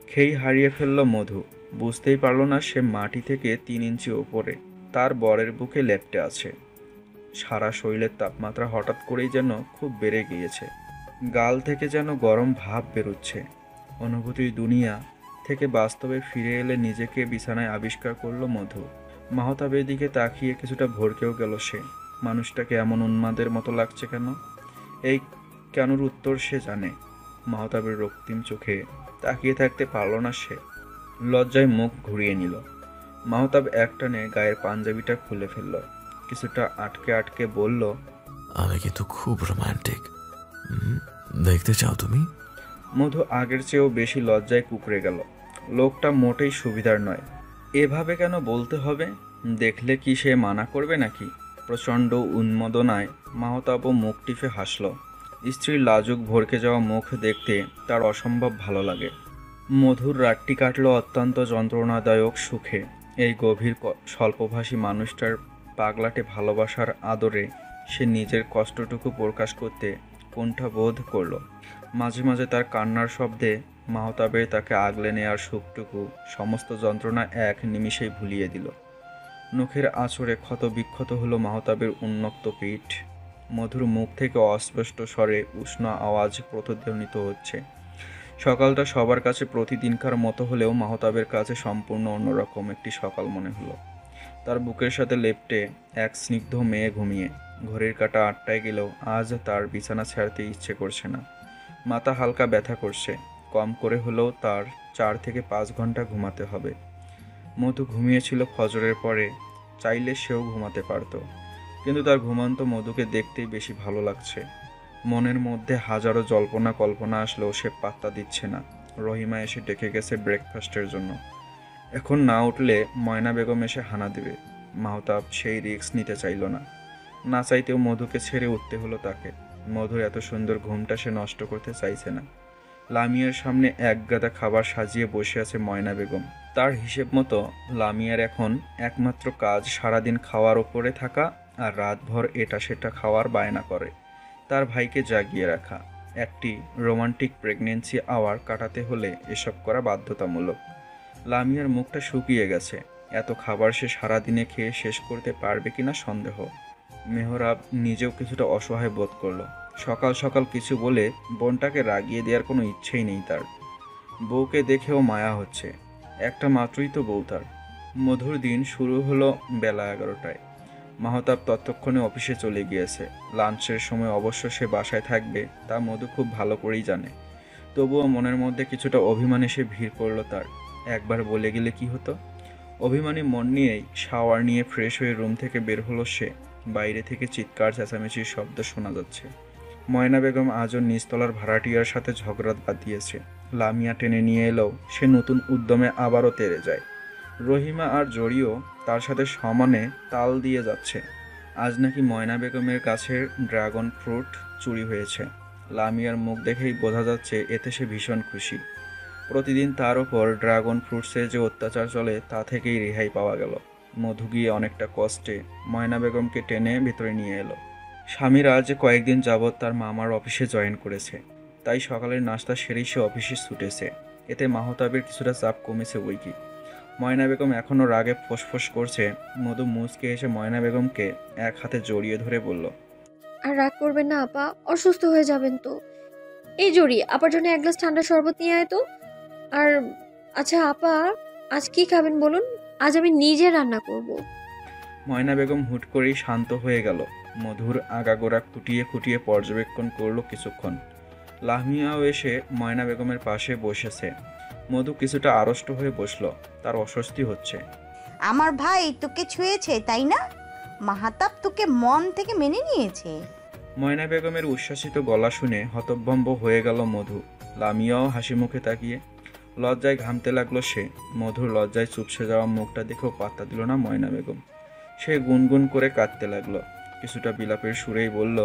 খেই হারিয়ে ফেলল মধু। বুঝতেই পারল না সে মাটি থেকে 3 ইঞ্চি ওপরে তার বরের বুকে লেপ্টে আছে। সারা শরীরের তাপমাত্রা হঠাৎ করেই যেন খুব বেড়ে গিয়েছে। গাল থেকে যেন গরম ভাব বেরোচ্ছে। অনুভূতির দুনিয়া থেকে বাস্তবে ফিরে এলে নিজেকে বিছানায় আবিষ্কার করল মধু। মাহতাবের দিকে তাকিয়ে কিছুটা ভরকেও গেল সে। মানুষটাকে এমন উন্মাদের মতো লাগছে কেন? এই কেনর উত্তর সে জানে। মাহতাবের রক্তিম চোখে তাকিয়ে থাকতে পারল না সে। লজ্জায় মুখ ঘুরিয়ে নিল। মাহতাব একটানে গায়ের পাঞ্জাবিটা খুলে ফেলল। কিছুটা আটকে আটকে বলল, আমি কিন্তু খুব রোমান্টিক, দেখতে চাও তুমি? মধু আগের চেয়েও বেশি লজ্জায় কুঁকড়ে গেল। লোকটা মোটেই সুবিধার নয়। এভাবে কেন বলতে হবে? দেখলে কি সে মানা করবে নাকি? প্রচণ্ড উন্মাদনায় মাহতাবও মুখ টিপে হাসল। স্ত্রীর লাজুক ভরকে যাওয়া মুখ দেখতে তার অসম্ভব ভালো লাগে। মধুর রাতটি কাটল অত্যন্ত যন্ত্রণাদায়ক সুখে। এই গভীর স্বল্পভাষী মানুষটার পাগলাটে ভালোবাসার আদরে সে নিজের কষ্টটুকু প্রকাশ করতে কুণ্ঠাবোধ করল। মাঝে মাঝে তার কান্নার শব্দে মাহতাবের তাকে আগলে নেয়ার সুখটুকু সমস্ত যন্ত্রণা এক নিমিষেই ভুলিয়ে দিল। নখের আঁচড়ে ক্ষত বিক্ষত হলো মাহতাবের উন্মুক্ত পিঠ। মধুর মুখ থেকে অস্পষ্ট স্বরে উষ্ণ আওয়াজ প্রতিধ্বনিত হচ্ছে। সকালটা সবার কাছে প্রতিদিনকার মতো হলেও মাহতাবের কাছে সম্পূর্ণ অন্যরকম একটি সকাল মনে হলো। তার বুকের সাথে লেপ্টে এক স্নিগ্ধ মেয়ে ঘুমিয়ে। ঘড়ির কাঁটা 8টায় গেলেও আজ তার বিছানা ছাড়তে ইচ্ছে করছে না। মাথা হালকা ব্যথা করছে। কম করে হলেও তার 4 থেকে 5 ঘন্টা ঘুমাতে হবে। মধু ঘুমিয়েছিল ফজরের পরে, চাইলে সেও ঘুমাতে পারত, কিন্তু তার ঘুমান্ত মধুকে দেখতেই বেশি ভালো লাগছে। মনের মধ্যে হাজারো জল্পনা কল্পনা আসলেও সে পাত্তা দিচ্ছে না। রহিমা এসে ডেকে গেছে ব্রেকফাস্টের জন্য। এখন না উঠলে ময়না বেগম এসে হানা দেবে। মাহতাব সেই রিস্ক নিতে চাইল না। না চাইতেও মধুকে ছেড়ে উঠতে হলো তাকে। মধুর এত সুন্দর ঘুমটা সে নষ্ট করতে চাইছে না। লামিয়ার সামনে এক গাদা খাবার সাজিয়ে বসে আছে ময়না বেগম। তার হিসেব মতো লামিয়ার এখন একমাত্র কাজ সারাদিন খাওয়ার ওপরে থাকা আর রাতভর এটা সেটা খাওয়ার বায়না করে তার ভাইকে জাগিয়ে রাখা। একটি রোমান্টিক প্রেগনেন্সি আওয়ার কাটাতে হলে এসব করা বাধ্যতামূলক। লামিয়ার মুখটা শুকিয়ে গেছে। এত খাবার সে সারাদিনে খেয়ে শেষ করতে পারবে কিনা সন্দেহ। মেহরাব নিজেও কিছুটা অসহায় বোধ করলো। সকাল সকাল কিছু বলে বোনটাকে রাগিয়ে দেওয়ার কোনো ইচ্ছেই নেই তার। বউকে দেখেও মায়া হচ্ছে। একটা মাত্রই তো বউ তার। মধুর দিন শুরু হলো বেলা 11টায়। মাহতাব ততক্ষণে অফিসে চলে গিয়েছে। লাঞ্চের সময় অবশ্য সে বাসায় থাকবে তা মধু খুব ভালো করেই জানে। তবুও মনের মধ্যে কিছুটা অভিমান এসে ভিড় করলো তার। একবার বলে গেলে কি হতো। অভিমানী মন নিয়েই শাওয়ার নিয়ে ফ্রেশ হয়ে রুম থেকে বের হলো সে। বাইরে থেকে চিৎকার চেঁচামেচির শব্দ শোনা যাচ্ছে। ময়না বেগম আজও নিচতলার ভাড়াটিয়ার সাথে ঝগড়া বাঁধিয়েছে। লামিয়া টেনে নিয়ে এলেও সে নতুন উদ্যমে আবারও তেড়ে যায়। রহিমা আর জড়িও তার সাথে সমানে তাল দিয়ে যাচ্ছে। আজ নাকি ময়না বেগমের কাছের ড্রাগন ফ্রুট চুরি হয়েছে। লামিয়ার মুখ দেখেই বোঝা যাচ্ছে এতে সে ভীষণ খুশি। প্রতিদিন তার ওপর ড্রাগন ফ্রুটসের যে অত্যাচার চলে তা থেকেই রেহাই পাওয়া গেল। মধু গিয়ে অনেকটা কষ্টে ময়না বেগমকে টেনে ভেতরে নিয়ে এলো। স্বামীরা আজ কয়েকদিন যাবৎ তার মামার অফিসে জয়েন করেছে, তাই সকালের নাস্তা সেরেই সে অফিসে ছুটেছে। এতে মাহতাবের কিছুটা চাপ কমেছে বইকি। ময়না বেগম এখনও রাগে ফোঁসফোঁস করছে। মধু মুচকে এসে ময়না বেগমকে এক হাতে জড়িয়ে ধরে বলল, আর রাগ করবেন না আপা, অসুস্থ হয়ে যাবেন তো। এই জড়ি আপার জন্য এক গ্লাস ঠান্ডা শরবত নিয়ে আয় তো। আর আচ্ছা আপা, আজ কি খাবেন বলুন? আজ আমি নিজে রান্না করব। ময়না বেগম হুট করেই শান্ত হয়ে গেল। মধুর আগাগোড়া খুঁটিয়ে খুঁটিয়ে পর্যবেক্ষণ করলো কিছুক্ষণ। লামিয়াও এসে ময়না বেগমের পাশে বসেছে। মধু কিছুটা আড়ষ্ট হয়ে বসলো। তার অস্বস্তি হচ্ছে। আমার ভাই তোকে ছুঁয়েছে তাই না? মাহাতাব তোকে মন থেকে মেনে নিয়েছে। ময়না বেগমের উচ্ছ্বাসিত গলা শুনে হতভম্ব হয়ে গেল মধু। লামিয়াও হাসি মুখে তাকিয়ে। লজ্জায় ঘামতে লাগলো সে। মধুর লজ্জায় চুপসে যাওয়া মুখটা দেখেও পাত্তা দিল না ময়না বেগম। সে গুনগুন করে কাঁদতে লাগলো। কিছুটা বিলাপের সুরেই বলল,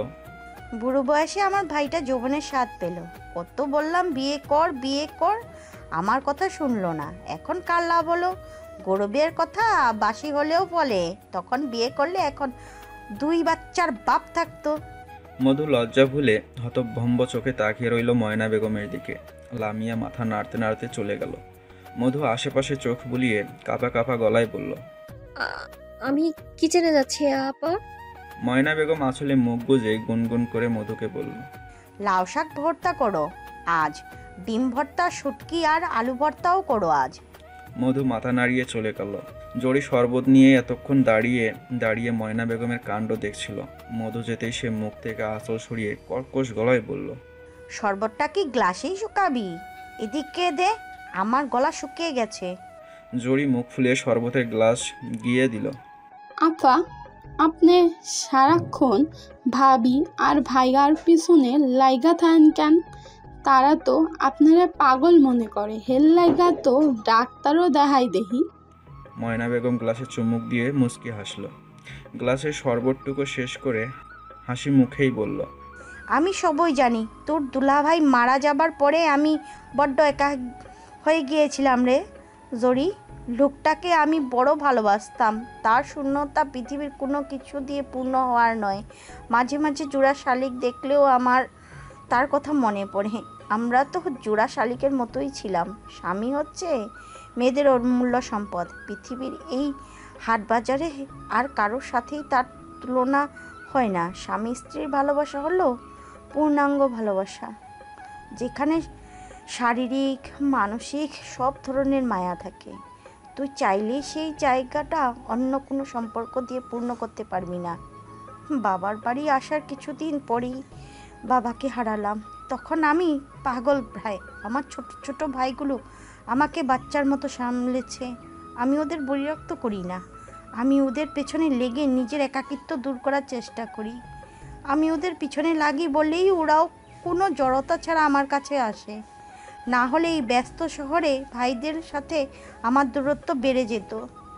বুড়ো বয়সে আমার ভাইটা যৌবনের স্বাদ পেল। কত বললাম বিয়ে কর বিয়ে কর, আমার কথা শুনলো না। এখন কার লাভ হলো? গৌরবের কথা বাসি হলেও বলে তখন বিয়ে করলে এখন 2 বাচ্চার বাপ থাকতো। মধু লজ্জা ভুলে হতভম্ব চোখে তাকিয়ে রইল ময়না বেগমের দিকে। লামিয়া মাথা নাড়তে নাড়তে চলে গেল। মধু আশেপাশে চোখ বুলিয়ে কাঁপা কাঁপা গলায় বলল, আমি কিচেনে যাচ্ছি আপা। ময়না বেগম আসলে মুখ বুজে গুনগুন করে মধুকে বলল, লাউ শাক ভর্তা করো আজ, ডিম ভর্তা, শুটকি আর আলু ভর্তাও করো আজ। মধু মাথা নাড়িয়ে চলে গেল। জড়ি শরবত নিয়ে এতক্ষণ দাঁড়িয়ে দাঁড়িয়ে ময়না বেগমের কাণ্ড দেখছিল। মধু যেতেই সে মুখ থেকে আঁচল সরিয়ে কর্কশ গলায় বলল, শরবতটা কি গ্লাসেই শুকাবি? এদিকে দে, আমার গলা শুকিয়ে গেছে। জড়ি মুখ ফুলে শরবতের গ্লাস গিয়ে দিল। আপা, আপনি সারাক্ষণ ভাবি আর ভাইয়ার পিছনে লাইগা থাকেন কেন? তারা তো আপনারা পাগল মনে করে। হেল লাইগা তো ডাক্তারও দেখাই দেখি। ময়না বেগম গ্লাসে চুমুক দিয়ে মুচকি হাসল। গ্লাসের শরবতটুকু শেষ করে হাসি মুখেই বলল, আমি সবই জানি। তোর দুলাভাই মারা যাবার পরে আমি বড্ড একা হয়ে গিয়েছিলাম রে জড়ি। লোকটাকে আমি বড় ভালোবাসতাম। তার শূন্যতা পৃথিবীর কোনো কিছু দিয়ে পূর্ণ হওয়ার নয়। মাঝে মাঝে জোড়া শালিক দেখলেও আমার তার কথা মনে পড়ে। আমরা তো জোড়া শালিকের মতোই ছিলাম। স্বামী হচ্ছে মেয়েদের অমূল্য সম্পদ। পৃথিবীর এই হাট বাজারে আর কারোর সাথেই তার তুলনা হয় না। স্বামী স্ত্রীর ভালোবাসা হলো পূর্ণাঙ্গ ভালোবাসা, যেখানে শারীরিক মানসিক সব ধরনের মায়া থাকে। তুই চাইলেই সেই জায়গাটা অন্য কোনো সম্পর্ক দিয়ে পূর্ণ করতে পারবি না। বাবার বাড়ি আসার কিছুদিন পরেই বাবাকে হারালাম। তখন আমি পাগল ভাই। আমার ছোট ছোট ভাইগুলো আমাকে বাচ্চার মতো সামলেছে। আমি ওদের বিরক্ত করি না। আমি ওদের পেছনে লেগে নিজের একাকিত্ব দূর করার চেষ্টা করি। আমি ওদের পিছনে লাগি বলেই ওরাও কোনো জড়তা ছাড়া আমার কাছে আসে। না হলে এই ব্যস্ত শহরে ভাইদের সাথে আমার দূরত্ব বেড়ে যেত।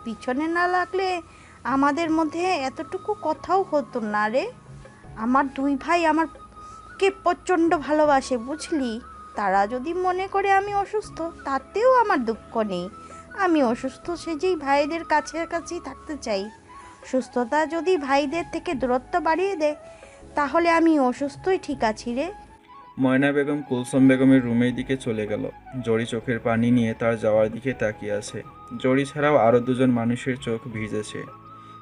পিছনে না লাগলে আমাদের মধ্যে এতটুকু কথাও হতো না রে। আমার দুই ভাই আমাকে প্রচণ্ড ভালোবাসে, বুঝলি? তারা যদি মনে করে আমি অসুস্থ, তাতেও আমার দুঃখ নেই। আমি অসুস্থ সেজেই ভাইদের কাছাকাছি থাকতে চাই। সুস্থতা যদি ভাইদের থেকে দূরত্ব বাড়িয়ে দেয়, তাহলে আমি অসুস্থই ঠিক আছি রে। ময়না বেগম কুলসুম বেগমের রুমের দিকে চলে গেল। জরি চোখের পানি নিয়ে তার যাওয়ার দিকে তাকিয়ে আছে। জরি ছাড়াও আরও দুজন মানুষের চোখ ভিজেছে।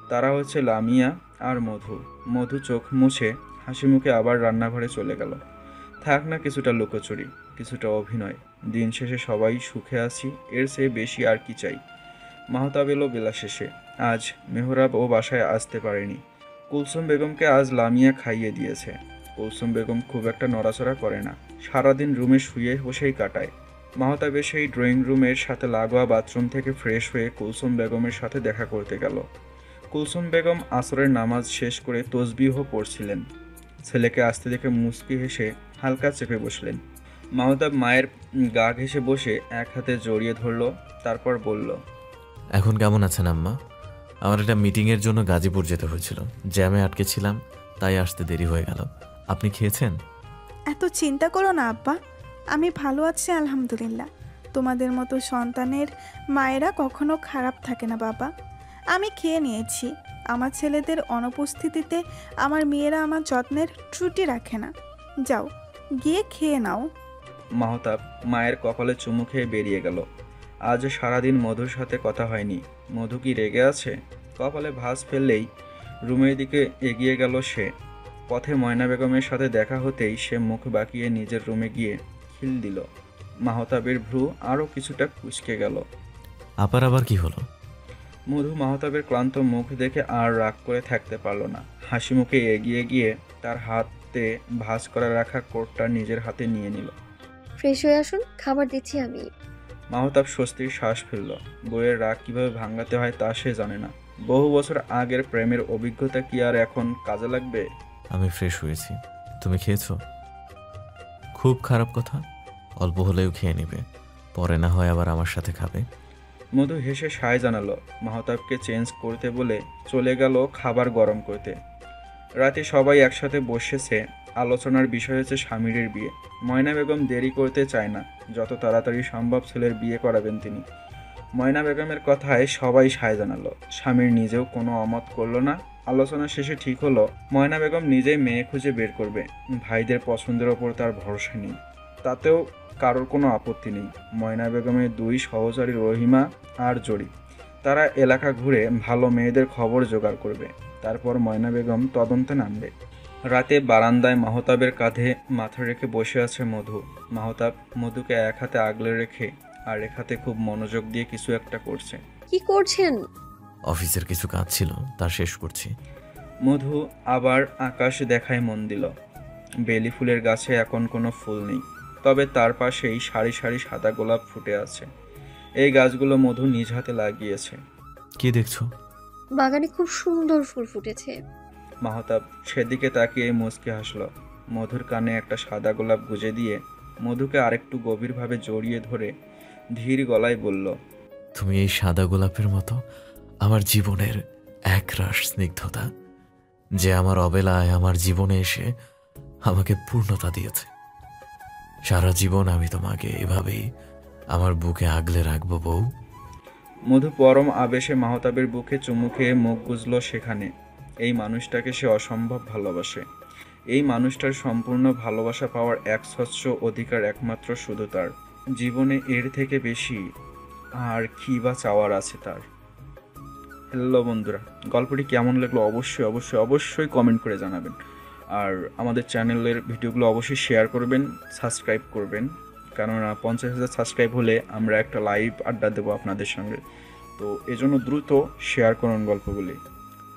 তারা হচ্ছে লামিয়া আর মধু। মধু চোখ মুছে হাসি মুখে আবার রান্নাঘরে চলে গেল। থাক না কিছুটা লুকোচুরি, কিছুটা অভিনয়। দিন শেষে সবাই সুখে আছি, এর চেয়ে বেশি আর কি চাই। মাহতাব এলো বেলা শেষে। আজ মেহরাব ও বাসায় আসতে পারেনি। কুলসুম বেগমকে আজ লামিয়া খাইয়ে দিয়েছে। কুলসুম বেগম খুব একটা নড়াচড়া করে না, সারাদিন রুমে শুয়ে বসেই কাটায়। মাহতাবের সেই ড্রয়িং রুমের সাথে লাগোয়া বাথরুম থেকে ফ্রেশ হয়ে কুলসুম বেগমের সাথে দেখা করতে গেল। কুলসুম বেগম আসরের নামাজ শেষ করে তসবিহ পড়ছিলেন। ছেলেকে আসতে দেখে মুচকি হেসে হালকা চেপে বসলেন। মাহতাব মায়ের গা ঘেঁষে বসে এক হাতে জড়িয়ে ধরল, তারপর বলল, এখন কেমন আছেন আম্মা? আমার একটা মিটিংয়ের জন্য গাজীপুর যেতে হয়েছিল, জ্যামে আটকে ছিলাম, তাই আসতে দেরি হয়ে গেল। আপনি খেয়েছেন? এত চিন্তা করো না আব্বা, আমি ভালো আছি আলহামদুলিল্লাহ। তোমাদের মতো সন্তানের মায়েরা কখনো খারাপ থাকে না বাবা। আমি খেয়ে নিয়েছি। আমার ছেলেদের অনুপস্থিতিতে আমার মেয়েরা আমার যত্নের ত্রুটি রাখে না। যাও গিয়ে খেয়ে নাও। মাহতাব মায়ের কপালে চুমু খেয়ে বেরিয়ে গেল। আজ সারাদিন মধুর সাথে কথা হয়নি। মধু কি রেগে আছে? কপালে ভাঁজ ফেললেই রুমের দিকে এগিয়ে গেল সে। পথে ময়না বেগমের সাথে দেখা হতেই সে মুখ বাঁকিয়ে নিজের রুমে গিয়ে খিল দিল। মাহতাবের ভ্রু আরও কিছুটা কুঁচকে গেল। আবার কি হলো? মধু মাহতাবের ক্লান্ত মুখ দেখে আর রাগ করে থাকতে পারল না। হাসি মুখে এগিয়ে গিয়ে তার হাতে ভাঁজ করে রাখা কোটটা নিজের হাতে নিয়ে নিল। ফ্রেশ হয়ে আসুন, খাবার দিচ্ছি আমি। মাহতাব স্বস্তির শ্বাস ফেলল। বইয়ের রাগ কিভাবে ভাঙাতে হয় তা সে জানে না। বহু বছর আগের প্রেমের অভিজ্ঞতা কি আর এখন কাজে লাগবে? আমি ফ্রেশ হয়েছি। তুমি খেয়েছো? খুব খারাপ কথা, অল্প হলেও খেয়ে নিবে, পরে না হয় আবার আমার সাথে খাবে। মধু হেসে সায় জানালো। মাহতাবকে চেঞ্জ করতে বলে চলে গেল খাবার গরম করতে। রাতে সবাই একসাথে বসেছে। আলোচনার বিষয় হচ্ছে স্বামীরের বিয়ে। ময়না বেগম দেরি করতে চায় না, যত তাড়াতাড়ি সম্ভব ছেলের বিয়ে করাবেন তিনি। ময়না বেগমের কথায় সবাই সায় জানালো। স্বামীর নিজেও কোনো অমত করলো না। আলোচনা শেষে ঠিক হলো ময়না বেগম নিজেই মেয়ে খুঁজে বের করবে। ভাইদের পছন্দের ওপর তার ভরসা নেই, তাতেও কারোর কোনো আপত্তি নেই। ময়না বেগমের দুই সহচারী রহিমা আর জরি, তারা এলাকা ঘুরে ভালো মেয়েদের খবর জোগাড় করবে। তারপর ময়না বেগম তদন্তে নামবে। রাতে বারান্দায় মাহতাবের কাঁধে মাথা রেখে বসে আছে মধু। মাহতাব মধুকে এক হাতে আগলে রেখে আর এক হাতে খুব মনোযোগ দিয়ে কিছু একটা করছে। কি করছেন? অফিসের কিছু কাজ ছিল, তা শেষ করছি। মধু আবার আকাশ দেখায় মন দিল। বেলি ফুলের গাছে এখন কোনো ফুল নেই, তবে তার পাশেই সারি সারি সাদা গোলাপ ফুটে আছে। এই গাছগুলো মধু নিজ হাতে লাগিয়েছে। কি দেখছো? বাগানে খুব সুন্দর ফুল ফুটেছে। মাহতাব সেদিকে তাকিয়ে মুচকি হাসল। মধুর কানে একটা সাদা গোলাপ গুজে দিয়ে মধুকে আরেকটু গভীরভাবে জড়িয়ে ধরে ধীর গলায় বলল, তুমি এই সাদা গোলাপের মতো আমার জীবনের একরাশ স্নিগ্ধতা, যে আমার অবেলায় আমার জীবনে এসে আমাকে পূর্ণতা দিয়েছে। সারা জীবন আমি তোমাকে এভাবেই আমার বুকে আগলে রাখবো বউ। মধু পরম আবেশে মাহতাবের বুকে চুমু খেয়ে মুখ গুজল সেখানে। এই মানুষটাকে সে অসম্ভব ভালোবাসে। এই মানুষটার সম্পূর্ণ ভালোবাসা পাওয়ার একস্বচ্ছ অধিকার একমাত্র শুধু তার। জীবনে এর থেকে বেশি আর কী বা চাওয়ার আছে তার। হ্যালো বন্ধুরা, গল্পটি কেমন লাগলো অবশ্যই অবশ্যই অবশ্যই কমেন্ট করে জানাবেন। আর আমাদের চ্যানেলের ভিডিওগুলো অবশ্যই শেয়ার করবেন, সাবস্ক্রাইব করবেন, কারণ 50,000 সাবস্ক্রাইব হলে আমরা একটা লাইভ আড্ডা দেবো আপনাদের সঙ্গে। তো এজন্য দ্রুত শেয়ার করুন গল্পগুলি,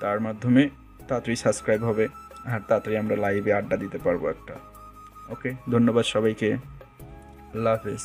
তার মাধ্যমে তাড়াতাড়ি সাবস্ক্রাইব হবে আর তাড়াতাড়ি আমরা লাইভে আড্ডা দিতে পারবো একটা। ওকে, ধন্যবাদ সবাইকে। আল্লাহ হাফেজ।